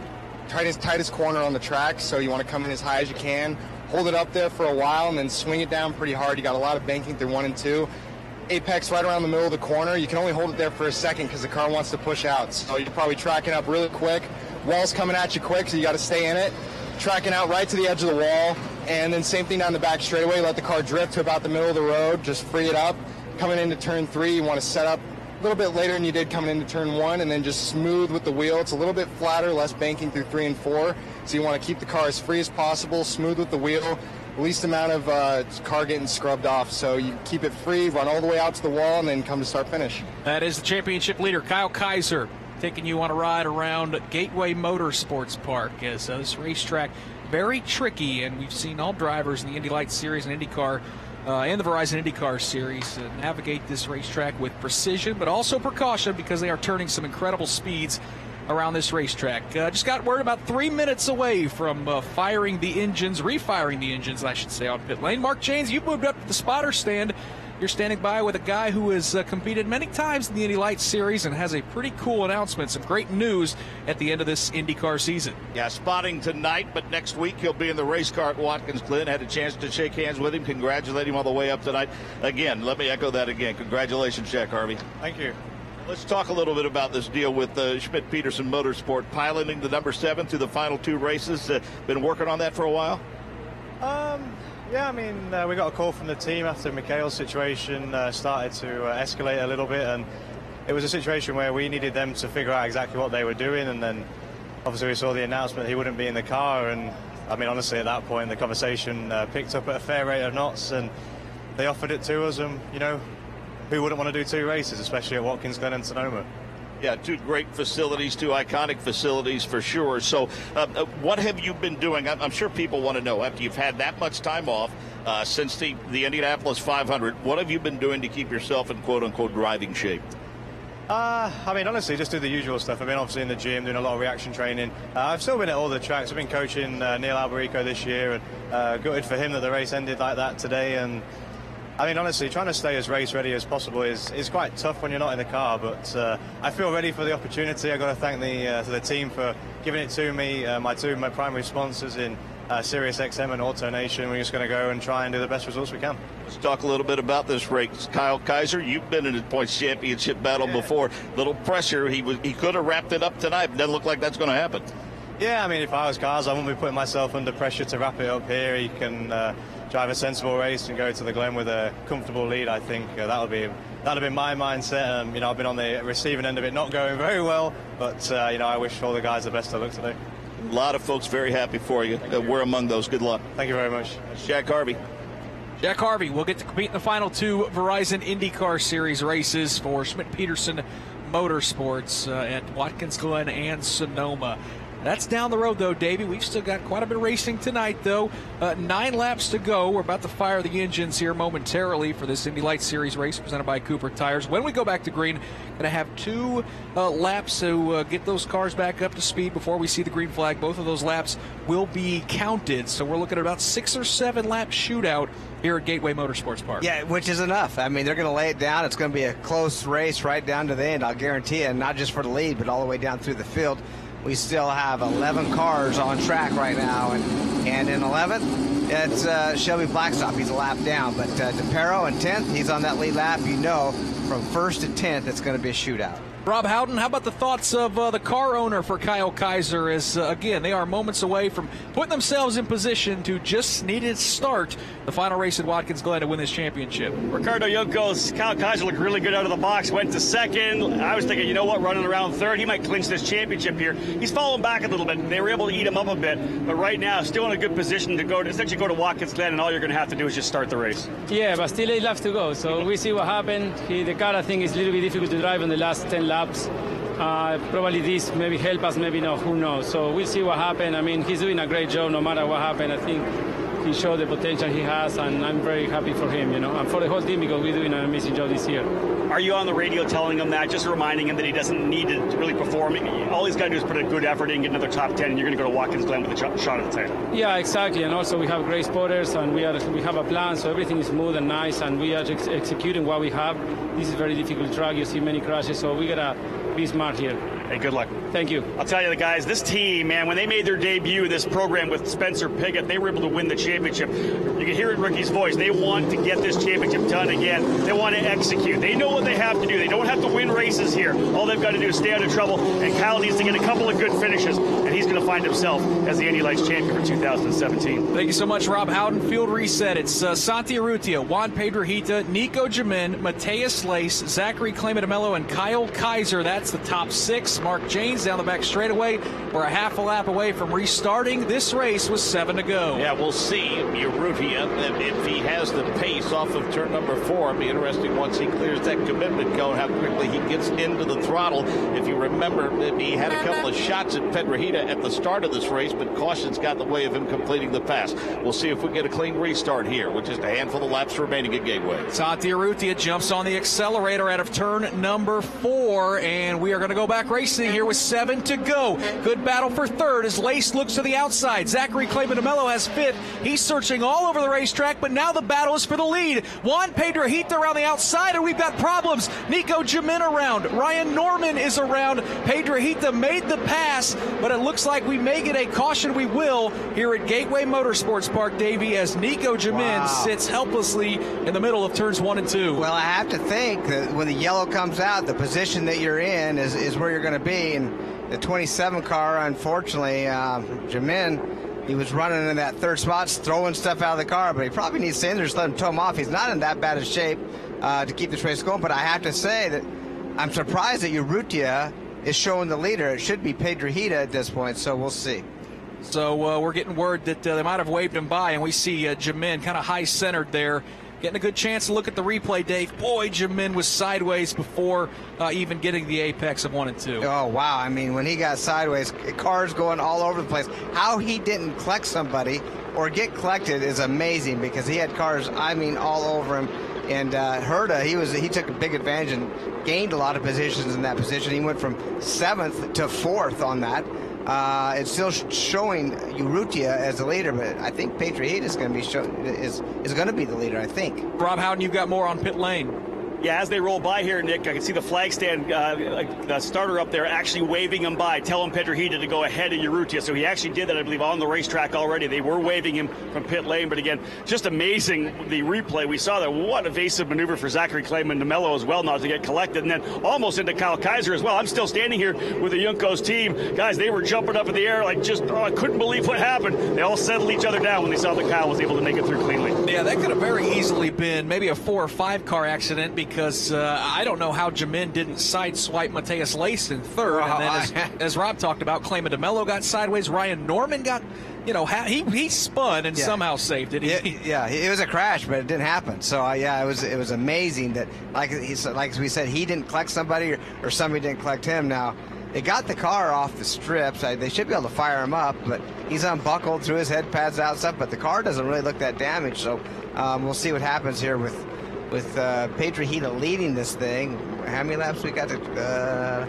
tightest corner on the track, so you want to come in as high as you can, hold it up there for a while, and then swing it down pretty hard. You got a lot of banking through 1 and 2. Apex right around the middle of the corner. You can only hold it there for a second because the car wants to push out. So you're probably tracking up really quick. Wall's coming at you quick, so you got to stay in it. Tracking out right to the edge of the wall, and then same thing down the back straightaway. Let the car drift to about the middle of the road. Just free it up. Coming into turn 3, you want to set up a little bit later than you did coming into turn 1, and then just smooth with the wheel. It's a little bit flatter, less banking through 3 and 4. So you want to keep the car as free as possible, smooth with the wheel, least amount of car getting scrubbed off. So you keep it free, run all the way out to the wall, and then come to start finish. That is the championship leader, Kyle Keizer, taking you on a ride around Gateway Motorsports Park. As this racetrack, very tricky, and we've seen all drivers in the Indy Lights Series and IndyCar and the Verizon IndyCar Series navigate this racetrack with precision, but also precaution, because they are turning some incredible speeds around this racetrack. Just got word about 3 minutes away from refiring the engines, I should say, on pit lane. Mark Janes, you've moved up to the spotter stand. You're standing by with a guy who has competed many times in the Indy Lights Series and has a pretty cool announcement, some great news at the end of this IndyCar season. Yeah, spotting tonight, but next week he'll be in the race car at Watkins Glen. Had a chance to shake hands with him, congratulate him all the way up tonight. Again, let me echo that again. Congratulations, Jack Harvey. Thank you. Let's talk a little bit about this deal with Schmidt-Peterson Motorsport, piloting the number 7 through the final 2 races. Been working on that for a while? Yeah, I mean, we got a call from the team after Mikhail's situation started to escalate a little bit, and it was a situation where we needed them to figure out exactly what they were doing, and then obviously we saw the announcement he wouldn't be in the car, and I mean, honestly, at that point, the conversation picked up at a fair rate of knots, and they offered it to us, and, you know, who wouldn't want to do 2 races, especially at Watkins Glen and Sonoma? Yeah, 2 great facilities, 2 iconic facilities for sure. So what have you been doing? I'm sure people want to know, after you've had that much time off since the Indianapolis 500, what have you been doing to keep yourself in quote-unquote driving shape? I mean, honestly, just do the usual stuff. I've been obviously in the gym doing a lot of reaction training. I've still been at all the tracks. I've been coaching Neil Alberico this year, and gutted for him that the race ended like that today. And I mean, honestly, trying to stay as race ready as possible is quite tough when you're not in the car, but I feel ready for the opportunity. I've got to thank the team for giving it to me, my primary sponsors in SiriusXM and AutoNation. We're just going to go and try and do the best results we can. Let's talk a little bit about this race. Keizer, you've been in a points championship battle before. Little pressure. He could have wrapped it up tonight, but doesn't look like that's going to happen. Yeah, I mean, if I was Keizer, I wouldn't be putting myself under pressure to wrap it up here. He can drive a sensible race and go to the Glen with a comfortable lead. I think that'll be my mindset. I've been on the receiving end of it, not going very well, but I wish all the guys the best of luck today. A lot of folks very happy for you. We're among those. Good luck. Thank you very much. Jack Harvey. Jack Harvey will get to compete in the final 2 Verizon IndyCar Series races for Schmidt-Peterson Motorsports at Watkins Glen and Sonoma. That's down the road, though, Davey. We've still got quite a bit of racing tonight, though. 9 laps to go. We're about to fire the engines here momentarily for this Indy Lights Series race presented by Cooper Tires. When we go back to green, going to have 2 laps to get those cars back up to speed before we see the green flag. Both of those laps will be counted, so we're looking at about 6 or 7 lap shootout here at Gateway Motorsports Park. Yeah, which is enough. I mean, they're going to lay it down. It's going to be a close race right down to the end, I'll guarantee it, and not just for the lead, but all the way down through the field. We still have 11 cars on track right now, and in 11th, it's Shelby Blackstop. He's a lap down, but DePero in 10th, he's on that lead lap. You know, from 1st to 10th, it's going to be a shootout. Rob Howden, how about the thoughts of the car owner for Kyle Keizer as, again, they are moments away from putting themselves in position to just need to start the final race at Watkins Glen to win this championship? Ricardo Yoko's Kyle Keizer looked really good out of the box, went to second. I was thinking, you know what, running around third, he might clinch this championship here. He's fallen back a little bit. They were able to eat him up a bit, but right now, still in a good position to essentially go to Watkins Glen, and all you're going to have to do is just start the race. Yeah, but still 8 laps to go, so we see what happened. The car, I think, is a little bit difficult to drive in the last 10 laps. Probably this maybe help us, maybe not, who knows. So we'll see what happens. I mean, he's doing a great job no matter what happens. I think he showed the potential he has, and I'm very happy for him, and for the whole team, because we're doing an amazing job this year. Are you on the radio telling him that, just reminding him that he doesn't need to really perform? All he's got to do is put a good effort in, get another top 10, and you're going to go to Watkins Glen with a shot at the title. Yeah, exactly. And also we have great spotters, and we have a plan, so everything is smooth and nice, and we are executing what we have. This is a very difficult track. You see many crashes, so we got to be smart here. Hey, good luck. Thank you. I'll tell you, the guys, this team, man, when they made their debut in this program with Spencer Piggott, they were able to win the championship. You can hear it in Ricky's voice. They want to get this championship done again. They want to execute. They know what they have to do. They don't have to win races here. All they've got to do is stay out of trouble, and Kyle needs to get a couple of good finishes, and he's going to find himself as the Indy Lights champion for 2017. Thank you so much, Rob Howden. Field reset. It's Santi Urrutia, Juan Pedrohita, Nico Jamin, Mateus Lace, Zachary Clement, and Kyle Keizer. That's the top 6. Mark Janes down the back straightaway. We're a half a lap away from restarting this race with 7 to go. Yeah, we'll see Urrutia if he has the pace off of turn number 4. It'll be interesting once he clears that commitment cone, how quickly he gets into the throttle. If you remember, he had a couple of shots at Pedrohita at the start of this race, but caution's got in the way of him completing the pass. We'll see if we get a clean restart here with just a handful of laps remaining at Gateway. Santi Urrutia jumps on the accelerator out of turn number 4, and we are going to go back racing here with 7 to go. Good battle for third as Lace looks to the outside. Zachary Clement has 5th. He's searching all over the racetrack, but now the battle is for the lead. Juan Pedrohita around the outside, and we've got problems. Nico Jamin around. Ryan Norman is around. Pedrohita made the pass, but it looks like we may get a caution. We will here at Gateway Motorsports Park, Davey, as Nico Jamin sits helplessly in the middle of turns 1 and 2. Well, I have to think that when the yellow comes out, the position that you're in is where you're going to be. And the 27 car, unfortunately, Jamin, he was running in that third spot, throwing stuff out of the car, but he probably needs to just let him tow him off. He's not in that bad a shape to keep this race going, but I have to say that I'm surprised that Urrutia is showing the leader. It should be Pedrohita at this point, so we'll see. So we're getting word that they might have waved him by, and we see Jamin kind of high-centered there. Getting a good chance to look at the replay, Dave. Boy, Jamin was sideways before even getting the apex of 1 and 2. Oh, wow. I mean, when he got sideways, cars going all over the place. How he didn't collect somebody or get collected is amazing, because he had cars, I mean, all over him. And Herta, he took a big advantage and gained a lot of positions in that position. He went from 7th to 4th on that. It's still showing Urrutia as the leader, but I think Pedrohita is going to be is going to be the leader, I think. Rob Howden, you've got more on pit lane. Yeah, as they roll by here, Nick, I can see the flag stand, the starter up there actually waving him by, telling Pedrohita to go ahead of Urrutia. So he actually did that, I believe, on the racetrack already. They were waving him from pit lane, but again, just amazing, the replay. We saw that. What evasive maneuver for Zachary Clement and DeMello as well, not to get collected, and then almost into Kyle Keizer as well. I'm still standing here with the Juncos team. Guys, they were jumping up in the air like just, I couldn't believe what happened. They all settled each other down when they saw that Kyle was able to make it through cleanly. Yeah, that could have very easily been maybe a 4 or 5 car accident, because I don't know how Jamin didn't sideswipe Mateus Lace in third. And then as Rob talked about, Clement DeMello got sideways. Ryan Norman got, he spun and somehow saved it. It was a crash, but it didn't happen. So it was amazing that, like we said, he didn't collect somebody or somebody didn't collect him. Now, they got the car off the strips. They should be able to fire him up, but he's unbuckled, threw his head pads out, stuff. But the car doesn't really look that damaged. So we'll see what happens here with Pedrohita leading this thing. How many laps we got?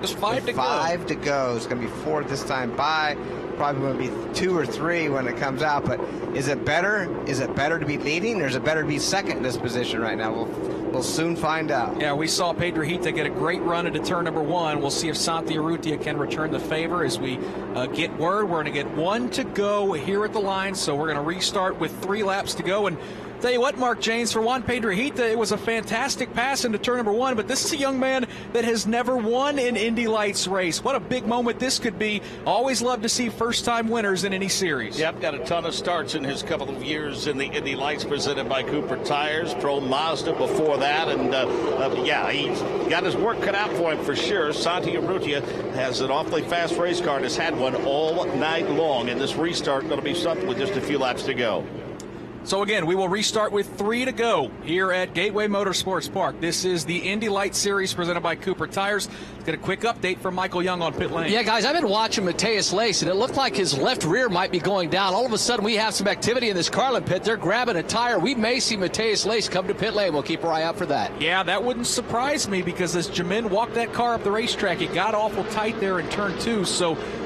Just 5 to go. 5 to go. It's going to be 4 this time by. Probably going to be 2 or 3 when it comes out. But is it better? Is it better to be leading, or is it better to be second in this position right now? We'll soon find out. Yeah, we saw Pedrohita get a great run into turn number 1. We'll see if Santi Urrutia can return the favor as we get word. We're going to get 1 to go here at the line, so we're going to restart with 3 laps to go. And tell you what, Mark James, for Juan Pedrohita, it was a fantastic pass into turn number 1, but this is a young man that has never won an Indy Lights race. What a big moment this could be. Always love to see first-time winners in any series. Yep, got a ton of starts in his couple of years in the Indy Lights presented by Cooper Tires, Pro Mazda before that, and he's got his work cut out for him for sure. Santi Urrutia has an awfully fast race car and has had one all night long, and this restart going to be something with just a few laps to go. So again, we will restart with 3 to go here at Gateway Motorsports Park. This is the Indy Lights Series presented by Cooper Tires. Let's get a quick update from Michael Young on pit lane. Yeah, guys, I've been watching Mateus Lace, and it looked like his left rear might be going down. All of a sudden, we have some activity in this Carlin pit. They're grabbing a tire. We may see Mateus Lace come to pit lane. We'll keep our eye out for that. Yeah, that wouldn't surprise me, because as Jamin walked that car up the racetrack, it got awful tight there in turn 2.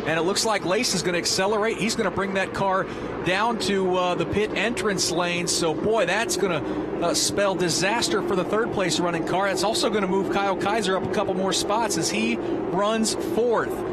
And it looks like Lace is going to accelerate. He's going to bring that car down to the pit entrance lane. So, boy, that's going to spell disaster for the third place running car. It's also going to move Kyle Keizer up a couple more spots as he runs 4th.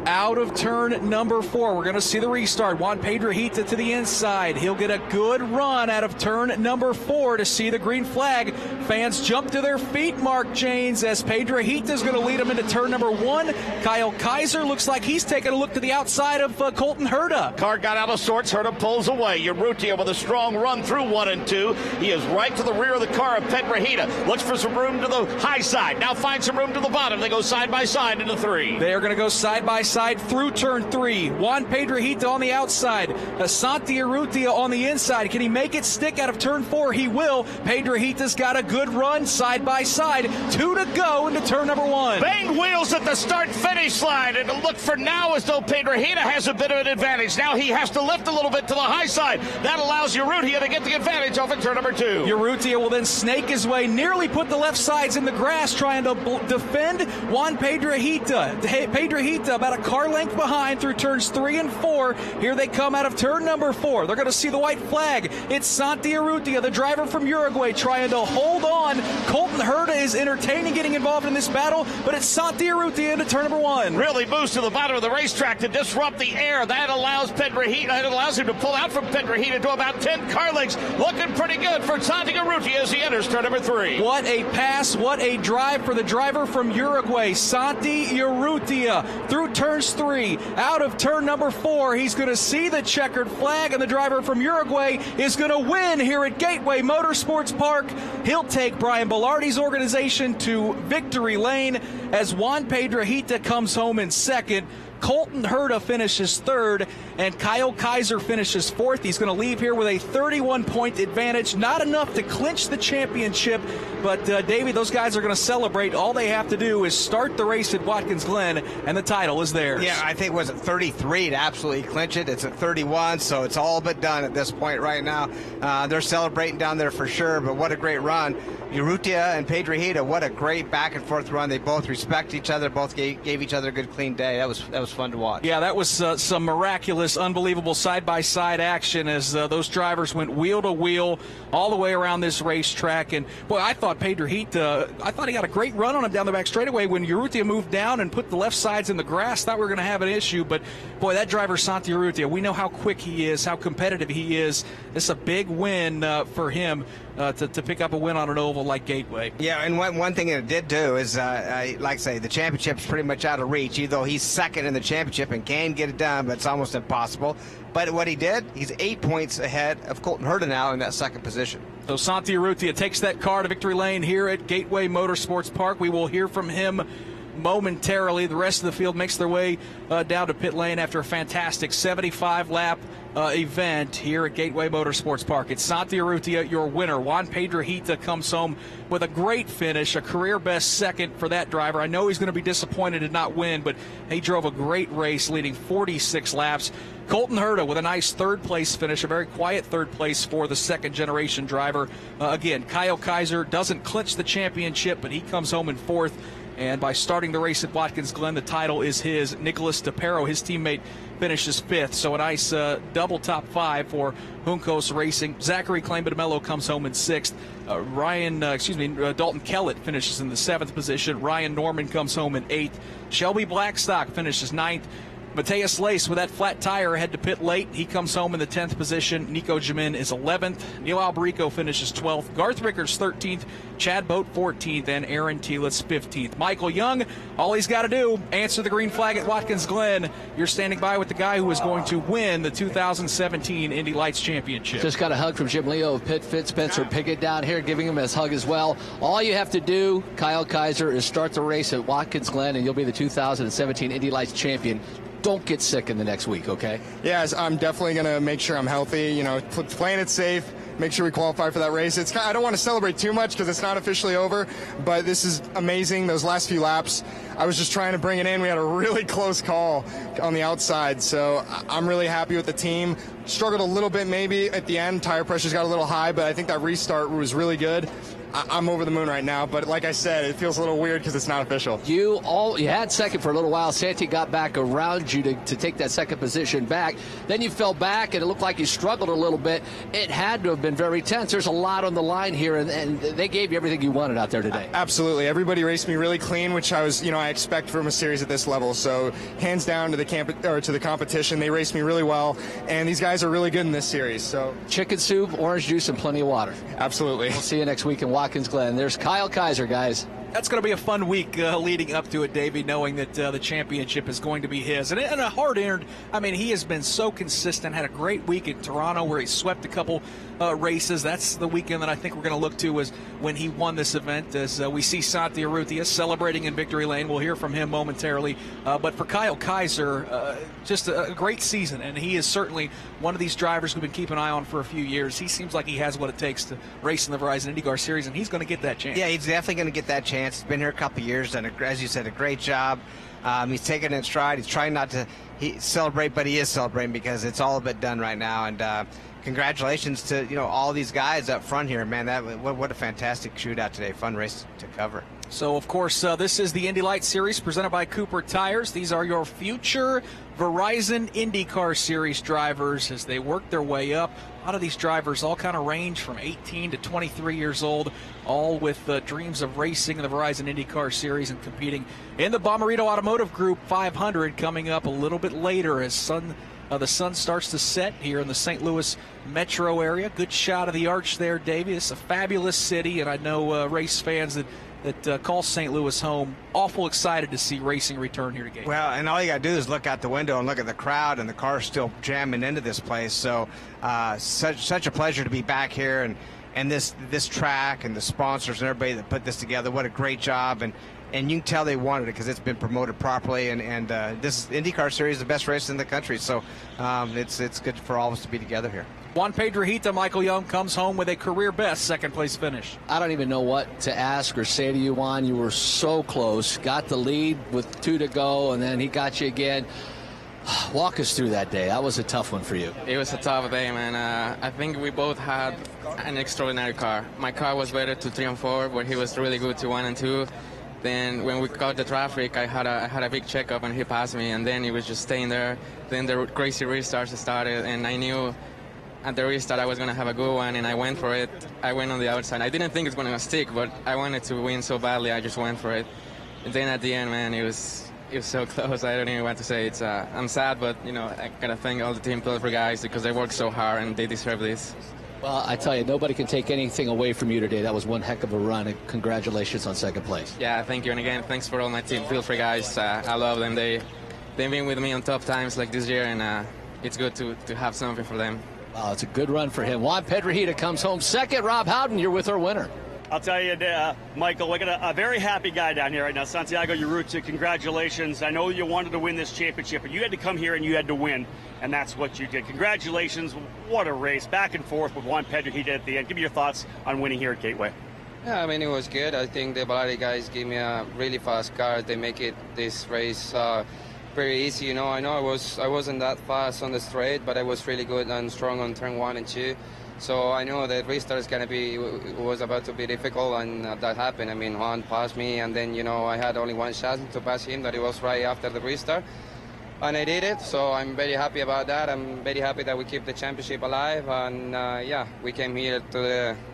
Out of turn number 4, we're going to see the restart. Juan Pedrohita to the inside. He'll get a good run out of turn number 4 to see the green flag. Fans jump to their feet, Mark Janes, as Pedrohita is going to lead him into turn number 1. Kyle Keizer looks like he's taking a look to the outside of Colton Herta. Car got out of sorts. Herta pulls away. Urrutia with a strong run through 1 and 2. He is right to the rear of the car of Pedrohita. Looks for some room to the high side. Now finds some room to the bottom. They go side by side into 3. They are going to go side by side through turn 3. Juan Pedrohita on the outside. Santi Urrutia on the inside. Can he make it stick out of turn 4? He will. Pedrohita's got a good run side by side. 2 to go into turn number 1. Bang wheels at the start-finish line. And it looked for now as though Pedrohita has a bit of an advantage. Now he has to lift a little bit to the high side. That allows Urrutia to get the advantage off of turn number 2. Urrutia will then snake his way, nearly put the left sides in the grass, trying to defend Juan Pedrohita. Pedrohita about a car length behind through turns 3 and 4. Here they come out of turn number 4. They're going to see the white flag. It's Santi Urrutia, the driver from Uruguay, trying to hold on. Colton Herta is entertaining getting involved in this battle, but it's Santi Urrutia into turn number 1. Really moves to the bottom of the racetrack to disrupt the air. That allows him to pull out from Pedrohita to about 10 car lengths. Looking pretty good for Santi Urrutia as he enters turn number 3. What a pass, what a drive for the driver from Uruguay, Santi Urrutia, through turns 3. Out of turn number 4, he's going to see the checkered flag, and the driver from Uruguay is going to win here at Gateway Motorsports Park. He'll take Brian Bellardi's organization to victory lane as Juan Pedrohita comes home in 2nd. Colton Herta finishes 3rd, and Kyle Keizer finishes 4th. He's going to leave here with a 31-point advantage. Not enough to clinch the championship, but Davey, those guys are going to celebrate. All they have to do is start the race at Watkins Glen, and the title is theirs. Yeah, I think it was at 33 to absolutely clinch it. It's at 31, so it's all but done at this point right now. They're celebrating down there for sure, but what a great run. Urrutia and Pedrohita, what a great back-and-forth run. They both respect each other, both gave each other a good, clean day. That was was fun to watch. Yeah, that was some miraculous, unbelievable side-by-side action as those drivers went wheel to wheel all the way around this racetrack. And, boy, I thought Pedro Heat, I thought he got a great run on him down the back straightaway when Urrutia moved down and put the left sides in the grass. Thought we were going to have an issue. But, boy, that driver, Santi Urrutia, we know how quick he is, how competitive he is. This is a big win for him to pick up a win on an oval like Gateway. Yeah, and one thing it did do is, like I say, the championship's pretty much out of reach, though he's second in the championship and can get it done, but it's almost impossible. But what he did, he's 8 points ahead of Colton Herta now in that second position. So Santi Urrutia takes that car to victory lane here at Gateway Motorsports Park. We will hear from him momentarily. The rest of the field makes their way down to pit lane after a fantastic 75-lap event here at Gateway Motorsports Park. It's Santi Urrutia, your winner. Juan Pedrojita comes home with a great finish, a career-best second for that driver. I know he's going to be disappointed to not win, but he drove a great race, leading 46 laps. Colton Herta with a nice third-place finish, a very quiet third place for the second-generation driver. Again, Kyle Keizer doesn't clinch the championship, but he comes home in fourth. And by starting the race at Watkins Glen, the title is his. Nicholas DePero, his teammate, finishes fifth. So a nice double top five for Juncos Racing. Zachary Claimbadmello comes home in sixth. Dalton Kellett finishes in the seventh position. Ryan Norman comes home in eighth. Shelby Blackstock finishes ninth. Mateus Lace with that flat tire had to pit late. He comes home in the 10th position. Nico Jamin is 11th. Neil Alberico finishes 12th. Garth Rickers 13th. Chad Boat 14th. And Aaron Telitz 15th. Michael Young, all he's got to do, answer the green flag at Watkins Glen. You're standing by with the guy who is going to win the 2017 Indy Lights Championship. Just got a hug from Jim Leo of Pitt Fit. Spencer Pickett down here giving him his hug as well. All you have to do, Kyle Keizer, is start the race at Watkins Glen, and you'll be the 2017 Indy Lights champion. Don't get sick in the next week, okay? Yes, I'm definitely going to make sure I'm healthy, playing it safe, make sure we qualify for that race. I don't want to celebrate too much because it's not officially over, but this is amazing. Those last few laps, I was just trying to bring it in. We had a really close call on the outside, so I'm really happy with the team. Struggled a little bit maybe at the end. Tire pressures got a little high, but I think that restart was really good. I'm over the moon right now, but like I said, it feels a little weird because it's not official. You had second for a little while. Santi got back around you to take that second position back. Then you fell back, and it looked like you struggled a little bit. It had to have been very tense. There's a lot on the line here, and they gave you everything you wanted out there today. Absolutely. Everybody raced me really clean, which I expect from a series at this level. So hands down to the competition. They raced me really well, and these guys are really good in this series. So chicken soup, orange juice, and plenty of water. Absolutely. We'll see you next week in Watkins Glen. There's Kyle Keizer, guys. That's going to be a fun week leading up to it, Davey, knowing that the championship is going to be his. And a hard-earned, he has been so consistent, had a great week in Toronto where he swept a couple races. That's the weekend that I think we're going to look to is when he won this event, as we see Santi Urrutia celebrating in victory lane. We'll hear from him momentarily. But for Kyle Keizer, just a great season, and he is certainly one of these drivers we've been keeping an eye on for a few years. He seems like he has what it takes to race in the Verizon IndyCar Series, and he's going to get that chance. Yeah, he's definitely going to get that chance. He's been here a couple of years, done, as you said, a great job. He's taking it in stride. He's trying not to celebrate, but he is celebrating because it's all a bit done right now. And congratulations to all these guys up front here, man. What a fantastic shootout today. Fun race to cover. So, of course, this is the Indy Lights Series presented by Cooper Tires. These are your future Verizon IndyCar Series drivers as they work their way up. A lot of these drivers all kind of range from 18 to 23 years old, all with dreams of racing in the Verizon IndyCar Series and competing in the Bommarito Automotive Group 500 coming up a little bit later as the sun starts to set here in the St. Louis metro area. Good shot of the arch there, Davey. It's a fabulous city, and I know race fans that call St. Louis home, awful excited to see racing return here to Gateway. Well, and all you got to do is look out the window and look at the crowd, and the car's still jamming into this place. So such a pleasure to be back here, and this track and the sponsors and everybody that put this together. What a great job. And you can tell they wanted it because it's been promoted properly. And this IndyCar Series is the best race in the country. So it's good for all of us to be together here. Juan Pedrojita, Michael Young, comes home with a career-best second-place finish. I don't even know what to ask or say to you, Juan. You were so close. Got the lead with 2 to go, and then he got you again. Walk us through that day. That was a tough one for you. It was a tough day, man. I think we both had an extraordinary car. My car was better to 3 and 4, but he was really good to 1 and 2. Then when we got the traffic, I had a big checkup and he passed me, and then he was just staying there. Then the crazy restarts started, and I knew at the restart I was going to have a good one, and I went for it. I went on the outside. I didn't think it's going to stick, but I wanted to win so badly, I just went for it. And then at the end, man, it was so close. I don't even want to say it. I'm sad, but I gotta thank all the Team Pelfrey guys because they worked so hard and they deserve this. Well, I tell you, nobody can take anything away from you today. That was one heck of a run, and congratulations on second place. Yeah, thank you, and again, thanks for all my Team Pelfrey guys. I love them. They've been with me on tough times like this year, and it's good to have something for them. Wow, it's a good run for him. Juan Pedrojita comes home second. Rob Howden, you're with our winner. I'll tell you, Michael, we got a very happy guy down here right now. Santiago Urrutia, congratulations. I know you wanted to win this championship, but you had to come here and you had to win, and that's what you did. Congratulations. What a race. Back and forth with Juan Pedrojita at the end. Give me your thoughts on winning here at Gateway. Yeah, I mean, it was good. I think the Valari guys gave me a really fast car. They make this race very easy. I know I wasn't that fast on the straight, but I was really good and strong on turn 1 and 2. So I know the restart was about to be difficult, and that happened. I mean, Juan passed me, and then, I had only one chance to pass him, that it was right after the restart. And I did it, so I'm very happy about that. I'm very happy that we keep the championship alive, and we came here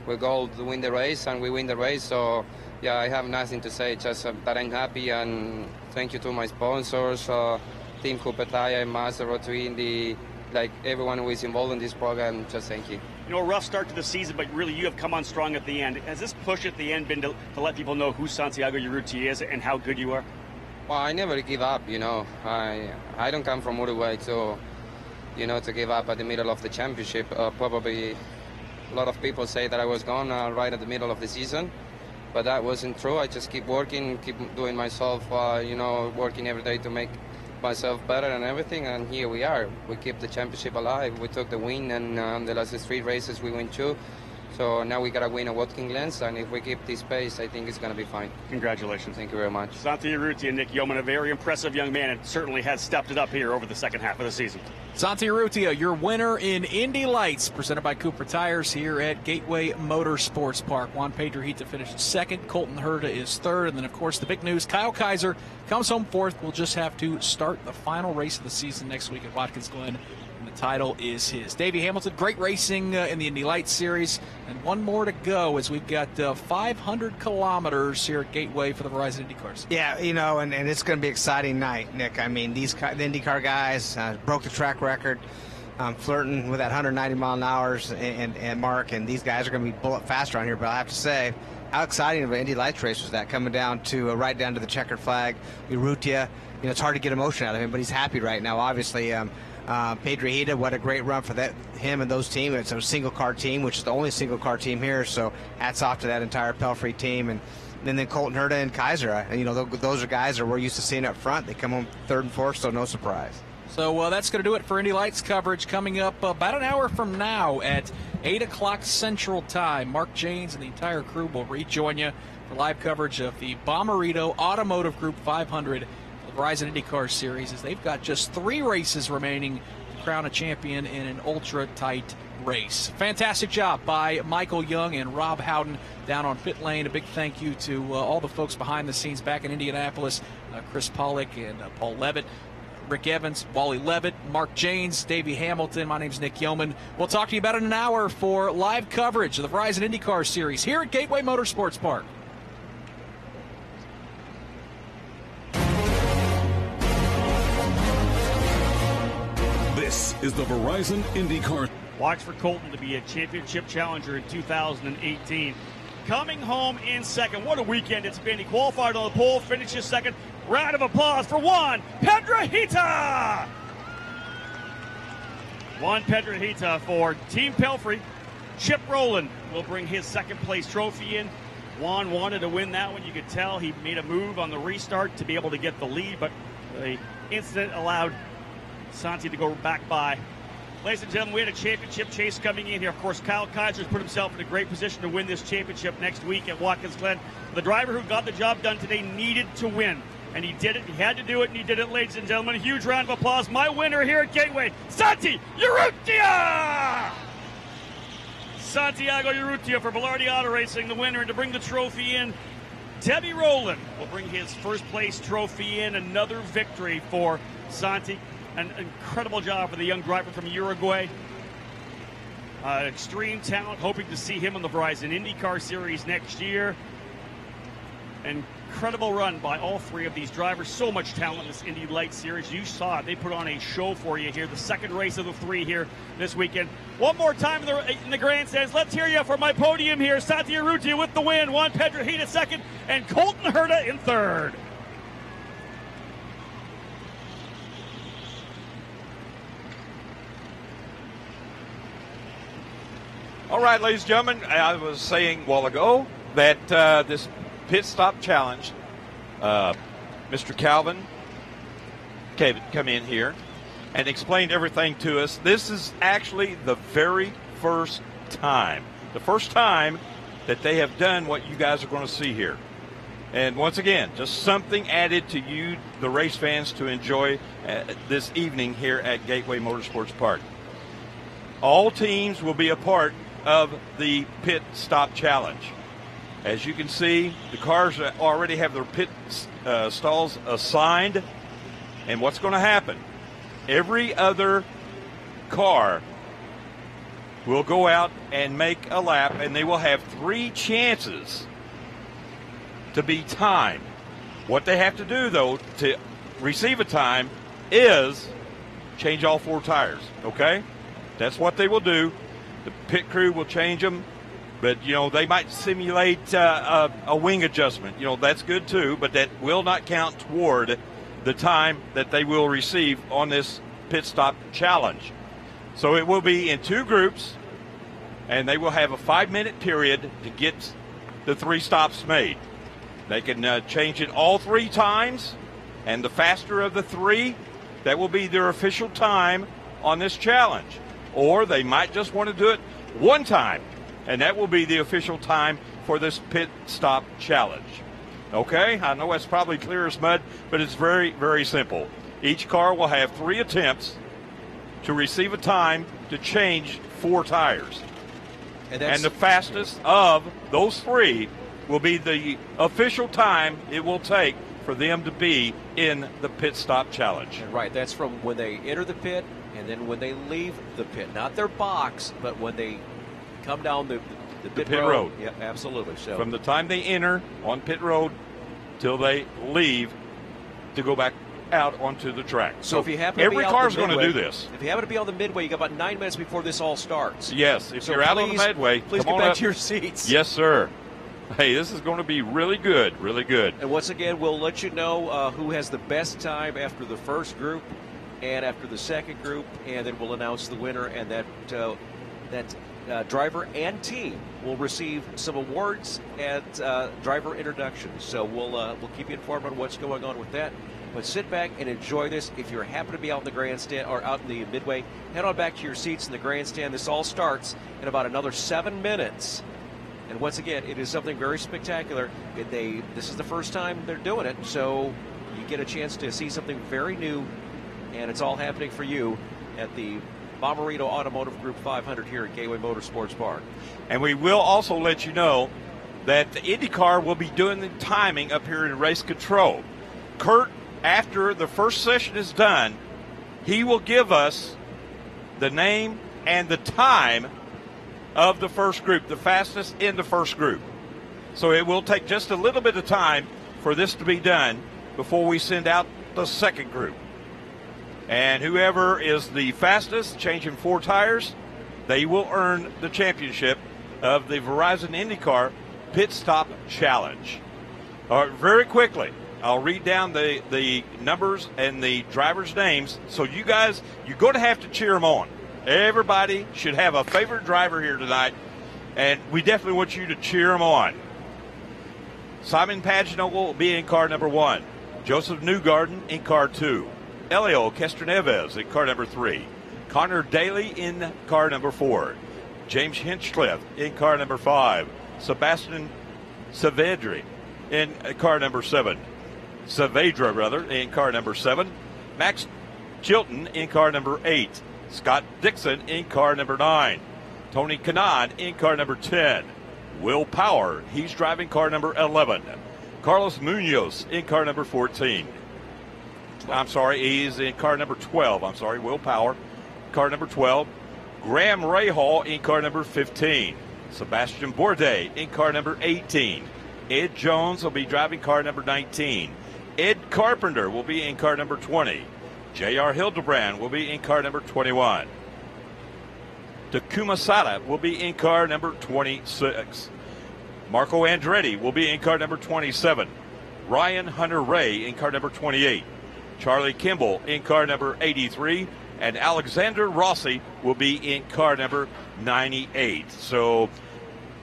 with goal to win the race, and we win the race. So, I have nothing to say, just that I'm happy, and thank you to my sponsors, Team Cooper Tire, Mazda, Road to Indy, like everyone who is involved in this program, just thank you. A rough start to the season, but really you have come on strong at the end. Has this push at the end been to let people know who Santiago Urrutia is and how good you are? Well, I never give up, I don't come from Uruguay to give up at the middle of the championship. Probably a lot of people say that I was gone right at the middle of the season, but that wasn't true. I just keep working, keep doing myself, working every day to make myself better and everything, and here we are. We keep the championship alive. We took the win, and the last 3 races we win 2. So now we got to win at Watkins Glen, and if we keep this pace, I think it's going to be fine. Congratulations. Thank you very much. Santi Urrutia, Nick Yeoman, a very impressive young man, and certainly has stepped it up here over the second half of the season. Santi Urrutia, your winner in Indy Lights, presented by Cooper Tires here at Gateway Motorsports Park. Juan Pedrojita finished second. Colton Herta is third. And then, of course, the big news, Kyle Keizer comes home fourth. We'll just have to start the final race of the season next week at Watkins Glen. And the title is his. Davey Hamilton, great racing in the Indy Lights series. And one more to go as we've got 500 kilometers here at Gateway for the Verizon IndyCars. Yeah, and it's going to be an exciting night, Nick. I mean, the IndyCar guys broke the track record, flirting with that 190 mile an hour and mark, and these guys are going to be bullet faster on here. But I have to say, how exciting of an Indy Lights race was that, coming down to right down to the checkered flag. Urrutia, it's hard to get emotion out of him, but he's happy right now, obviously. Pedrojita, what a great run for him and those teams. It's a single car team, which is the only single car team here, so hats off to that entire Pelfrey team. And then Colton Herta and Keizer, those are guys that we're used to seeing up front. They come home third and fourth, so no surprise. So that's going to do it for Indy Lights coverage. Coming up about an hour from now at 8 o'clock Central Time, Mark Janes and the entire crew will rejoin you for live coverage of the Bommarito Automotive Group 500 Verizon IndyCar Series, as they've got just 3 races remaining to crown a champion in an ultra-tight race. Fantastic job by Michael Young and Rob Howden down on pit lane. A big thank you to all the folks behind the scenes back in Indianapolis, Chris Pollock and Paul Levitt, Rick Evans, Wally Levitt, Mark Janes, Davey Hamilton. My name's Nick Yeoman. We'll talk to you about in an hour for live coverage of the Verizon IndyCar Series here at Gateway Motorsports Park. This is the Verizon IndyCar. Watch for Colton to be a championship challenger in 2018. Coming home in second. What a weekend it's been. He qualified on the pole, finishes second. Round of applause for Juan Pedrojita. Juan Pedrojita for Team Pelfrey. Chip Rowland will bring his second place trophy in. Juan wanted to win that one. You could tell he made a move on the restart to be able to get the lead, but the incident allowed Santi to go back by. Ladies and gentlemen, we had a championship chase coming in here. Of course, Kyle Keizer's put himself in a great position to win this championship next week at Watkins Glen. The driver who got the job done today needed to win, and he did it. He had to do it, and he did it, ladies and gentlemen. A huge round of applause. My winner here at Gateway, Santi Urrutia! Santiago Urrutia for Velarde Auto Racing, the winner, and to bring the trophy in, Davey Rowland will bring his first place trophy in. Another victory for Santi. An incredible job for the young driver from Uruguay. Extreme talent, hoping to see him in the Verizon IndyCar Series next year. Incredible run by all three of these drivers. So much talent in this Indy Lights Series. You saw it. They put on a show for you here. The second race of the three here this weekend. One more time in the grandstands. Let's hear you for my podium here. Santi Urrutia with the win. Juan Pedrahita second. And Colton Herta in third. All right, ladies and gentlemen, I was saying a while ago that this pit stop challenge, Mr. Calvin come in here and explained everything to us. This is actually the very first time that they have done what you guys are going to see here. And once again, just something added to you, the race fans, to enjoy this evening here at Gateway Motorsports Park. All teams will be a part of the pit stop challenge. As you can see, the cars already have their pit stalls assigned. And what's going to happen? Every other car will go out and make a lap, and they will have 3 chances to be timed. What they have to do, though, to receive a time is change all 4 tires, okay? That's what they will do. The pit crew will change them, but, you know, they might simulate a wing adjustment. You know, that's good too, but that will not count toward the time that they will receive on this pit stop challenge. So it will be in 2 groups, and they will have a 5-minute period to get the 3 stops made. They can change it all 3 times, and the faster of the 3, that will be their official time on this challenge. Or they might just want to do it 1 time, and that will be the official time for this pit stop challenge. Okay, I know that's probably clear as mud, but it's very, very simple. Each car will have 3 attempts to receive a time to change 4 tires. And the fastest of those 3 will be the official time it will take for them to be in the pit stop challenge. Right, that's from when they enter the pit and then when they leave the pit. Not their box, but when they come down the pit road. Yeah, absolutely. So from the time they enter on pit road till they leave to go back out onto the track. So if you happen every to be car out is going to do this. If you happen to be on the midway, you got about 9 minutes before this all starts. Yes, if you're out on the midway, please come get on back up to your seats. Yes, sir. Hey, this is going to be really good, really good. And once again, we'll let you know who has the best time after the first group and after the second group, and then we'll announce the winner, and that driver and team will receive some awards and driver introductions. So we'll keep you informed on what's going on with that. But sit back and enjoy this. If you happen to be out in the grandstand or out in the midway, head on back to your seats in the grandstand. This all starts in about another 7 minutes. And once again, it is something very spectacular. This is the first time they're doing it, so you get a chance to see something very new, and it's all happening for you at the Bommarito Automotive Group 500 here at Gateway Motorsports Park. And we will also let you know that the IndyCar will be doing the timing up here in race control. Kurt, after the first session is done, he will give us the name and the time of the first group, the fastest in the first group. So it will take just a little bit of time for this to be done before we send out the second group. And whoever is the fastest, changing 4 tires, they will earn the championship of the Verizon IndyCar Pit Stop Challenge. All right, very quickly, I'll read down the numbers and the drivers' names. So you guys, you're going to have to cheer them on. Everybody should have a favorite driver here tonight, and we definitely want you to cheer them on. Simon Pagenaud will be in car number 1. Joseph Newgarden in car 2. Elio Castroneves in car number 3. Connor Daly in car number 4. James Hinchcliffe in car number 5. Sebastian Saavedra in car number 7. Saavedra, in car number 7. Max Chilton in car number 8. Scott Dixon in car number 9. Tony Kanaan in car number 10. Will Power, he's driving car number 11. Carlos Munoz in car number 14. I'm sorry, he's in car number 12. I'm sorry, Will Power, car number 12. Graham Rahal in car number 15. Sebastian Bourdais in car number 18. Ed Jones will be driving car number 19. Ed Carpenter will be in car number 20. J.R. Hildebrand will be in car number 21. Takuma Sada will be in car number 26. Marco Andretti will be in car number 27. Ryan Hunter-Ray in car number 28. Charlie Kimball in car number 83. And Alexander Rossi will be in car number 98. So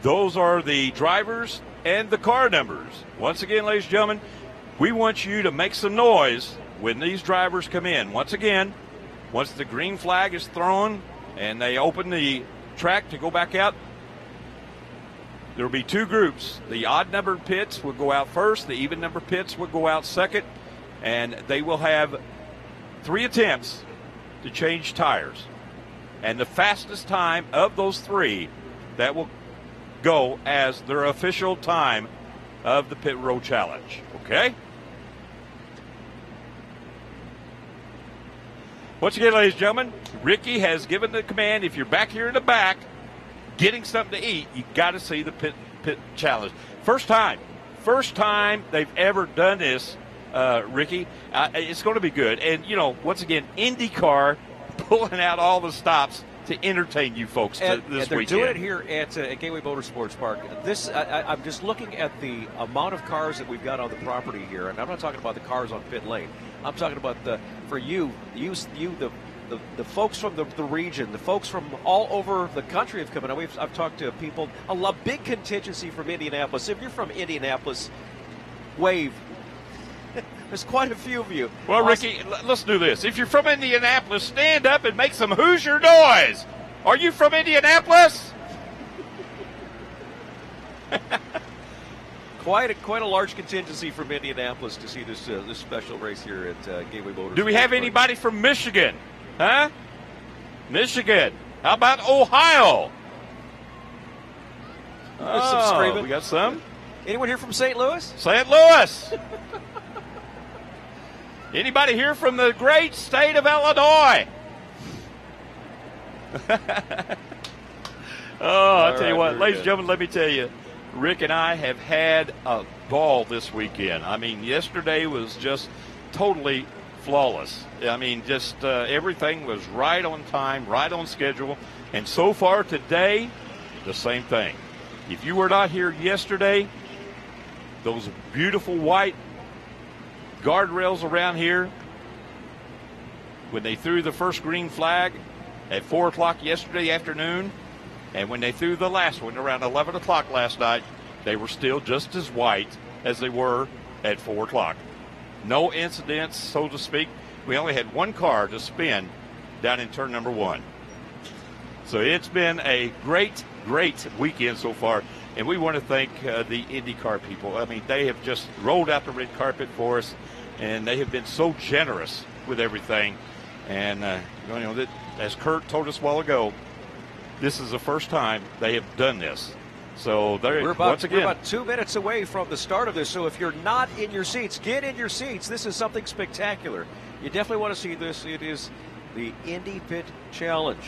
those are the drivers and the car numbers. Once again, ladies and gentlemen, we want you to make some noise when these drivers come in. Once again, once the green flag is thrown and they open the track to go back out, there will be two groups. The odd-numbered pits will go out first. The even-numbered pits will go out second. And they will have 3 attempts to change tires. And the fastest time of those 3, that will go as their official time of the Pit Road Challenge. Okay? Once again, ladies and gentlemen, Ricky has given the command. If you're back here in the back getting something to eat, you got to see the pit challenge. First time they've ever done this, Ricky. It's going to be good. And, you know, once again, IndyCar pulling out all the stops to entertain you folks this weekend. And they're doing it here at Gateway Motorsports Park. I'm just looking at the amount of cars that we've got on the property here, and I'm not talking about the cars on pit lane. I'm talking about the folks from the region, the folks from all over the country have come in. I've talked to people, a big contingency from Indianapolis. If you're from Indianapolis, wave. There's quite a few of you. Well, Ricky, let's do this. If you're from Indianapolis, stand up and make some Hoosier noise. Are you from Indianapolis? Quite a large contingency from Indianapolis to see this special race here at Gateway Motorsports. Do we have anybody from Michigan? Huh? Michigan. How about Ohio? Some screaming. We got some. Anyone here from St. Louis? St. Louis. Anybody here from the great state of Illinois? I'll tell you what, ladies and gentlemen, let me tell you, Rick and I have had a ball this weekend. I mean, yesterday was just totally flawless. I mean, just everything was right on time, right on schedule. And so far today, the same thing. If you were not here yesterday, those beautiful white guardrails around here, when they threw the first green flag at 4 o'clock yesterday afternoon, and when they threw the last one around 11 o'clock last night, they were still just as white as they were at 4 o'clock. No incidents, so to speak. We only had one car to spin down in turn number 1. So it's been a great weekend so far. And we want to thank the IndyCar people. I mean, they have just rolled out the red carpet for us, and they have been so generous with everything. And, as Kurt told us a while ago, this is the first time they have done this. So we're about 2 minutes away from the start of this. So if you're not in your seats, get in your seats. This is something spectacular. You definitely want to see this. It is the Indy Pit Challenge.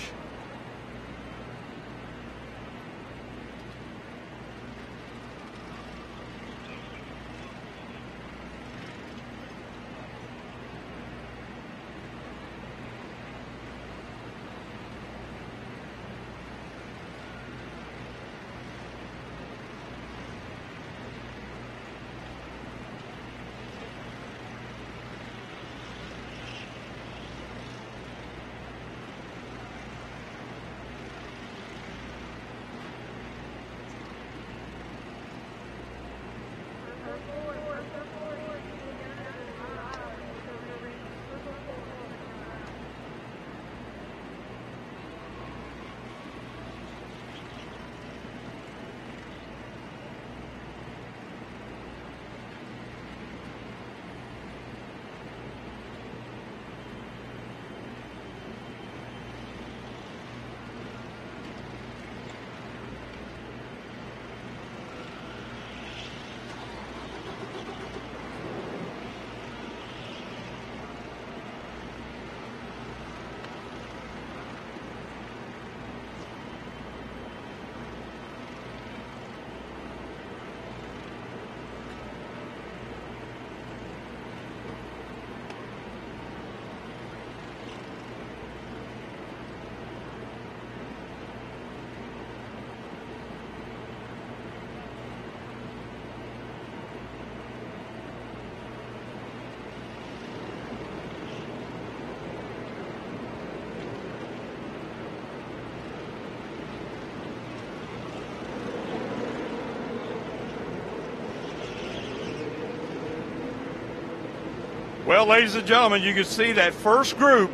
Well, ladies and gentlemen, you can see that first group.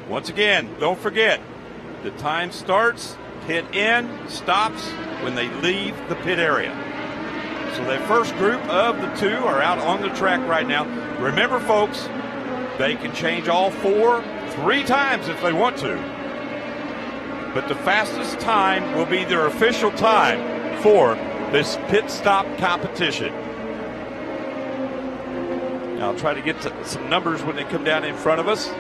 Once again, don't forget, the time starts, pit in, stops when they leave the pit area. So that first group of the two are out on the track right now. Remember, folks, they can change all 3 times if they want to. But the fastest time will be their official time for this pit stop competition. Now, I'll try to get to some numbers when they come down in front of us.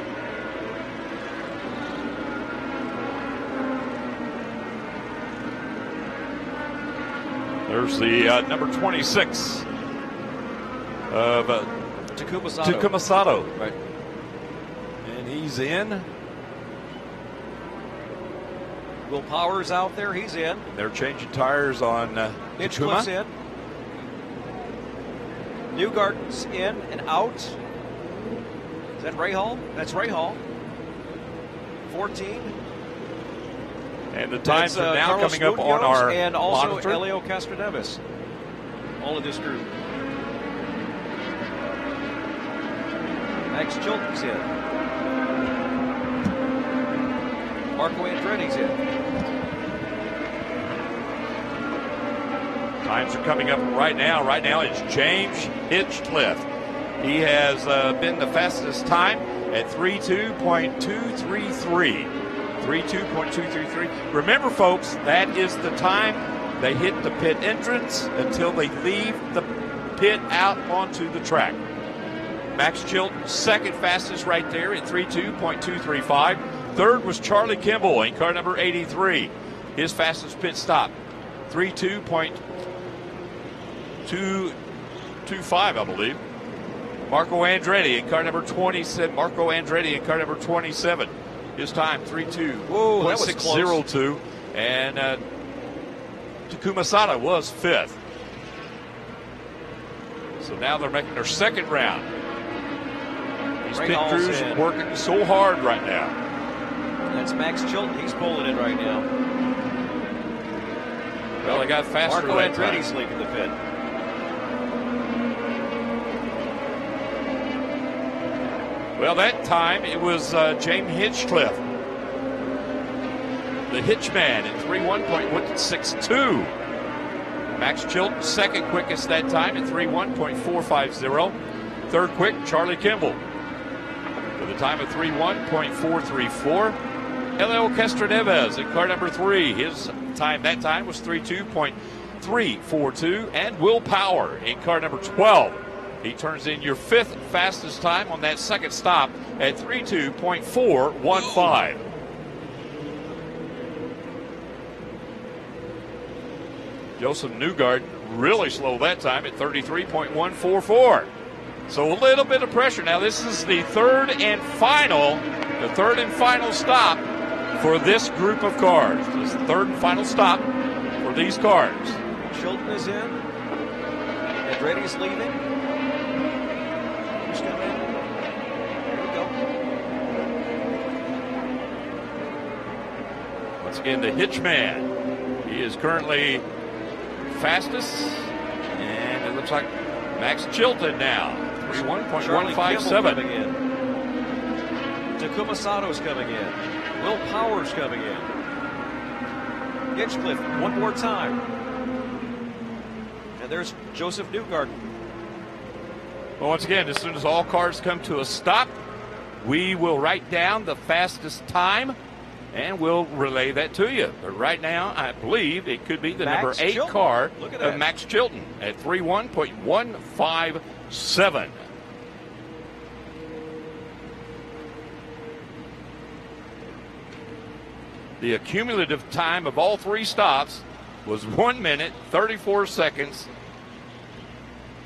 There's the number 26 of Takuma Sato. Right. And he's in. Will Powers out there. He's in. They're changing tires on Hitchcliffe's in. Newgarden's in and out. Is that Rahal? That's Rahal. 14. And the times are now Carlos coming up Munoz on our and also monitor. Elio Castroneves. All of this group. Max Chilton's in. Marco Andretti's in. Times are coming up right now. Right now it's James Hinchcliffe. He has been the fastest time at 32.233. 32.233. Remember, folks, that is the time they hit the pit entrance until they leave the pit out onto the track. Max Chilton, second fastest right there at 32.235. Third was Charlie Kimball in car number 83. His fastest pit stop, 32.225, I believe. Marco Andretti in car number 27. Marco Andretti in car number 27. His time, 32.602. And Takuma Sato was fifth. So now they're making their second round. These pit crews are working so hard right now. That's Max Chilton. He's pulling it right now. Well, they got faster. Marco Andretti's leaving the pit. Well, that time it was James Hinchcliffe, the Hitchman, at 31.162. Max Chilton, second quickest that time at 31.450. Third quick, Charlie Kimball, with a time of 31.434. Elio Castroneves in car number 3. His time that time was 32.342. And Will Power in car number 12. He turns in your fifth fastest time on that second stop at 32.415. Joseph Newgarden really slow that time at 33.144. So a little bit of pressure. Now this is the third and final stop for this group of cars. This is the third and final stop for these cars. Chilton is in. Andretti's leaving. Who's coming in? Here we go. Once again, the Hitchman. He is currently fastest, and it looks like Max Chilton now. 31.157. Takuma Sato's coming in. Will Power's coming in. Hinchcliffe, one more time. And there's Joseph Newgarden. Well, once again, as soon as all cars come to a stop, we will write down the fastest time, and we'll relay that to you. But right now, I believe it could be the number 8 Chilton. car of Max Chilton at 31.157. The accumulative time of all 3 stops was 1 minute, 34 seconds,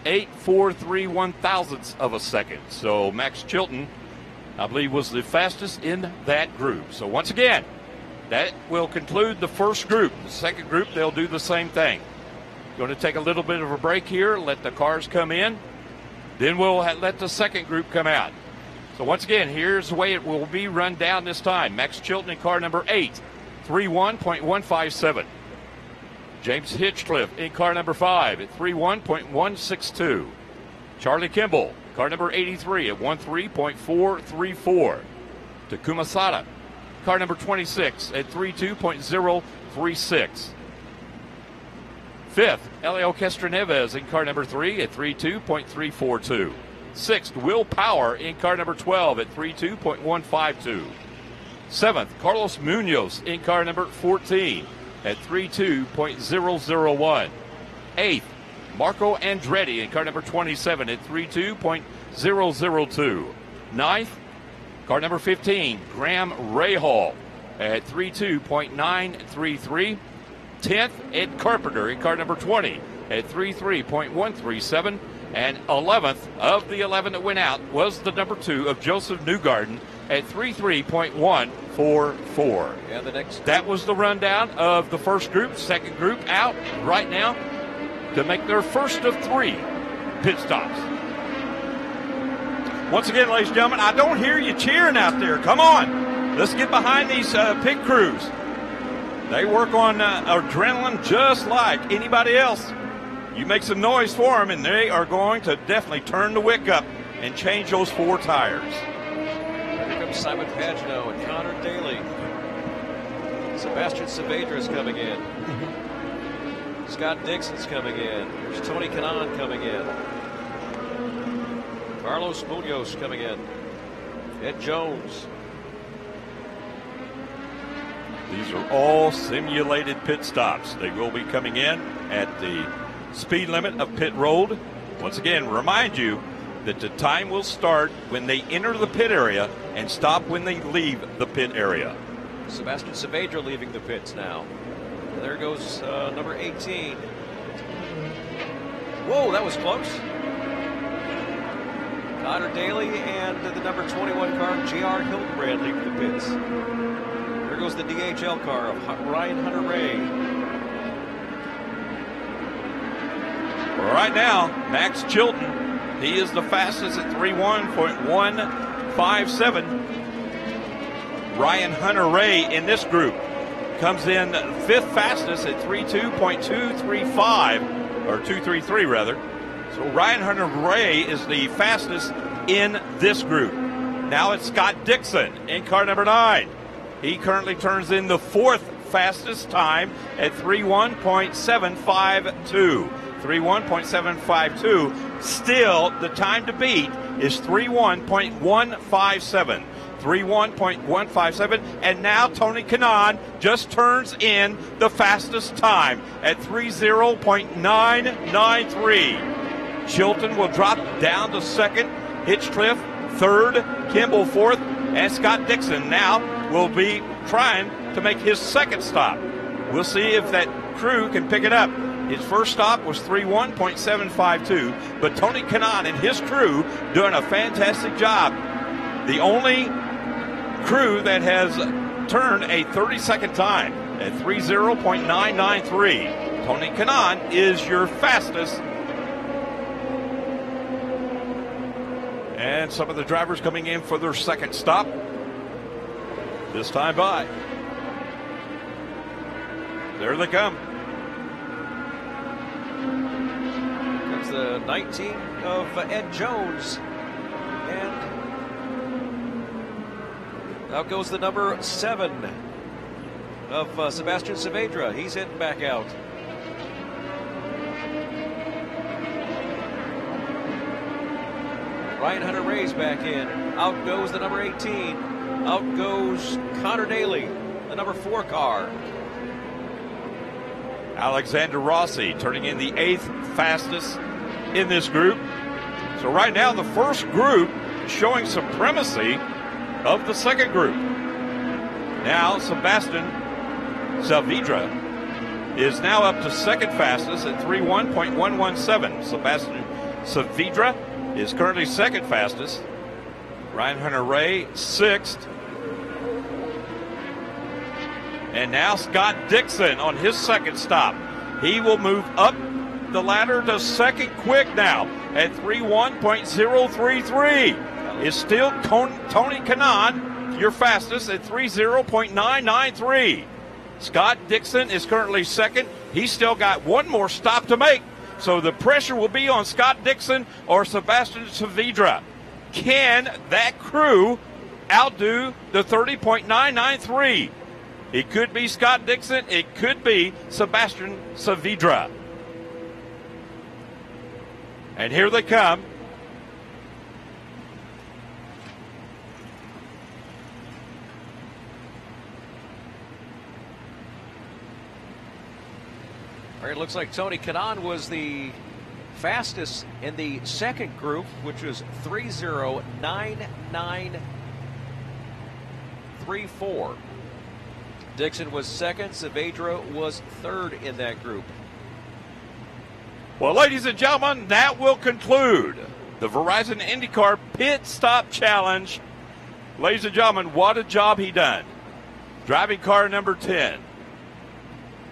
8.431 thousandths of a second. So Max Chilton, I believe, was the fastest in that group. So once again, that will conclude the first group. The second group, they'll do the same thing. Going to take a little bit of a break here, let the cars come in. Then we'll let the second group come out. So once again, here's the way it will be run down this time. Max Chilton in car number 8, 31.157. James Hinchcliffe in car number 5 at 31.162. Charlie Kimball car number 83 at 13.434. Takuma Sada, car number 26 at 32.036. Fifth, Elio Castroneves in car number 3 at 32.342. Sixth, Will Power in car number 12 at 32.152. Seventh, Carlos Munoz in car number 14 at 32.001. Eighth, Marco Andretti in car number 27 at 32.002. Ninth, car number 15, Graham Rahal at 32.933. 10th, Ed Carpenter in car number 20 at 33.137. And 11th of the 11 that went out was the number 2 of Joseph Newgarden at 33.144. Yeah, the next. That was the rundown of the first group. Second group out right now to make their first of 3 pit stops. Once again, ladies and gentlemen, I don't hear you cheering out there. Come on. Let's get behind these pit crews. They work on adrenaline just like anybody else. You make some noise for them, and they are going to definitely turn the wick up and change those 4 tires. Here comes Simon Pagano and Connor Daly. Sebastian Saavedra is coming in. Scott Dixon's coming in. There's Tony Kanaan coming in. Carlos Munoz coming in. Ed Jones. These are all simulated pit stops. They will be coming in at the speed limit of pit road. Once again, remind you that the time will start when they enter the pit area and stop when they leave the pit area. Sebastian Saavedra leaving the pits now. And there goes number 18. Whoa, that was close. Connor Daly and the number 21 car, J.R. Hildebrand, leaving the pits. There goes the DHL car of Ryan Hunter-Ray. Right now, Max Chilton, he is the fastest at 31.157. Ryan Hunter-Ray in this group comes in 5th fastest at 32.235, or 233 rather. So Ryan Hunter-Ray is the fastest in this group. Now it's Scott Dixon in car number 9. He currently turns in the 4th fastest time at 31.752. 31.752. Still, the time to beat is 31.157. 31.157. And now Tony Kanaan just turns in the fastest time at 30.993. Chilton will drop down to 2nd. Hitchcliffe 3rd. Kimball 4th. And Scott Dixon now will be trying to make his 2nd stop. We'll see if that crew can pick it up. His first stop was 31.752, but Tony Kanaan and his crew doing a fantastic job. The only crew that has turned a 30-second time at 30.993. Tony Kanaan is your fastest. And some of the drivers coming in for their 2nd stop. This time by. There they come. Comes the 19 of Ed Jones. And out goes the number 7 of Sebastian Saavedra. He's heading back out. Ryan Hunter-Ray's back in. Out goes the number 18. Out goes Connor Daly, the number 4 car. Alexander Rossi turning in the 8th fastest in this group. So right now the first group is showing supremacy of the 2nd group. Now Sebastian Saavedra is now up to 2nd fastest at 31.117. Sebastian Saavedra is currently 2nd fastest. Ryan Hunter-Ray 6th. And now Scott Dixon on his 2nd stop. He will move up the ladder to 2nd quick now at 31.033. Is still Tony Kanaan, your fastest, at 30.993. Scott Dixon is currently 2nd. He's still got one more stop to make So the pressure will be on Scott Dixon or Sebastian Saavedra. Can that crew outdo the 30.993? It could be Scott Dixon. It could be Sebastian Saavedra. And here they come. All right, it looks like Tony Kanaan was the fastest in the second group, which was 3:09.934. Dixon was second. Saavedra was third in that group. Well, ladies and gentlemen, that will conclude the Verizon IndyCar Pit Stop Challenge. Ladies and gentlemen, what a job he done. Driving car number 10.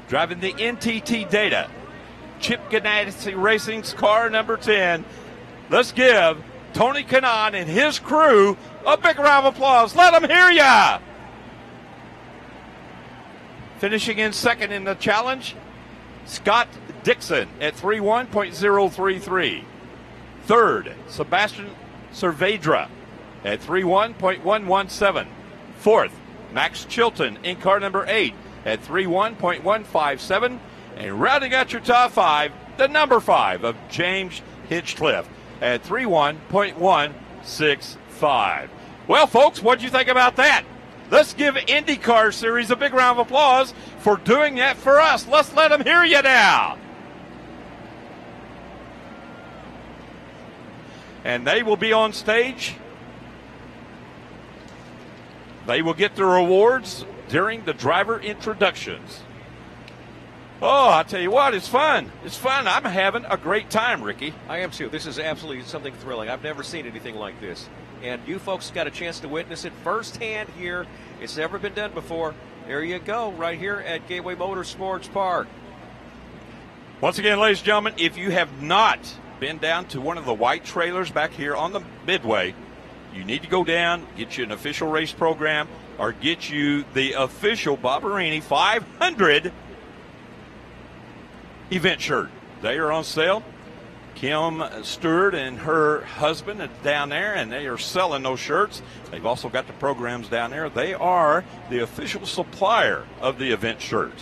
Driving the NTT Data. Chip Ganassi Racing's car number 10. Let's give Tony Kanaan and his crew a big round of applause. Let them hear ya. Finishing in second in the challenge, Scott Dixon at 3:1.033. Third, Sebastian Saavedra at 3:1.117. Fourth, Max Chilton in car number 8 at 3:1.157. And rounding out your top 5, the number 5 of James Hinchcliffe at 3:1.165. Well, folks, what do you think about that? Let's give IndyCar Series a big round of applause for doing that for us. Let's let them hear you now. And they will be on stage. They will get their awards during the driver introductions. Oh, I tell you what, it's fun. It's fun. I'm having a great time, Ricky. I am too. This is absolutely something thrilling. I've never seen anything like this. And you folks got a chance to witness it firsthand here. It's never been done before. There you go, right here at Gateway Motorsports Park. Once again, ladies and gentlemen, if you have not been down to one of the white trailers back here on the Midway, you need to go down, get you an official race program, or get you the official Barberini 500 event shirt. They are on sale. Kim Stewart and her husband are down there, and they are selling those shirts. They've also got the programs down there. They are the official supplier of the event shirt.